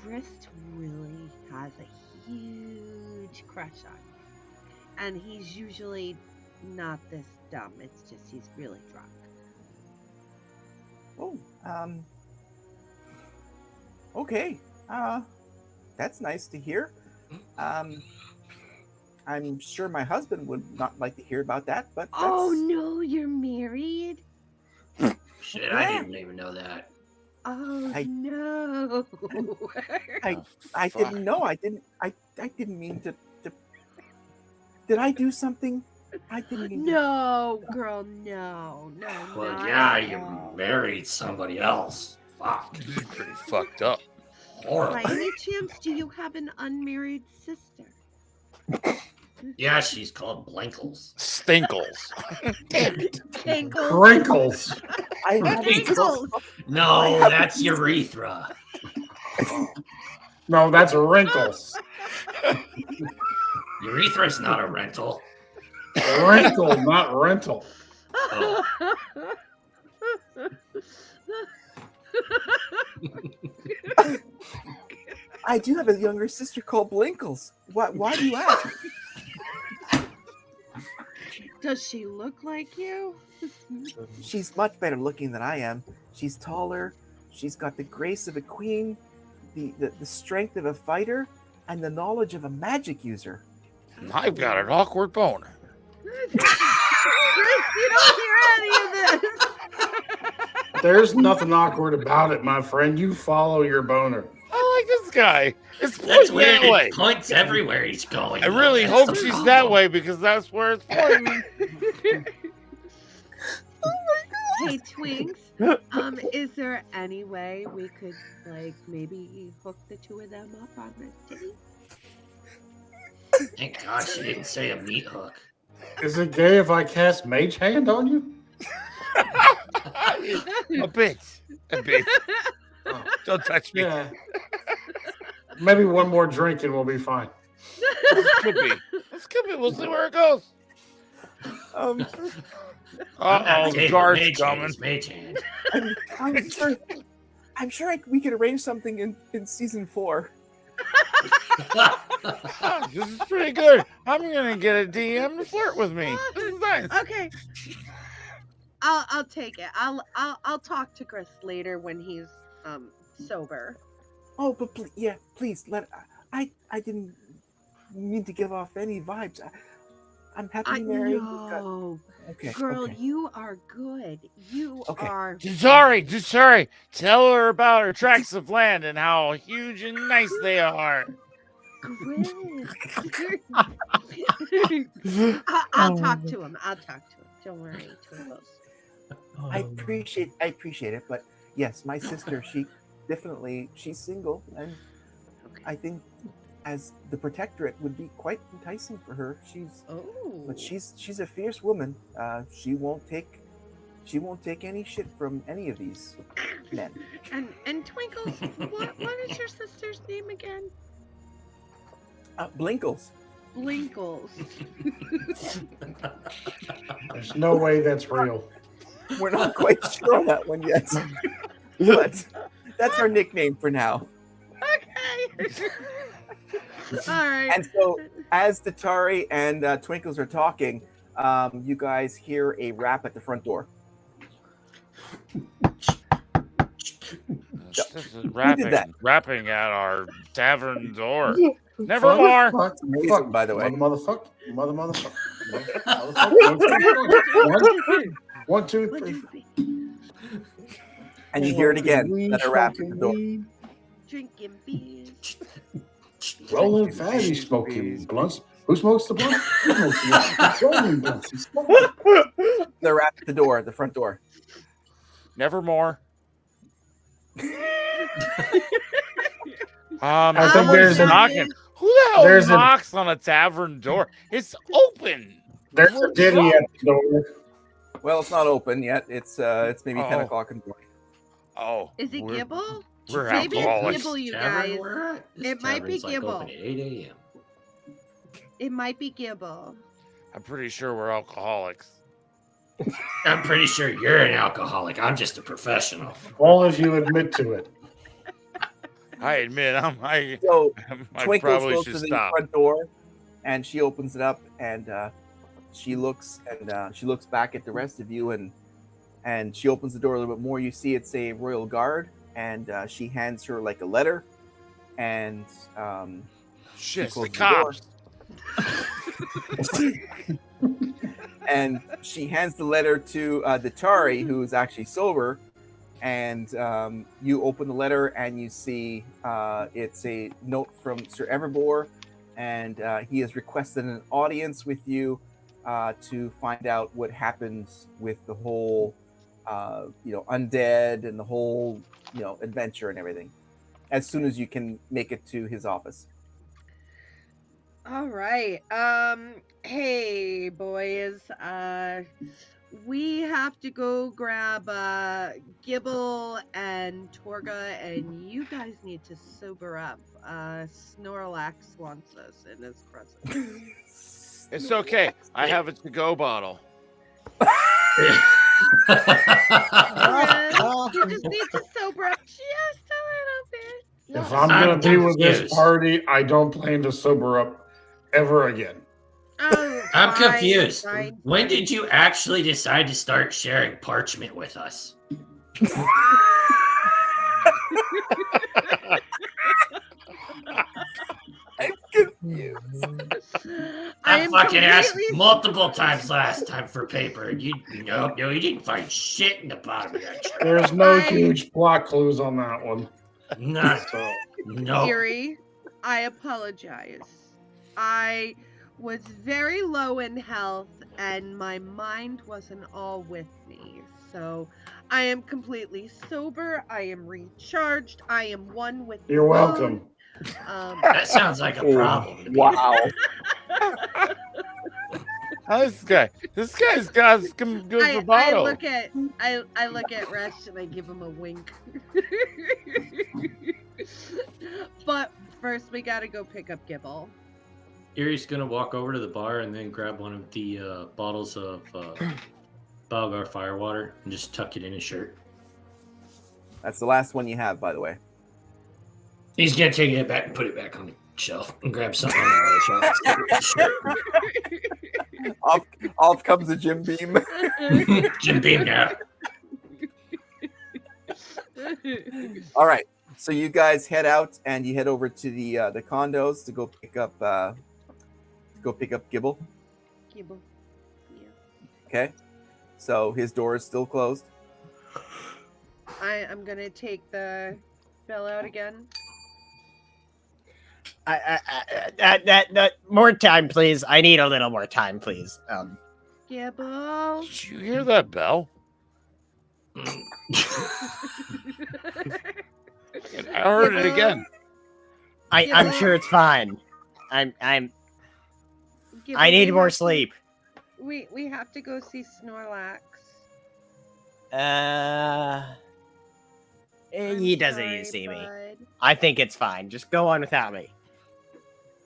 Grist really has a huge crush on you. And he's usually not this dumb. It's just he's really drunk. Oh, okay. That's nice to hear. I'm sure my husband would not like to hear about that, but Oh no, you're married? Shit, I didn't even know that. Oh I- no. I didn't know. I didn't mean to. Did I do something? I didn't mean to. No, girl, no. Well, not yeah, at you all. married somebody else. Fuck. This is pretty fucked up. By Horrible. any chance, do you have an unmarried sister? Yeah, she's called Blankles. Stinkles. Damn it. Ankles. Wrinkles. I haven't- Ankles. No, that's urethra. No, that's wrinkles. Urethra's not a rental. Wrinkle, not rental. Oh. I do have a younger sister called Blinkles. Why do you ask? Does she look like you? She's much better looking than I am. She's taller. She's got the grace of a queen, the strength of a fighter, and the knowledge of a magic user. I've got an awkward boner. Chris, you don't hear any of this. There's nothing awkward about it, my friend. You follow your boner. I like this guy. It's That's pointing weird. that way. It points everywhere he's going. I though. really That's hope the she's problem. that way because that's where it's pointing. Hey, Twinks. Is there any way we could, like, maybe hook the two of them up on a date? Thank God she didn't say a meat hook. Is it gay if I cast Mage Hand on you? A bit. Oh, Don't touch me. yeah. Maybe one more drink and we'll be fine. This could be. We'll see where it goes. Um, I'm not Uh-oh, taking guard's Mage coming. Hand, it's Mage Hand. I'm sure we could arrange something in season 4. This is pretty good. I'm gonna get a DM to flirt with me. This is nice. Okay. I'll take it. I'll talk to Chris later when he's sober. Oh, but please let. I didn't mean to give off any vibes. I'm happily married. We've got- know. Okay, Girl, okay. you are good. You Okay. are. Sorry. Tell her about her tracts of land and how huge and nice they are. Chris. I'll talk to him. Don't worry, Twinkles. I appreciate it, but yes, my sister, she's single, and I think as the protectorate would be quite enticing for her. But she's a fierce woman. She won't take any shit from any of these men. And Twinkles, what is your sister's name again? Blinkles. Blinkles. There's no way that's real. We're not quite sure on that one yet, but that's our nickname for now. Okay. All right. And so, as Tatari and Twinkles are talking, you guys hear a rap at the front door. Rapping at our tavern door. Nevermore. It's amazing, by the way. Motherfucker. One, two, three. And you hear it again. Another rap at the door. Drinking beers. Rolling fatty, smoking blunts. Who smokes the blunt? Who smokes the blunt? Rolling blunts. The rap at the door, the front door. Nevermore. I think Someone's there's knocking. Who the hell there's knocks on a tavern door? It's open. There's a ditty at the door. Well, it's not open yet. It's maybe 10 o'clock in the morning. Oh. Is it we're- Gibble? We're Maybe it's alcoholics. Gibble, you Tavern guys. we're at? This It might be tavern's, like, Gibble. open at 8 a.m. It might be Gibble. I'm pretty sure we're alcoholics. I'm pretty sure you're an alcoholic. I'm just a professional. All of you admit to it. I admit, I So Twinkles probably goes should to the stop. front door, and she opens it up, and she looks back at the rest of you, and she opens the door a little bit more. You see it's a royal guard, and she hands her like a letter, and Shit, closes the the door. cops. And she hands the letter to the Tari, who's actually sober. And you open the letter and you see it's a note from Sir Everbore, and he has requested an audience with you to find out what happens with the whole, undead and the whole, adventure and everything, as soon as you can make it to his office. All right. Hey, boys. We have to go grab Gibble and Torga, and you guys need to sober up. Snorlax wants us in his presence. It's okay. I have a to-go bottle. You just need to sober up just a little bit. If I'm going to be with this party, I don't plan to sober up ever again. Oh, I'm confused. When did you actually decide to start sharing parchment with us? I'm confused. I fucking asked multiple times last time for paper, and you didn't find shit in the bottom of that tray. There's no huge plot clues on that one. No. Siri, I apologize. I was very low in health and my mind wasn't all with me. So I am completely sober. I am recharged. I am one with You're welcome. That sounds like a problem to me. Wow. How's this guy's got some good bottle. I look at Resh and I give him a wink. But first we gotta go pick up Gibble. Erie's gonna walk over to the bar and then grab one of the bottles of Balgar Firewater and just tuck it in his shirt. That's the last one you have, by the way. He's gonna take it back and put it back on the shelf and grab something on the other shelf. Off comes the Jim Beam. Jim Beam now. All right, so you guys head out and you head over to the condos to go pick up Gibble. Gibble. Yeah. Okay, so his door is still closed. I'm gonna take the bell out again. More time, please. I need a little more time, please. Gibble. Did you hear that bell? I heard it again. I'm sure it's fine. Gibble, I need more sleep. We have to go see Snorlax. He doesn't need to see me. Bud. I think it's fine. Just go on without me.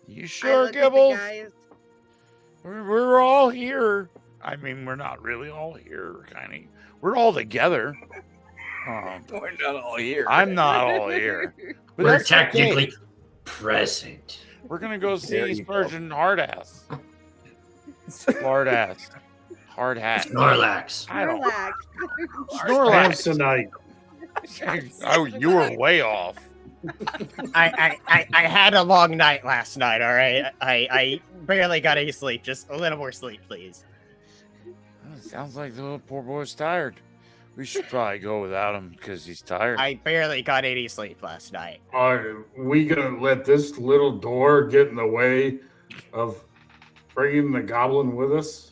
You I sure, look at the Gibbles? guys. We're all here. I mean, we're not really all here, kind of. We're all together. We're not all here. I'm not all here. But We're that's technically okay. present. We're gonna go There see you Spurgeon Hardass. Hardass. Hard hat. Snorlax. I don't. Snorlax. Snorlax. Tonight. Oh, you were way off. I had a long night last night. All right, I barely got any sleep. Just a little more sleep, please. Sounds like the little poor boy's tired. We should probably go without him because he's tired. I barely got any sleep last night. Are we gonna let this little door get in the way of bringing the goblin with us?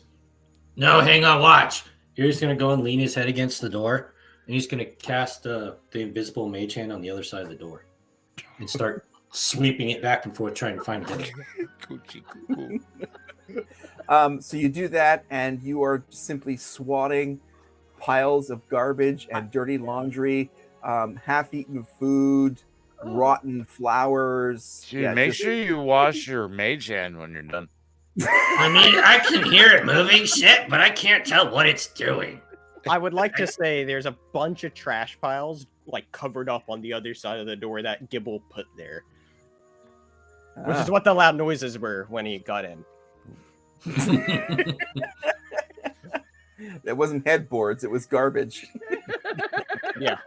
No, hang on, watch. Here's gonna go and lean his head against the door, and he's gonna cast the invisible mage hand on the other side of the door and start sweeping it back and forth, trying to find it. Coochie cuckoo. So you do that, and you are simply swatting piles of garbage and dirty laundry, half-eaten food, rotten flowers. Dude, make sure you wash your mage hand when you're done. I mean, I can hear it moving shit, but I can't tell what it's doing. I would like to say there's a bunch of trash piles like covered up on the other side of the door that Gibble put there, which is what the loud noises were when he got in. It wasn't headboards, it was garbage. Yeah.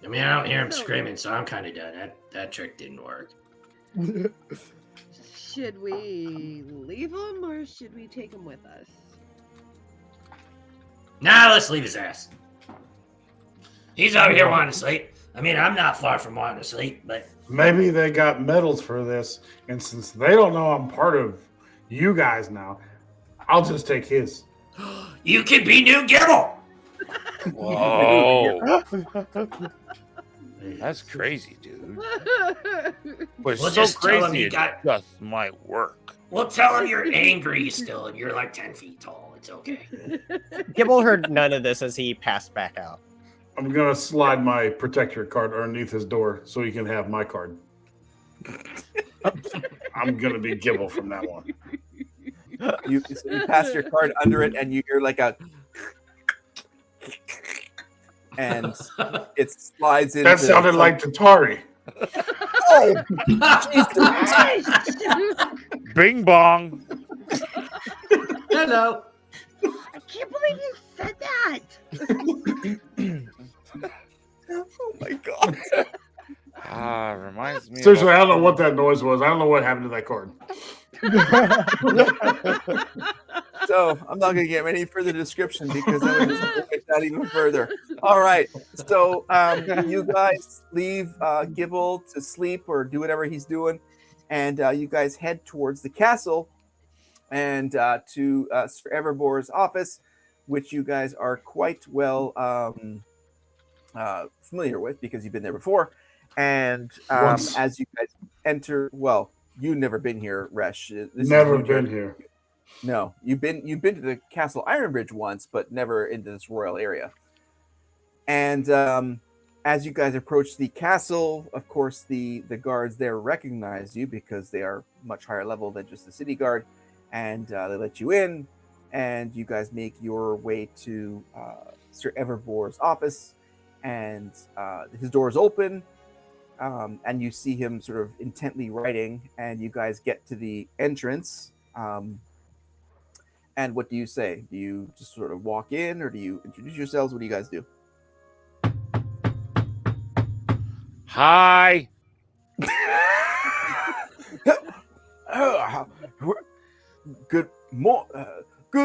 I mean, I don't hear him screaming, so I'm kind of done. That trick didn't work. Should we leave him or should we take him with us? Nah, let's leave his ass. He's out here wanting to sleep. I mean, I'm not far from wanting to sleep, but Maybe they got medals for this, and since they don't know I'm part of you guys now, I'll just take his. You can be new Gibble. Whoa. That's crazy, dude. But We'll it's just so tell him crazy you it got- just might work. We'll tell him you're angry still, and you're like 10 feet tall. It's okay. Gibble heard none of this as he passed back out. I'm gonna slide my protectorate card underneath his door so he can have my card. I'm gonna be Gibble from that one. You pass your card under it, and you're like a, and it slides into. That sounded like Tatari. Oh, Bing bong. Hello. I can't believe you said that. oh my god! Reminds me. Seriously, I don't know what that noise was. I don't know what happened to that card. So I'm not going to give any further description because that would just take that even further. All right, so you guys leave Gibble to sleep or do whatever he's doing, and you guys head towards the castle and to Sir Everbore's office, which you guys are quite well familiar with because you've been there before. And as you guys enter, well, you've never been here, Resh. Never been here. No, you've been to the Castle Ironbridge once, but never into this royal area. And as you guys approach the castle, of course, the guards there recognize you because they are much higher level than just the city guard, and they let you in. And you guys make your way to Sir Everbore's office, and his door is open. And you see him sort of intently writing, and you guys get to the entrance. And what do you say? Do you just sort of walk in, or do you introduce yourselves? What do you guys do? Hi. Good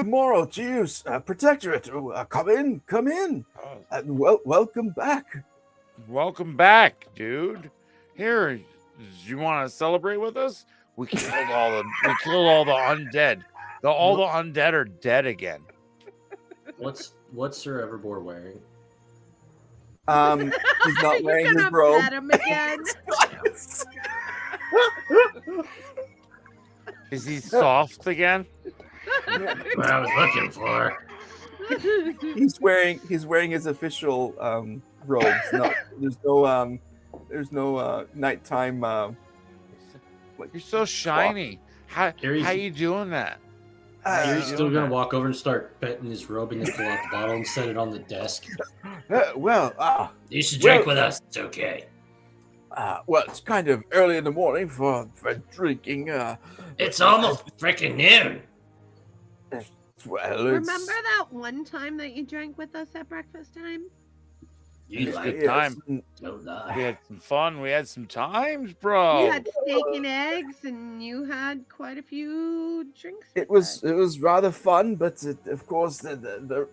morrow to you, Protectorate. Come in. Welcome back. Welcome back, dude. Here, do you want to celebrate with us? We killed all the undead. All the undead are dead again. What's Sir Everbore wearing? He's not wearing his Gonna robe. pat him again. Is he soft again? What I was looking for. He's wearing his official robes. No, there's no nighttime. You're so shiny. How you doing that? You're still gonna walk over and start petting his robe and then pull out the bottle and set it on the desk. You should drink with us. It's okay. Well, it's kind of early in the morning for drinking. It's almost freaking noon. Well, Remember that one time that you drank with us at breakfast time? You It's like good time. Don't We lie. had some fun. We had some times, bro. We had steak and eggs, and you had quite a few drinks. It with was us. rather fun, but of course the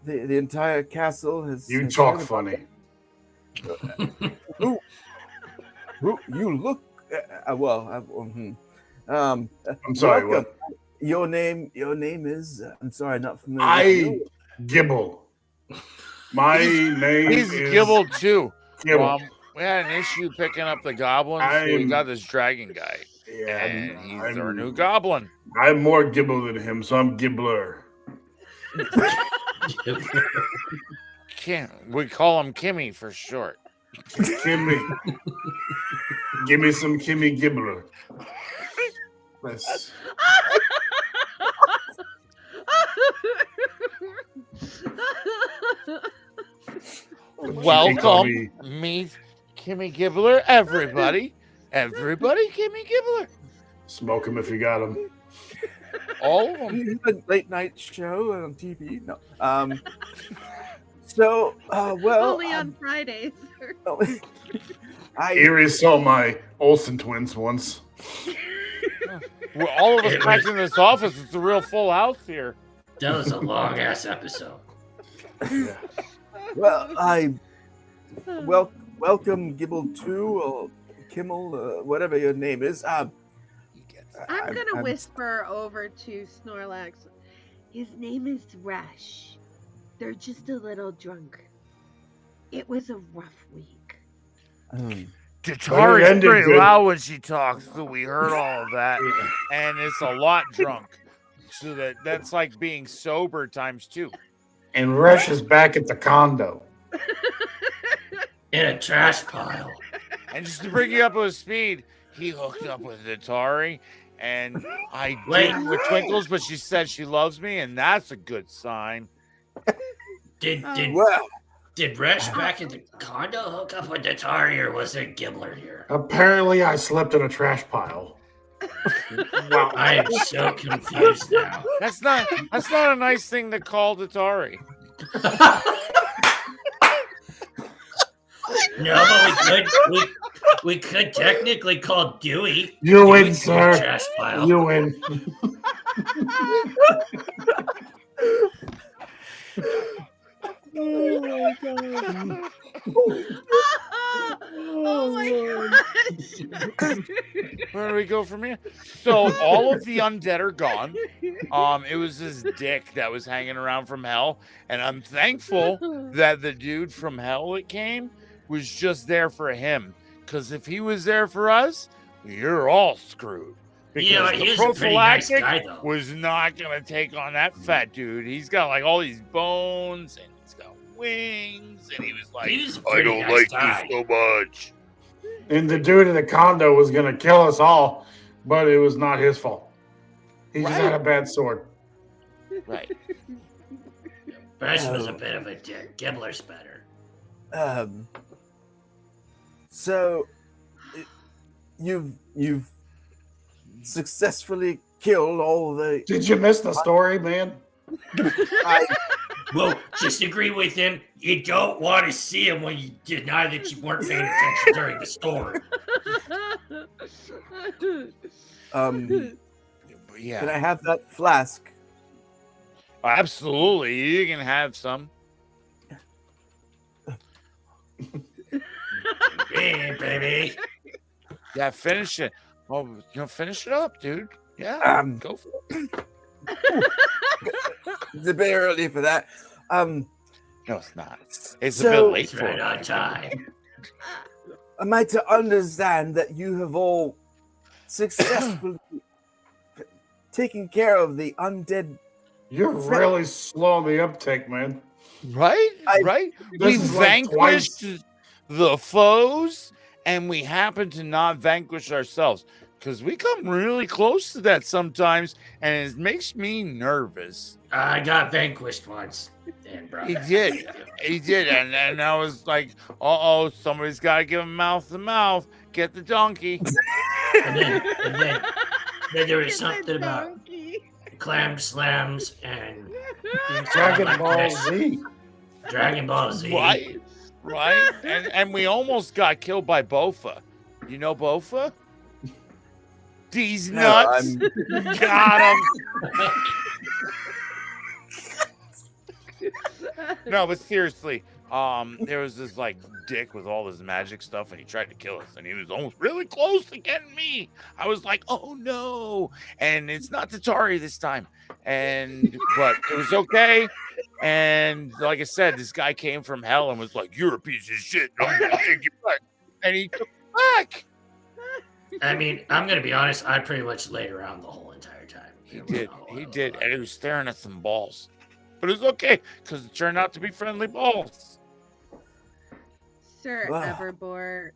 entire castle has. You has talk heard funny. Who you look? I'm sorry. Welcome. What? Your name is. I'm sorry, not familiar. with you. Gibble. My name He's is Gibble too. Gibble. We had an issue picking up the goblins, so we I'm- got this dragon guy, Yeah, and he's our I'm- new goblin. I'm more Gibble than him, so I'm Gibbler. We call him Kimmy for short. Kimmy. Give me some Kimmy Gibbler. Let's- They call Welcome, me- meet Kimmy Gibbler, everybody. Everybody, Kimmy Gibbler. Smoke him if you got him. All of them. You have a late night show on TV? No. So, well, Only on Fridays. Erie saw my Olsen twins once. We're all of us packed in this office. It's a real full house here. That was a long ass episode. Yeah. Well, welcome Gibble 2 or Kimmel, whatever your name is. I'm gonna whisper over to Snorlax. His name is Rush. They're just a little drunk. It was a rough week. Tatari's pretty loud when she talks, so we heard all of that, and it's a lot drunk. So that's like being sober times 2. And Rush is back at the condo. In a trash pile. And just to bring you up to speed, he hooked up with Atari, and I did with Twinkles, but she said she loves me, and that's a good sign. Did Resh back in the condo hook up with Atari, or was it Gibbler here? Apparently, I slept in a trash pile. Wow, I am so confused now. That's not a nice thing to call Atari. No, but we could technically call Dewey. You win, Dewey's in sir. the trash pile. You win. Oh my god. Oh my gosh. Where do we go from here? So all of the undead are gone. It was this dick that was hanging around from hell, and I'm thankful that the dude from hell that came was just there for him. Because if he was there for us, you're all screwed. Because Yeah, the he's a pretty nice prophylactic guy, though. was not gonna take on that fat dude. He's got like all these bones and he's got wings, and he was like, He's a I pretty don't nice like guy. you so much. And the dude in the condo was going to kill us all, but it was not his fault. He just had a bad sword. Right. Resh was a bit of a dick. Gibbler's better. So you've successfully killed all the. Did you miss the story, man? Well, just agree with him. You don't want to see him when you deny that you weren't paying attention during the storm. Yeah. Can I have that flask? Absolutely. You can have some. Hey, baby. Yeah, finish it. Oh, finish it up, dude. Yeah, go for it. It's a bit early for that. No, it's not. It's a So- bit late It's for right it. on time. Am I to understand that you have all successfully taken care of the undead? You're really slow on the uptake, man. Right? Right? We This is like vanquished the foes, and we happen to not vanquish ourselves. Because we come really close to that sometimes, and it makes me nervous. I got vanquished once. Dan, bro. He did. He did. And I was like, uh-oh, somebody's got to give him mouth to mouth. Get the donkey. And then there was something about clam slams and Dragon Ball Z. Dragon Ball Z. Right? Right? And we almost got killed by Bofa. You know Bofa? These nuts. Got him. No, but seriously, there was this like dick with all this magic stuff, and he tried to kill us, and he was almost really close to getting me. I was like, oh no. And it's not Tatari this time. But it was okay. And like I said, this guy came from hell and was like, you're a piece of shit. I'm gonna take you back. And he took it back. I mean, I'm gonna be honest. I pretty much laid around the whole entire time. He did, and he was staring at some balls, but it was okay because it turned out to be friendly balls. Sir Wow. Everbore,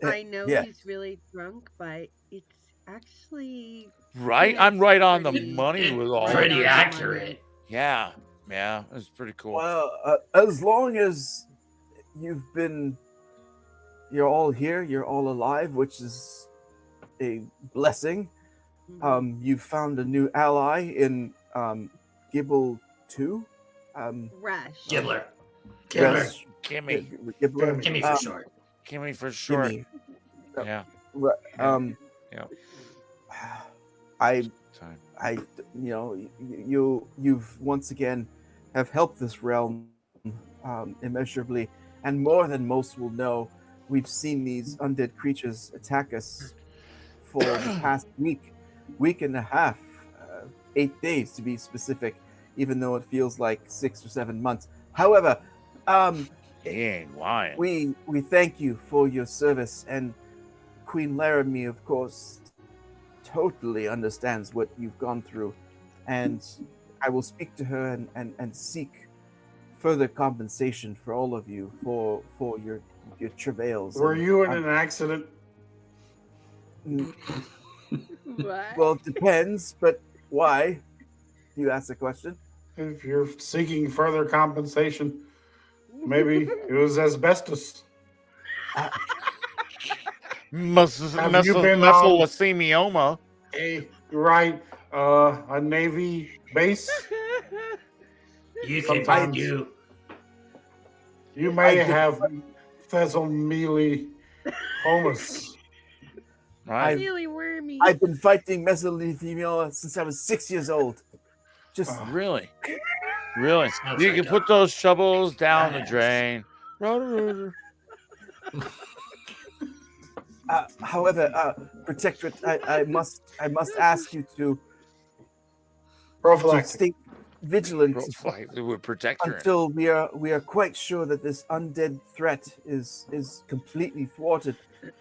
I know yeah. he's really drunk, but it's actually Right? I'm right on the money with all that. Pretty accurate. Yeah, it was pretty cool. Well, as long as you're all here, you're all alive, which is a blessing. You found a new ally in Gibble 2. Rush. Gibbler. Yes. Gimme. Gimme for short. Gimme for short. Gimme. Yeah. Yeah. You've once again have helped this realm immeasurably, and more than most will know. We've seen these undead creatures attack us for the past week and a half, 8 days to be specific, even though it feels like 6 or 7 months. However, he ain't lying. We thank you for your service, and Queen Laramie, of course, totally understands what you've gone through, and I will speak to her and seek further compensation for all of you for your travails. Were you in an accident? Well, it depends, but why? You asked the question. If you're seeking further compensation, maybe it was asbestos. Methylasemioma. Right, a Navy base. Sometimes you may have mesothelioma. Right. Really wormy. I've been fighting mesothelioma since I was 6 years old. Just Really? You can like put those shovels down the drain. however, Protectorate, I must ask you to stay vigilant Protectorate. until we are quite sure that this undead threat is completely thwarted.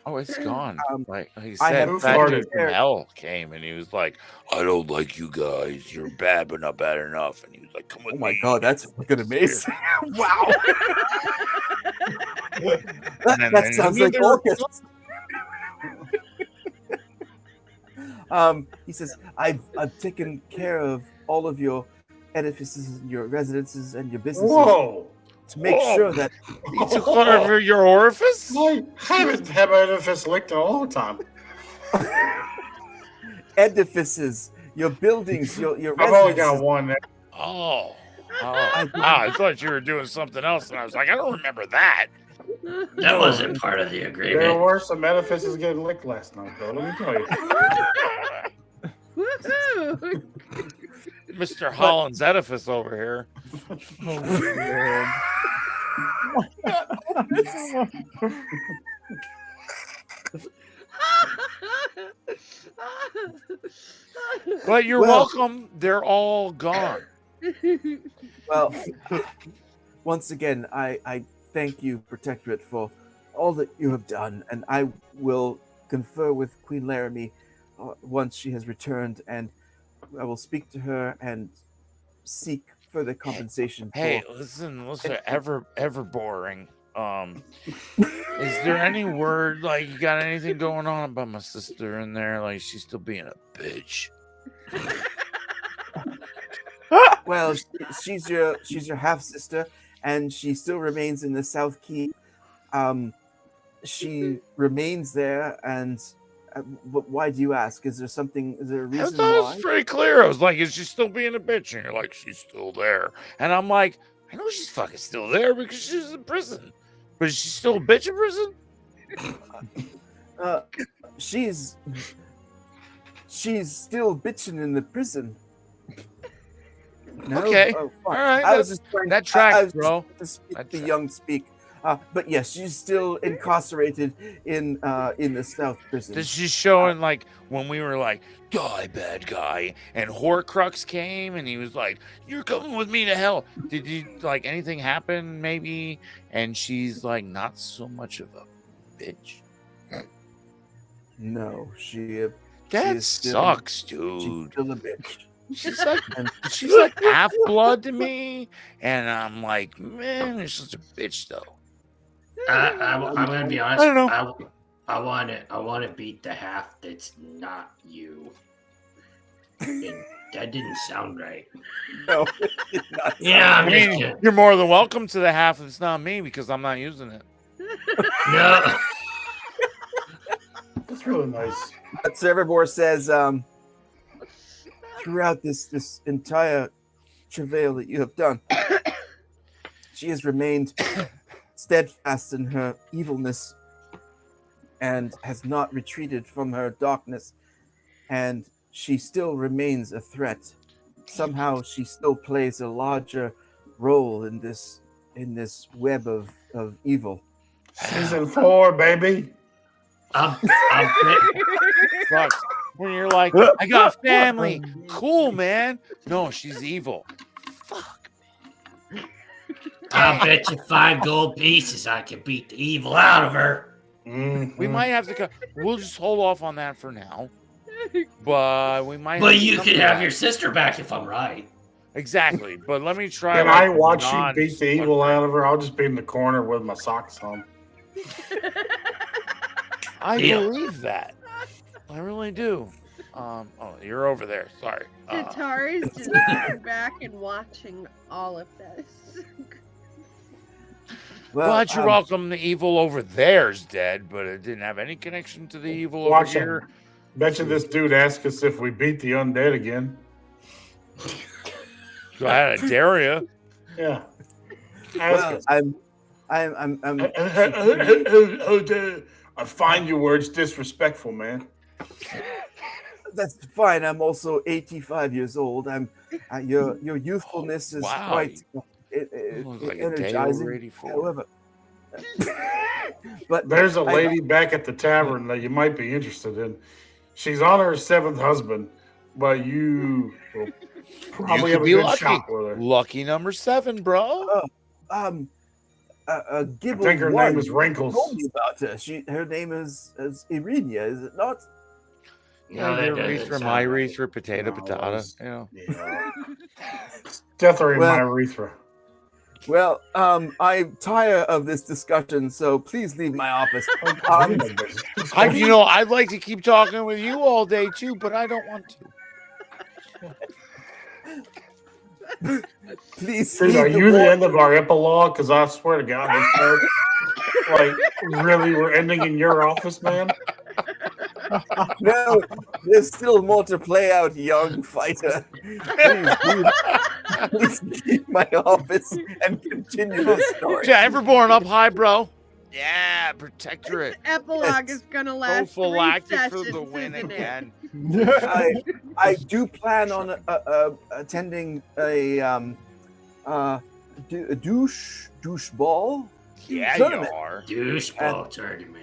Oh, it's gone. Like he I said, have Thatcher from hell came and he was like, "I don't like you guys. You're bad, but not bad enough." And he was like, "Come with me." Oh my god, that's fucking amazing! Wow. that sounds like Orcus. He says, I've taken care of all of your edifices, your residences, and your businesses. Whoa! To make sure that you took over your orifice. I haven't had my edifice licked in a long time. Edifices, your buildings, your I've only got one there. I thought you were doing something else, and I was like, I don't remember that. That wasn't part of the agreement. There were some edifices getting licked last night, though. Let me tell you. Woohoo! Mr. Holland's edifice over here. But you're welcome. They're all gone. Well, once again, I thank you, Protectorate, for all that you have done, and I will confer with Queen Laramie once she has returned, and I will speak to her and seek further compensation. Listen, ever boring. Is there any word, like, you got anything going on about my sister in there? Like, she's still being a bitch. Well, she's your half sister, and she still remains in the South Keep. She remains there, and why do you ask? Is there a reason I thought it why? was pretty clear. I was like, is she still being a bitch? And you're like, she's still there. And I'm like, I know she's fucking still there because she's in prison. But is she still a bitch in prison? She's still bitching in the prison. No? Okay. Oh, all right. I was just trying that tracks, I was bro. To speak the young speak. But yes, she's still incarcerated in the South prison. This is showing, like, when we were like, die, bad guy, and Horcrux came and he was like, you're coming with me to hell. Did you, like, anything happen maybe? And she's like, not so much of a bitch. No, that sucks, dude. She's still a bitch. She's like half blood to me, and I'm like, man, you're such a bitch, though. I'm gonna be honest. I don't know. I want to beat the half that's not you. That didn't sound right. No, it did not. Yeah, I mean, you're more than welcome to the half that's not me because I'm not using it. No. That's really nice. But Serverbor says, throughout this entire travail that you have done, she has remained steadfast in her evilness and has not retreated from her darkness, and she still remains a threat. Somehow she still plays a larger role in this web of evil. Season 4, baby. Fuck. When you're like, I got family. Cool, man. No, she's evil. Fuck. I'll bet you 5 gold pieces I can beat the evil out of her. Mm-hmm. We might have to. We'll just hold off on that for now. But we might. But you could have your sister back if I'm right. Exactly. But let me try. Can I watch you beat the evil out of her? I'll just be in the corner with my socks on. I believe that. I really do. Oh, you're over there. Sorry. Tatari's just sitting back and watching all of this. Well, glad you're welcome. The evil over there's dead, but it didn't have any connection to the evil over here. Bet you this dude asked us if we beat the undead again. Go ahead, I dare you. Yeah. Well, I'm I find your words disrespectful, man. That's fine. I'm also 85 years old. Your youthfulness is quite energizing. However, but there's a lady back at the tavern that you might be interested in. She's on her 7th husband, but you will probably have a good shot with her. Lucky number 7, bro. Gibble I think her name is Wrinkles. Told me about her. Her name is Irenia, is it not? Yeah, urethra, my urethra, potato. Yeah. Definitely my urethra. Well, I'm tired of this discussion, so please leave my office. I'd like to keep talking with you all day too, but I don't want to. Please. Dude, are you the end of our epilogue? Because I swear to God, really, we're ending in your office, man. No, there's still more to play out, young fighter. Please leave my office and continue the story. Yeah, Everborn up high, bro. Yeah, Protectorate. Epilogue is gonna last 3 sessions for the win again. I do plan on attending a douche ball. Yeah, tournament. You are. Douche ball tournament.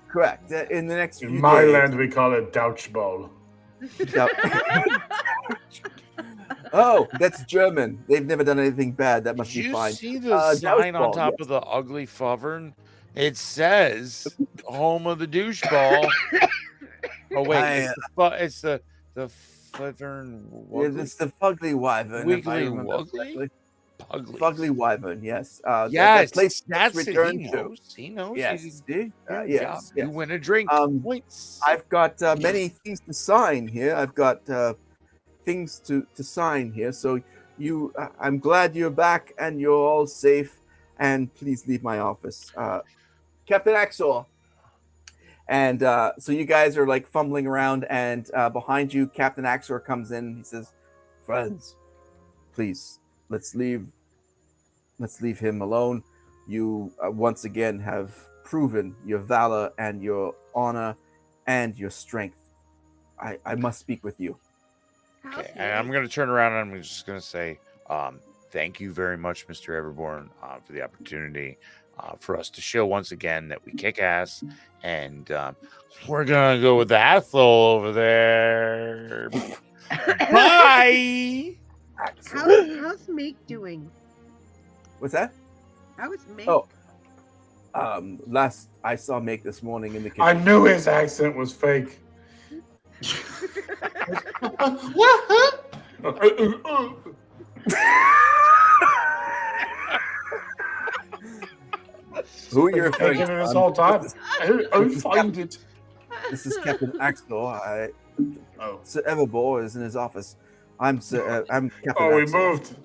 Correct. In the next few in my days. land, we call it douche ball. Oh, that's German. They've never done anything bad. That must be fine. Did you see the sign on top of the ugly favern? It says "Home of the douche ball." Oh wait, it's the favern. It's the fugly wyvern. Wiggly Fugly wyvern. Yes. Yes. That place that's returned to. He knows. Yes. Yes. You win a drink. Points. I've got many things to sign here. I've got things to sign here. So I'm glad you're back and you're all safe. And please leave my office, Captain Axor. And so you guys are like fumbling around, and behind you, Captain Axor comes in. He says, "Friends, please." Let's leave him alone. You once again have proven your valor and your honor and your strength. I must speak with you. Okay, and I'm going to turn around and I'm just going to say, thank you very much, Mr. Everborn, for the opportunity for us to show once again that we kick ass. And we're going to go with the Athol over there. Bye! How's Make doing? What's that? How is Make? Oh, last I saw Make this morning in the kitchen. I knew his accent was fake. Who are you referring to? This whole time. I find it. This is Captain Axel. Sir Everbore is in his office. I'm Captain Oh, we Axel. moved.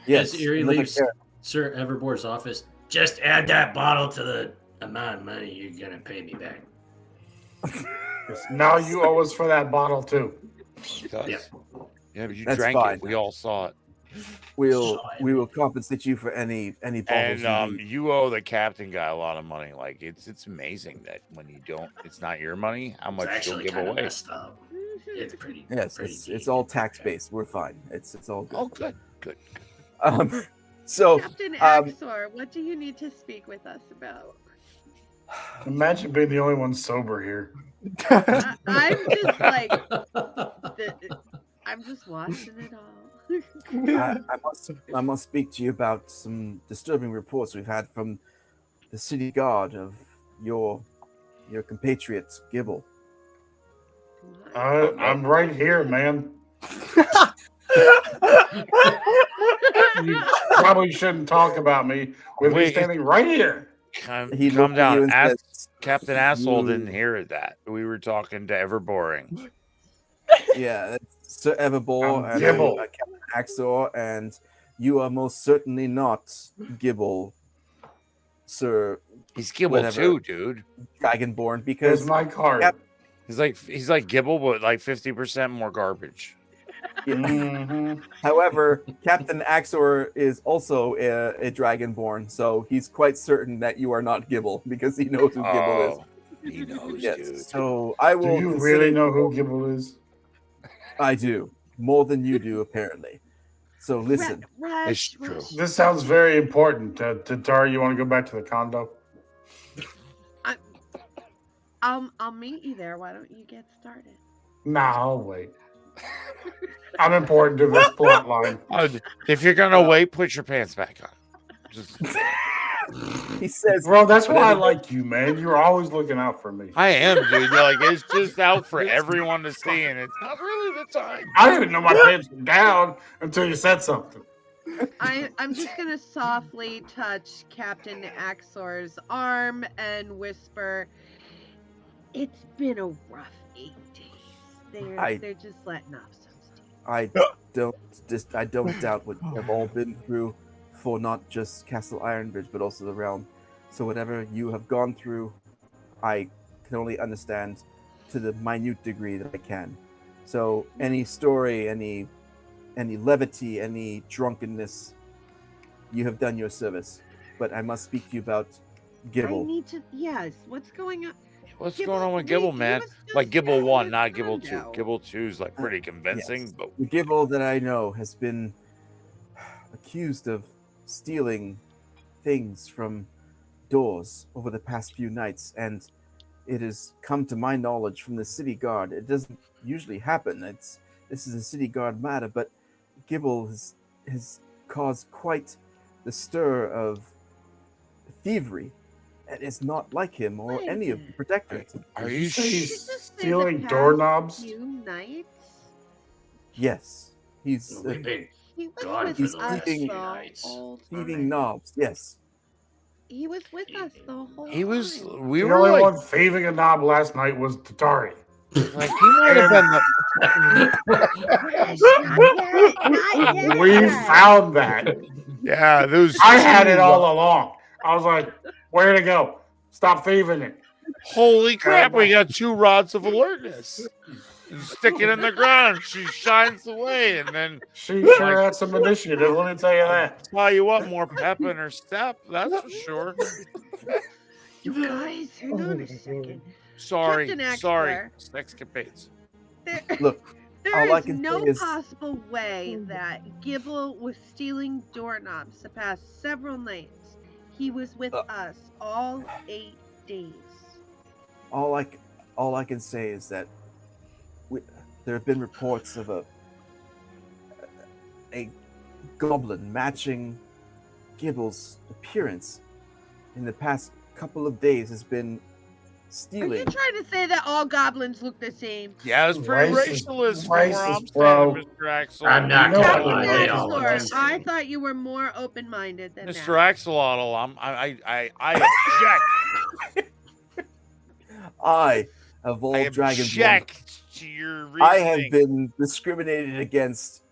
Yes, Erie leaves Sir Everbore's office. Just add that bottle to the amount of money you're gonna pay me back. Now you owe us for that bottle too. Yeah, but you That's drank fine. it. We all saw it. we will compensate you for any bottles And you need. you owe the captain guy a lot of money. Like it's amazing that when you don't, it's not your money. How much you'll give away? Messed up. It's pretty. Yes, it's all tax based. We're fine. It's all good. Oh, good. So Captain Axor, what do you need to speak with us about? Imagine being the only one sober here. I'm just like, I'm just watching it all. I must speak to you about some disturbing reports we've had from the city guard of your compatriot Gibble. I'm right here, man. You probably shouldn't talk about me with me standing right here. He Calm looked at you down. and said, Captain Asshole didn't hear that. We were talking to Everboring. Yeah, that's Sir Everbore and Gibble. Captain Axor, and you are most certainly not Gibble, Sir. He's Gibble whatever, too, dude. Dragonborn, Here's because my card. Yep. He's like Gibble, but like 50% more garbage. Mhm. however, Captain Axor is also a Dragonborn, so he's quite certain that you are not Gibble because he knows who Gibble is. He knows, Yes. dude. So I Do will. you consider really know who Gibble is? I do more than you do, apparently. So listen. It's true. This sounds very important. Tara, you want to go back to the condo? I'll meet you there. Why don't you get started? Nah, I'll wait. I'm important to this plot line. If you're gonna wait, put your pants back on. Just... He says, Bro, that's why I like you, man. You're always looking out for me. I am, dude. Like it's just out for everyone to see, and it's not really the time. I didn't even know my pants were down until you said something. I'm just gonna softly touch Captain Axor's arm and whisper, "It's been a rough 8 days. They're just letting off some steam." I don't doubt what you have all been through for not just Castle Ironbridge, but also the realm. So whatever you have gone through, I can only understand to the minute degree that I can. So any story, any levity, any drunkenness, you have done your service. But I must speak to you about Gibble. I need to. Yes. What's going on? What's Gibble, going on with he Gibble, man? was just Like Gibble at 1, his not Gibble 2. condo. Gibble 2 is like pretty convincing, Yes. but The Gibble that I know has been accused of stealing things from doors over the past few nights, and it has come to my knowledge from the city guard. It doesn't usually happen. This is a city guard matter, but Gibble has caused quite the stir of thievery, and it's not like him or any of the Protectorate. are you He's Just say the stealing past doorknobs? few nights. Yes, he's We've been He was gone with for he's the us last thieving- few the nights. whole thieving time. knobs. Yes, He was with us the whole he was time. we The were only like, one thieving a knob last night was Tatari. like he might have been the Yes, not yet. We found that. yeah, those I had it all along. I was like, where to go? Stop thieving it. holy crap, we got 2 rods of alertness. And stick it in the ground. She shines away, and then She sure had some initiative, let me tell you that. tell you what, more pep in her step, that's for sure. You guys, hang on a second. Sorry, Captain sorry, Axler. sexcapades. look, There all I is can no say is- possible way that Gibble was stealing doorknobs the past several nights. He was with us all 8 days. all I can say is that there have been reports of a goblin matching Gibble's appearance in the past couple of days has been Are you stealing. trying to say that all goblins look the same? Yeah, it's pretty Racist- racialist from where I'm racist, bro. standing, Mr. Axel. I'm not No, Captain gonna lie, they all look the Axler, same. I thought you were more open-minded than Mr. that. Axolotl, I object. I, of all I Dragonborn, object to your reasoning. I have been discriminated against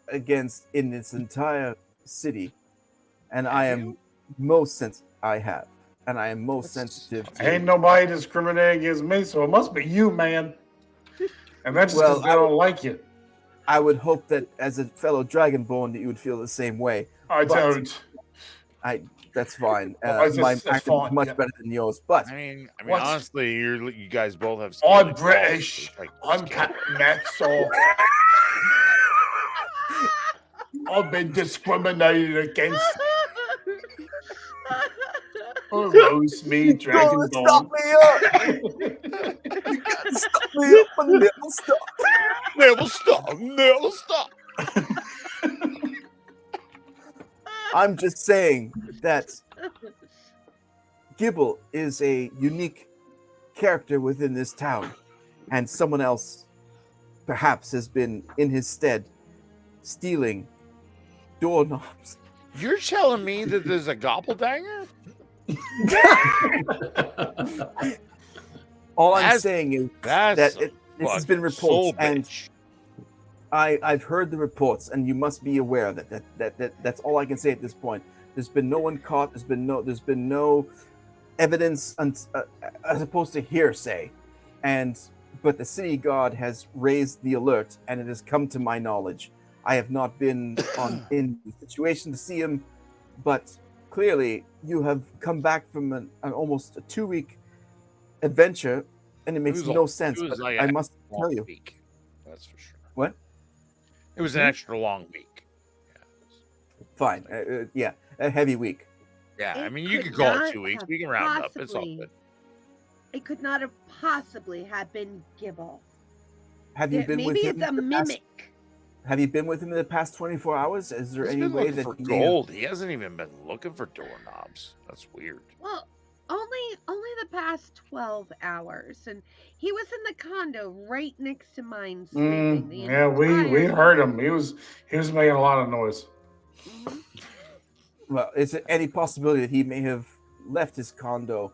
in this entire city, and I am most sensitive. I have, and I am most sensitive to. Ain't nobody discriminating against me, so it must be you, man. And that's just Well, because they don't like you. I would hope that as a fellow Dragonborn that you would feel the same way. I don't. That's fine. That's My accent fine, is much better than yours, but I mean, What? honestly, you guys both have. I'm scaly balls, British. like, I'm Captain Maxwell. I've been discriminated against. Oh, roast me, Dragon stop me up! You gotta stop me up, but never stop. Never stop, never stop. I'm just saying that Gibble is a unique character within this town, and someone else perhaps has been in his stead stealing doorknobs. You're telling me that there's a gobbledanger? All I'm saying is that That's this has been reports, and I've heard the reports, and you must be aware of that. That's all I can say at this point. There's been no one caught. There's been no evidence as opposed to hearsay, but the city guard has raised the alert, and it has come to my knowledge. I have not been in the situation to see him, but clearly you have come back from an almost a 2-week adventure, and it makes no sense. But like I must tell you, week. That's for sure. What? It was an extra long week. Fine. Yeah, a heavy week. Yeah, I mean, you could could call not it 2 weeks. have We can round up. It's all possibly- good. It could not have possibly have been Gibble. Have you been with Maybe him? it's a mimic. Have you been with him in the past 24 hours? Is there He's any been way looking that for he may have- gold. He hasn't even been looking for doorknobs. That's weird. Well, only the past 12 hours, and he was in the condo right next to mine sleeping. the Yeah, we entire heard time. him. He was making a lot of noise. Mhm. Well, is there any possibility that he may have left his condo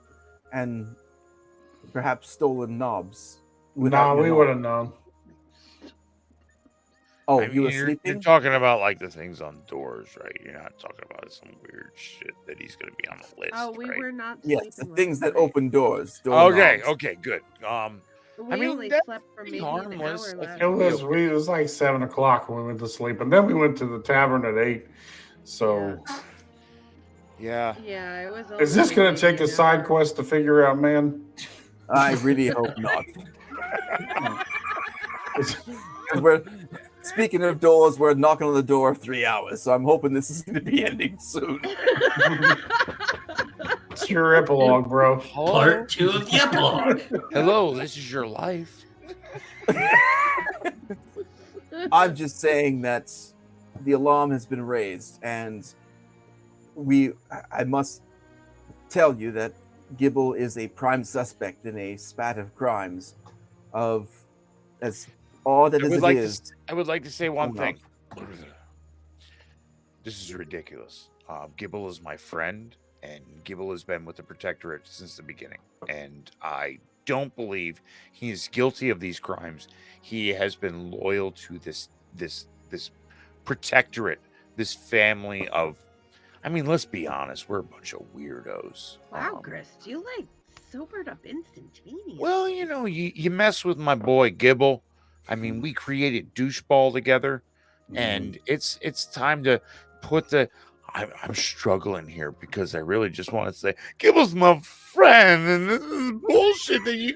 and perhaps stolen knobs? Nah, your we would knowledge? have known. Oh, I mean, you were you're sleeping? talking about like the things on doors, right? You're not talking about some weird shit that he's going to be on the list. Oh, we right? were not Yes, sleeping. the last things that night. open doors. Okay, doorknobs. okay, good. We mean, only that's slept for pretty maybe an harmless. hour I last think It was like 7:00 when we went to sleep, and then we went to the tavern at 8. So, Yeah. Yeah, it was. is this only going maybe to take a an side hour. quest to figure out, man? I really hope not. 'Cause we're speaking of doors, we're knocking on the door of 3 hours, so I'm hoping this is going to be ending soon. It's your epilogue, bro. Hello? Part 2 of the epilogue. Hello, this is your life. I'm just saying that the alarm has been raised, and I must tell you that Gibble is a prime suspect in a spat of crimes of as odd as it is. I would like to say one Oh, no. thing. This is ridiculous. Gibble is my friend, and Gibble has been with the Protectorate since the beginning. And I don't believe he is guilty of these crimes. He has been loyal to this Protectorate, this family of. I mean, let's be honest. We're a bunch of weirdos. Wow, Grist, you like sobered up instantaneously. Well, you know, you mess with my boy Gibble. I mean, we created Doucheball together, and it's time to put the. I'm struggling here because I really just want to say Gibble's my friend, and this is bullshit that you.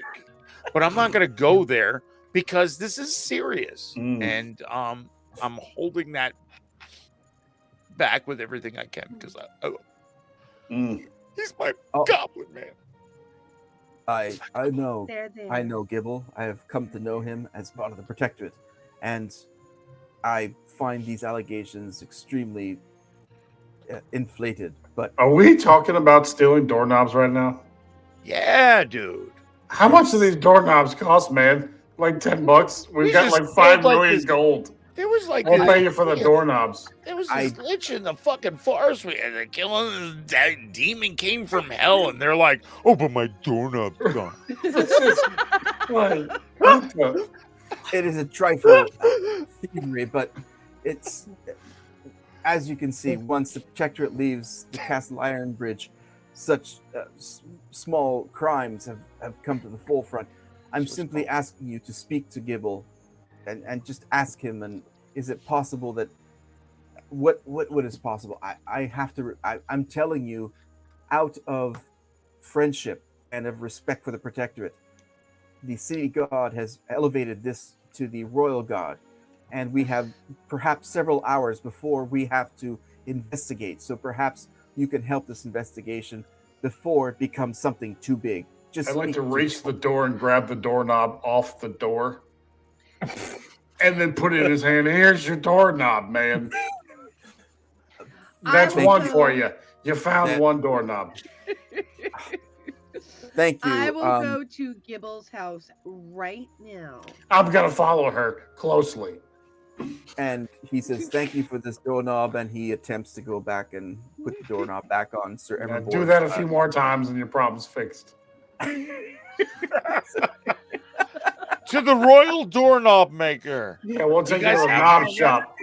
But I'm not gonna go there because this is serious, and I'm holding that back with everything I can because he's my goblin man. I know. There, there. I know Gibble. I have come to know him as part of the Protectorate, and I find these allegations extremely inflated. But Are we talking about stealing doorknobs right now? Yeah, dude. How much do these doorknobs cost, man? Like $10? We've We got just like 5 paid, like, million this- gold. There was like We'll this- pay you for the doorknobs. There was this lich in the fucking forest we had to kill him. That demon came from hell, and they're like, "Oh, but my doorknob's gone." it is a trifle thievery, but it's, as you can see, once the Protectorate leaves the Castle Iron Bridge, such small crimes have come to the forefront. I'm simply asking you to speak to Gibble and just ask him. And is it possible that what is possible? I have to. I'm telling you, out of friendship and of respect for the Protectorate, the city god has elevated this to the royal god, and we have perhaps several hours before we have to investigate. So perhaps you can help this investigation before it becomes something too big. Just I'd like to reach the door and grab the doorknob off the door and then put it in his hand. Here's your doorknob, man. That's one for you. You found one doorknob. Thank you. I will go to Gibble's house right now. I'm going to follow her closely. And he says, "Thank you for this doorknob," and he attempts to go back and put the doorknob back on Sir Everboard's. Do that a few more times and your problem's fixed. To the royal doorknob maker. Yeah, we'll take you to a knob shop.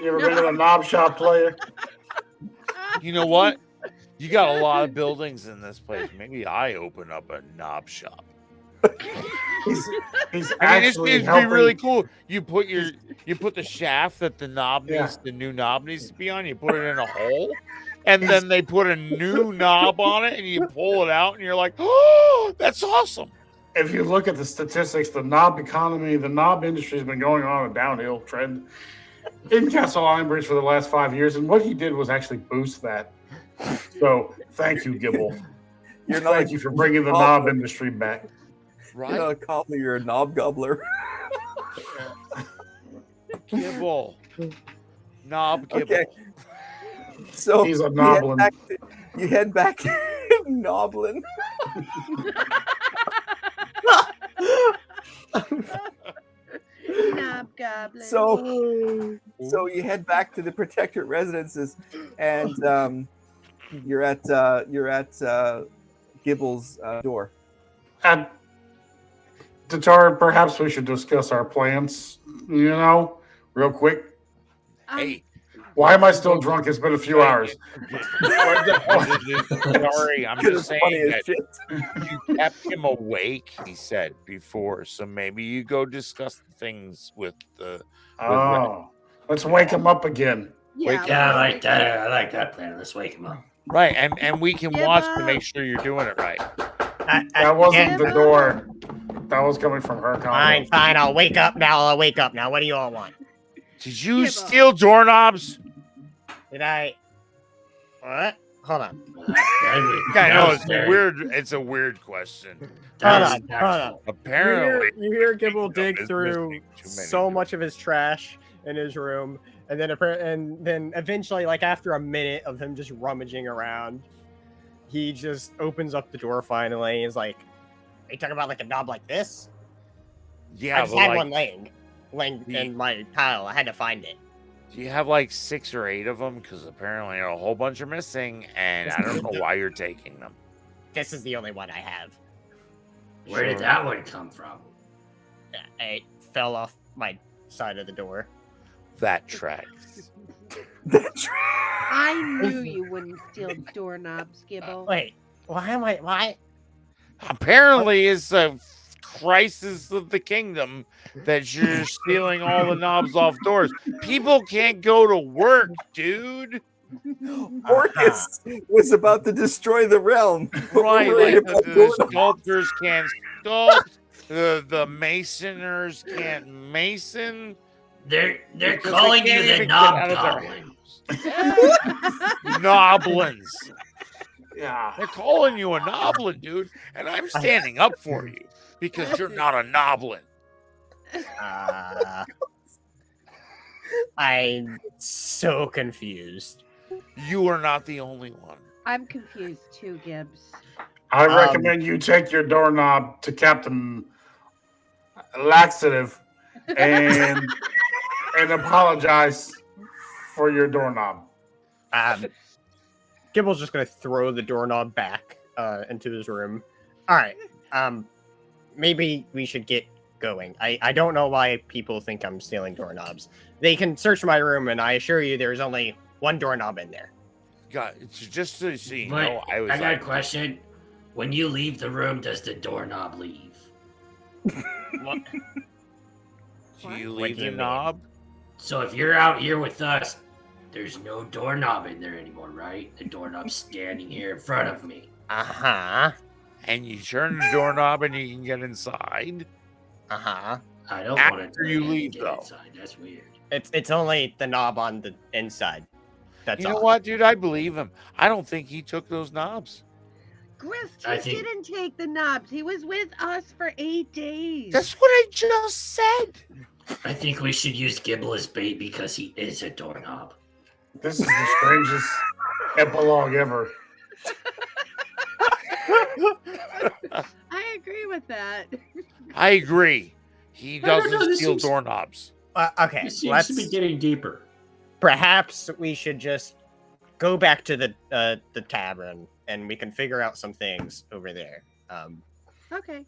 You ever been to a knob shop, player? You know what? You got a lot of buildings in this place. Maybe I open up a knob shop. He's I mean, actually it'd be really cool. You put the shaft that the knob needs, the new knob needs to be on. You put it in a hole, and then they put a new knob on it, and you pull it out, and you're like, "Oh, that's awesome!" If you look at the statistics, the knob economy, the knob industry has been going on a downhill trend in Castle Ironbridge for the last 5 years, and what he did was actually boost that. So, thank you, Gibble. Thank you for bringing the knob industry back. Right? You're not a cobbler, you're a knob gobbler. Gibble. Knob Gibble. Okay. So he's a noblin. You head back noblin. Knob goblin. So you head back to the Protectorate residences, and you're at Gibble's door. And Tatar, perhaps we should discuss our plans, real quick. Hey, why am I still drunk? It's been a few hours. Sorry, I'm just saying that you kept him awake, he said before, so maybe you go discuss things with the... let's wake him up again. Yeah, I like that. I like that plan. Let's wake him up. Right, and we can watch to make sure you're doing it right. That wasn't the door. That was coming from her. Fine. I'll wake up now. What do you all want? Did you steal doorknobs? Did I? What? Hold on. I know it's a weird question. Hold on. Apparently, you hear Gibble dig through so much of his trash in his room, and then eventually, like after a minute of him just rummaging around, he just opens up the door finally. And is like, "Are you talking about like a knob like this?" Yeah, I just had one laying in my pile. I had to find it. Do you have like 6 or 8 of them? Because apparently a whole bunch are missing, and I don't know why you're taking them. This is the only one I have. Where did that one come from? It fell off my side of the door. That tracks. I knew you wouldn't steal doorknobs, Gibble. Wait, why? Apparently, it's a crisis of the kingdom that you're stealing all the knobs off doors. People can't go to work, dude. Orcus was about to destroy the realm. Right, like the sculptors can't sculpt, the masoners can't mason. They're calling you the knob goblin. Noblins. Yeah. They're calling you a noblin, dude, and I'm standing up for you because you're not a noblin. I'm so confused. You are not the only one. I'm confused too, Gibbs. I recommend you take your doorknob to Captain Laxative and apologize for your doorknob. Gibble's just gonna throw the doorknob back into his room. All right. Maybe we should get going. I don't know why people think I'm stealing doorknobs. They can search my room, and I assure you there's only one doorknob in there. God, just so you But know, I got a question. When you leave the room, does the doorknob leave? What? Do you What leave do the you mean? knob? So if you're out here with us, there's no doorknob in there anymore, right? The doorknob's standing here in front of me. Uh-huh. And you turn the doorknob and you can get inside? Uh-huh. I don't want After to you leave, get though. inside. That's weird. It's only the knob on the inside. That's You know all. what, dude? I believe him. I don't think he took those knobs. Grist, I he think- didn't take the knobs. He was with us for 8 days. That's what I just said. I think we should use Gibble as bait because he is a doorknob. This is the strangest epilogue ever. I agree with that. I agree. He No, no, doesn't no, this steal seems- doorknobs. Okay, It seems let's to be getting deeper. perhaps we should just go back to the tavern and we can figure out some things over there. Okay.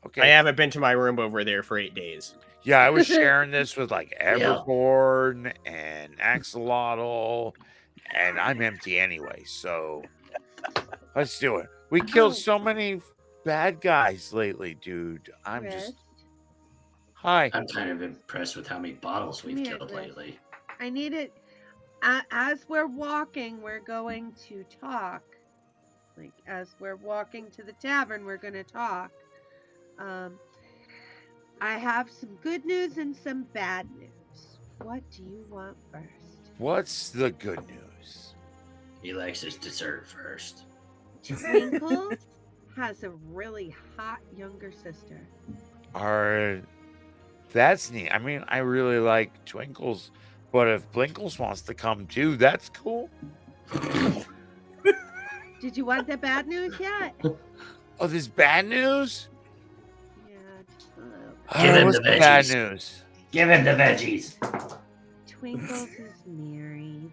Okay. I haven't been to my room over there for 8 days. Yeah, I was sharing this with like Everborn and Axolotl, and I'm empty anyway, so let's do it. We killed so many bad guys lately, dude. I'm just Grist, hi. I'm kind of impressed with how many bottles we've Come here, killed Chris. lately. I need it. As we're walking, we're going to talk. Like, as we're walking to the tavern, we're going to talk. I have some good news and some bad news. What do you want first? What's the good news? He likes his dessert first. Twinkles has a really hot younger sister. That's neat. I mean, I really like Twinkles, but if Blinkles wants to come too, that's cool. Did you want the bad news yet? Oh, there's bad news? Yeah. Just a little. Give him What's the the bad veggies. news? Give him the veggies. Twinkles is married.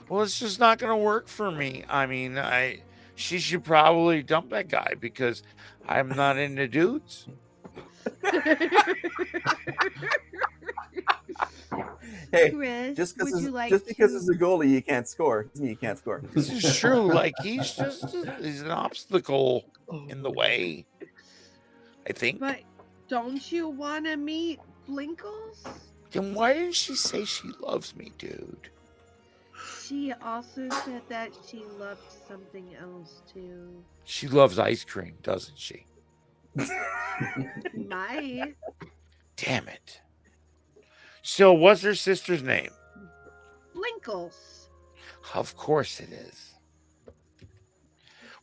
Well, it's just not going to work for me. I mean, she should probably dump that guy because I'm not into dudes. Hey, Chris, just would because you like just because to- it's a goalie, you can't score. Doesn't mean you can't score. This is true. Like he's an obstacle in the way. I think. But don't you want to meet Blinkles? Then why didn't she say she loves me, dude? She also said that she loved something else too. She loves ice cream, doesn't she? My Damn it. So, what's her sister's name? Blinkles. Of course it is.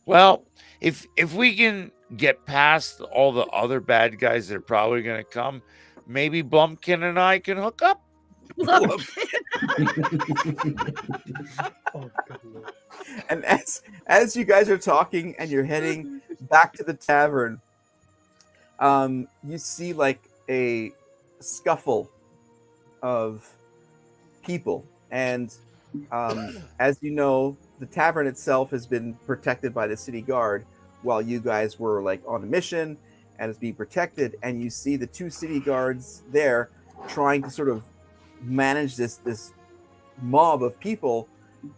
Well, if we can get past all the other bad guys that are probably going to come, maybe Blumpkin and I can hook up. And as you guys are talking and you're heading back to the tavern, you see like a scuffle of people, and as you know, the tavern itself has been protected by the city guard while you guys were like on a mission and it's being protected, and you see the two city guards there trying to sort of manage this mob of people,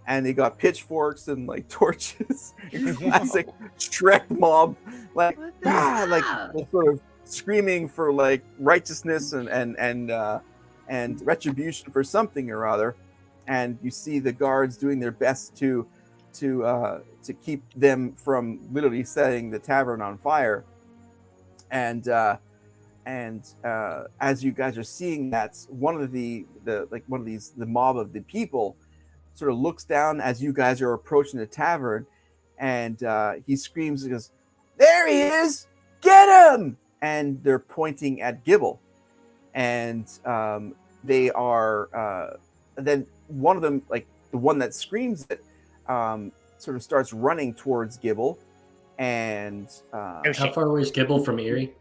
and they got pitchforks and like torches, classic Shrek mob, like What the hell? like sort of screaming for like righteousness and retribution for something or other. And you see the guards doing their best to keep them from literally setting the tavern on fire. And as you guys are seeing that, one of the mob of the people sort of looks down as you guys are approaching the tavern, and he screams and goes, "There he is! Get him!" And they're pointing at Gibble, and they are. Then one of them, like the one that screams it, sort of starts running towards Gibble, and How far away is Gibble from Erie?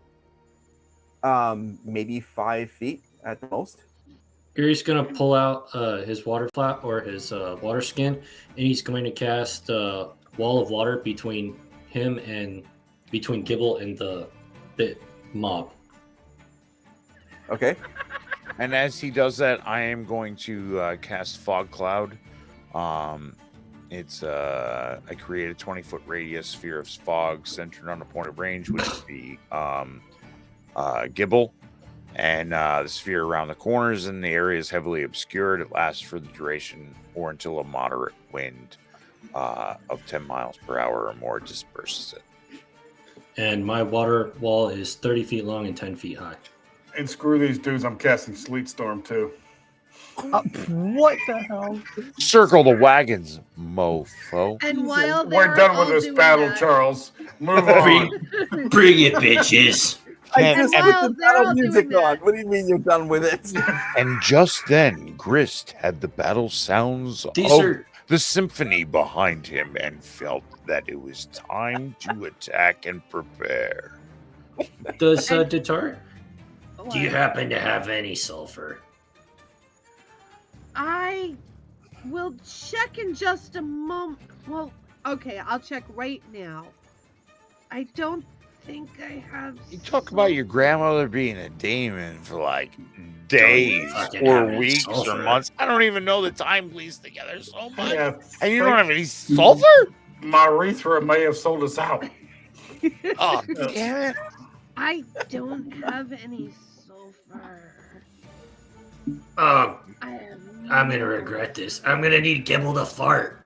maybe 5 feet at the most. Erie's going to pull out his water flat or his water skin, and he's going to cast a wall of water between him and between Gibble and the mob. Okay. And as he does that, I am going to cast Fog Cloud. It's I create a 20-foot radius sphere of fog centered on a point of range, which is the Gibble. And the sphere around the corners and the area is heavily obscured. It lasts for the duration or until a moderate wind of 10 miles per hour or more disperses it. And my water wall is 30 feet long and 10 feet high. And screw these dudes, I'm casting Sleet Storm too. What the hell? Circle the wagons, mofo. And while We're they're done with all this doing battle, that- Charles. Move on. Bring it, bitches. I And- just and put while the they're battle all music doing on. that- What do you mean you're done with it? And just then, Grist had the battle sounds These of are the symphony behind him and felt that it was time to attack and prepare. does Detar? Do you What? happen to have any sulfur? I will check in just a moment. Well, okay, I'll check right now. I don't think I have. You talk about your grandmother being a demon for like days fucking or have any weeks or sulfur. months. I don't even know the time bleeds together so much. Yeah, And you don't have any sulfur? my urethra may have sold us out. Oh, damn it. I don't have any sulfur. Oh, I have I'm gonna regret this. I'm gonna need Gibble to fart.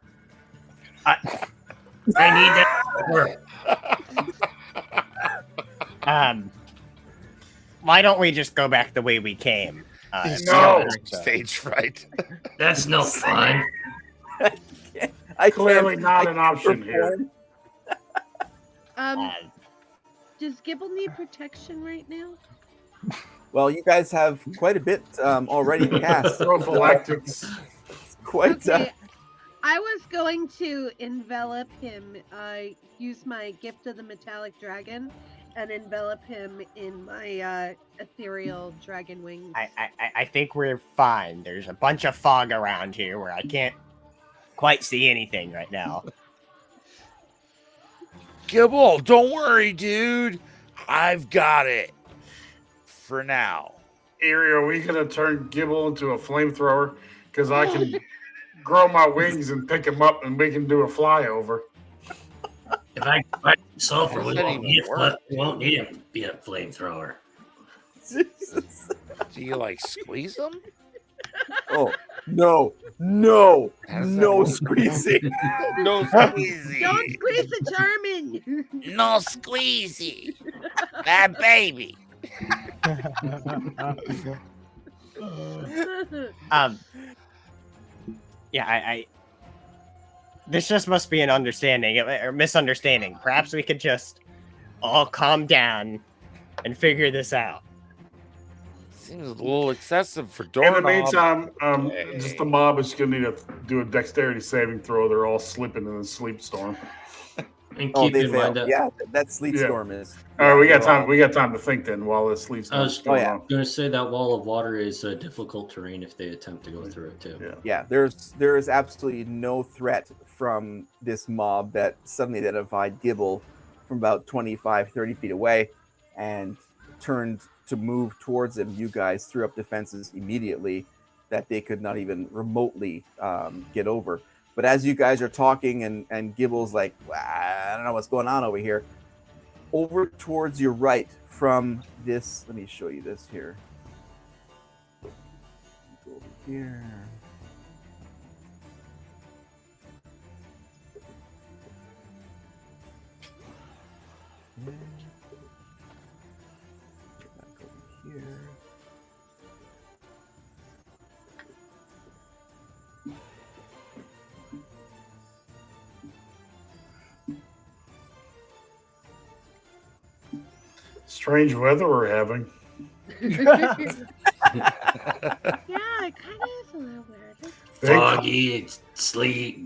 I need that. Why don't we just go back the way we came? No. Stage fright. That's no fun. I Clearly can't- not I an can't option here. perform. Does Gibble need protection right now? Well, you guys have quite a bit already cast. Prophylactics. Quite. Okay, I was going to envelop him. Use my gift of the metallic dragon, and envelop him in my ethereal dragon wings. I think we're fine. There's a bunch of fog around here where I can't quite see anything right now. Gibble, don't worry, dude. I've got it. For now. Erie, are we gonna turn Gibble into a flamethrower? Because I can grow my wings and pick him up, and we can do a flyover. If I find sulfur, we That won't even need him to be a flamethrower. Jesus. Do you like squeeze them? Oh no, no, How does that no work? squeezing. No squeezy. Don't squeeze the Charmin. No squeezy. That baby. Yeah, I this just must be an understanding or misunderstanding. Perhaps we could just all calm down and figure this out. Seems a little excessive for In doorknob. the meantime, just the mob is gonna need to do a dexterity saving throw. They're all slipping in the sleep storm. And Oh, keep they in mind failed. that Yeah, that sleep Yeah. storm is. All right, we got they're time. all- We got time to think then while this sleep storm is Oh, going yeah. on. going to say that wall of water is difficult terrain if they attempt to go through it too. Yeah. Yeah, there is absolutely no threat from this mob that suddenly identified Gibble from about 25, 30 feet away and turned to move towards him. You guys threw up defenses immediately that they could not even remotely get over. But as you guys are talking and Gibble's like, I don't know what's going on over here, over towards your right from this, let me show you this here. Go over here. Get back over here. Strange weather we're having. Yeah, it kind of is a little weird. They Foggy, sleet,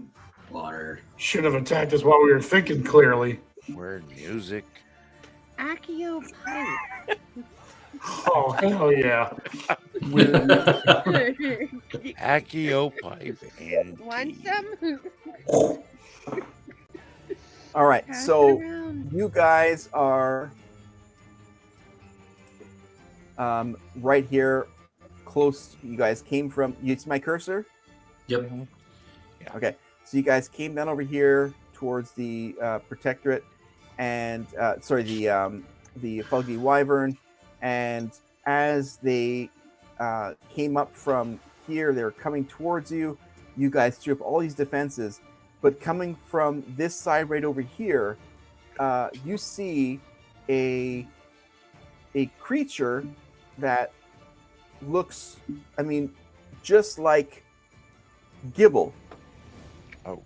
water. should have attacked us while we were thinking clearly. Weird music. Accio pipe. Oh hell yeah! Accio pipe and Want some? All right, Pass it so around. you guys are right here, close. You guys came from. You see my cursor? Yep. Okay, so you guys came down over here towards the Protectorate, and the Foggy Wyvern, and as they came up from here, they were coming towards you. You guys threw up all these defenses, but coming from this side right over here, you see a creature that looks, just like Gibble. Oh.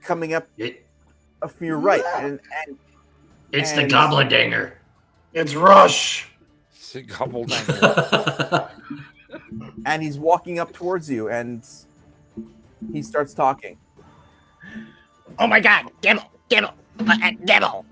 Coming up from your right. And it's the Goblin Dinger. It's Rush. It's a Goblin Dinger. And he's walking up towards you, and he starts talking. Oh my God, Gibble, Gibble,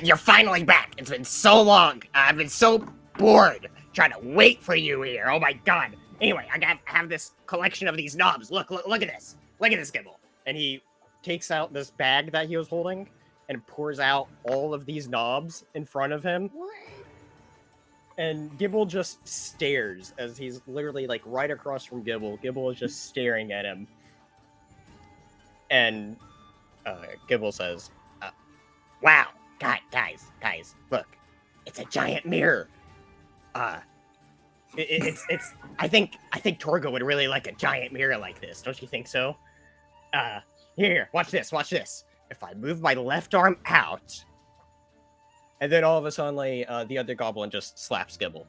you're finally back. It's been so long. I've been so bored trying to wait for you here. Oh my God. Anyway, I have this collection of these knobs. Look at this. Look at this, Gibble. And he takes out this bag that he was holding and pours out all of these knobs in front of him. What? And Gibble just stares as he's literally like right across from Gibble. Gibble is just staring at him. And Gibble says, wow, guys, look, it's a giant mirror. It's I think Torgo would really like a giant mirror like this. Don't you think so? Here, watch this. If I move my left arm out, and then all of a sudden, the other goblin just slaps Gibble.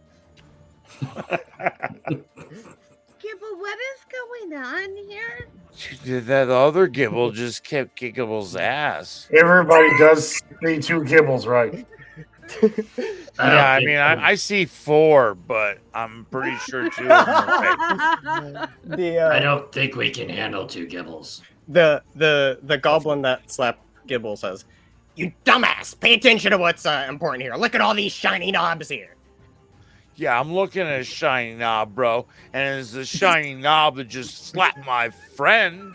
Gibble, what is going on here? That other Gibble just kept kicking Gibble's ass. Everybody does see two Gibbles, right? I see 4, but I'm pretty sure 2 of them are fake. I don't think we can handle 2 Gibbles. The goblin that slapped Gibble says, "You dumbass! Pay attention to what's important here. Look at all these shiny knobs here." Yeah, I'm looking at a shiny knob, bro, and it's a shiny knob that just slapped my friend.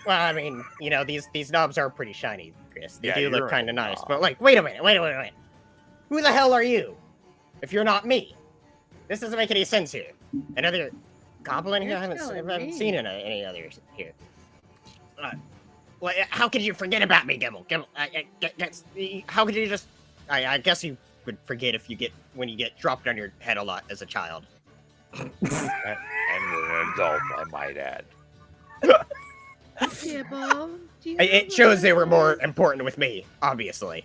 Well, these knobs are pretty shiny, Chris. They do look kind of nice. But wait a minute. Who the hell are you? If you're not me, this doesn't make any sense here. Another goblin here? I haven't seen any others here. How could you forget about me, Gibble? How could you just? I guess you would forget when you get dropped on your head a lot as a child. And an adult, I might add. Gibble, it shows they were more important with me, obviously.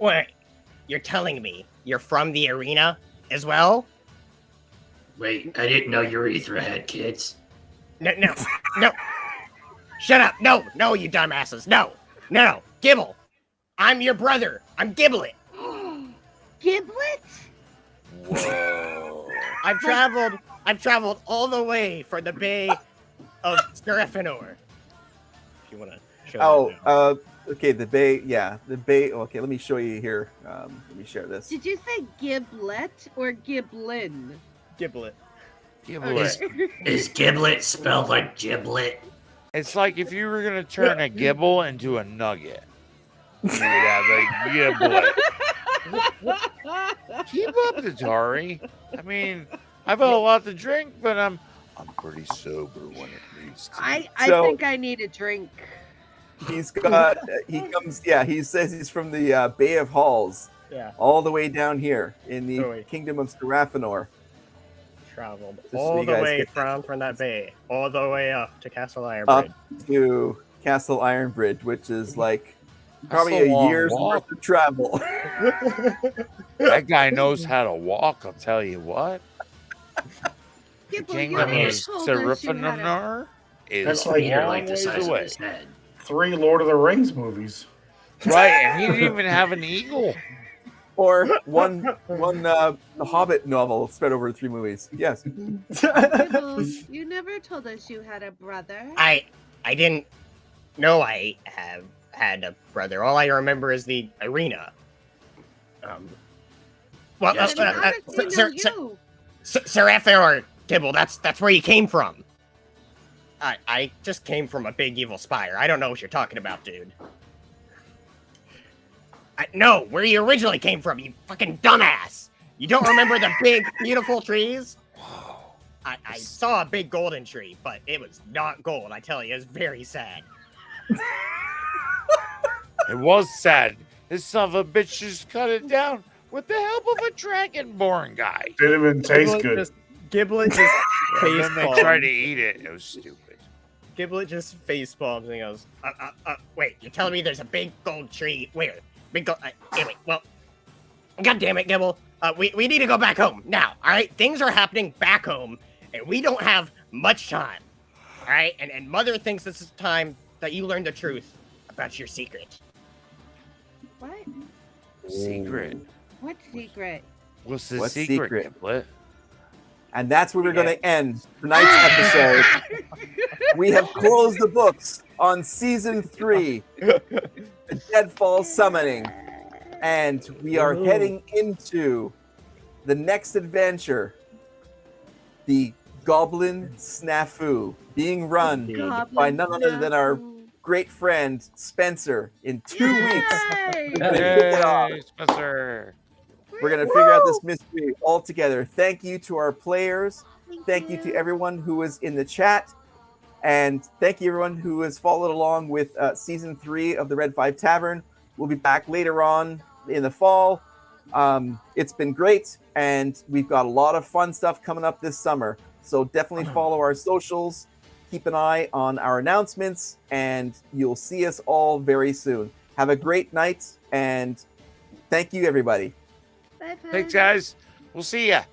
Wait, you're telling me you're from the arena as well? Wait, I didn't know urethra had kids. No. Shut up. No, you dumbasses. No. Gibble, I'm your brother. I'm Giblet. Giblet? Whoa. I've traveled all the way from the Bay of Seraphinor. If you want to show okay, the Bay. Okay, let me show you here. Let me share this. Did you say Giblet or Giblin? Giblet. Is Giblet spelled like giblet? It's like if you were going to turn a Gibble into a nugget. You would have a Giblet. Keep up, Atari. I've had a lot to drink, but I'm pretty sober when it needs to. I think I need a drink. He says he's from the Bay of Halls. Yeah. All the way down here in the Kingdom of Seraphinor. Traveled all the way from that bay, all the way up to Castle Ironbridge. Up to Castle Ironbridge, which is probably a year's worth of travel. That guy knows how to walk, I'll tell you what. The Kingdom of Seraphinor is like the size of his head. 3 Lord of the Rings movies. Right, and he didn't even have an eagle. Or one The Hobbit novel spread over 3 movies. Yes. Gibble, you never told us you had a brother. I didn't know I had a brother. All I remember is the arena. Seraphinor, Gibble, that's where you came from. I just came from a big evil spire. I don't know what you're talking about, dude. No, where you originally came from, you fucking dumbass. You don't remember the big, beautiful trees? I saw a big golden tree, but it was not gold. I tell you, it was very sad. It was sad. This son of a bitch just cut it down with the help of a dragonborn guy. Didn't even taste good. Giblet just And then they facepalms. tried to eat it. It was stupid. Giblet just facepalms and he goes, wait, you're telling me there's a big gold tree? Where? Big gold... anyway, well, God damn it, Gibble. We need to go back home now, all right? Things are happening back home, and we don't have much time, all right? And Mother thinks this is time that you learn the truth about your secret. What? Secret. What secret? What's the What secret, secret? Giblet? And that's where we're going to end tonight's episode. We have closed the books on season 3, the Deadfall Summoning, and we are heading into the next adventure, the Goblin Snafu, being run by none other than our great friend Spencer. In 2 weeks, we're going to kick it off. Spencer. We're going to figure out this mystery all together. Thank you to our players. Thank you to everyone who was in the chat. And thank you everyone who has followed along with season 3 of the Red 5 Tavern. We'll be back later on in the fall. It's been great, and we've got a lot of fun stuff coming up this summer. So definitely follow our socials. Keep an eye on our announcements, and you'll see us all very soon. Have a great night, and thank you, everybody. Bye, Thanks, guys. We'll see ya.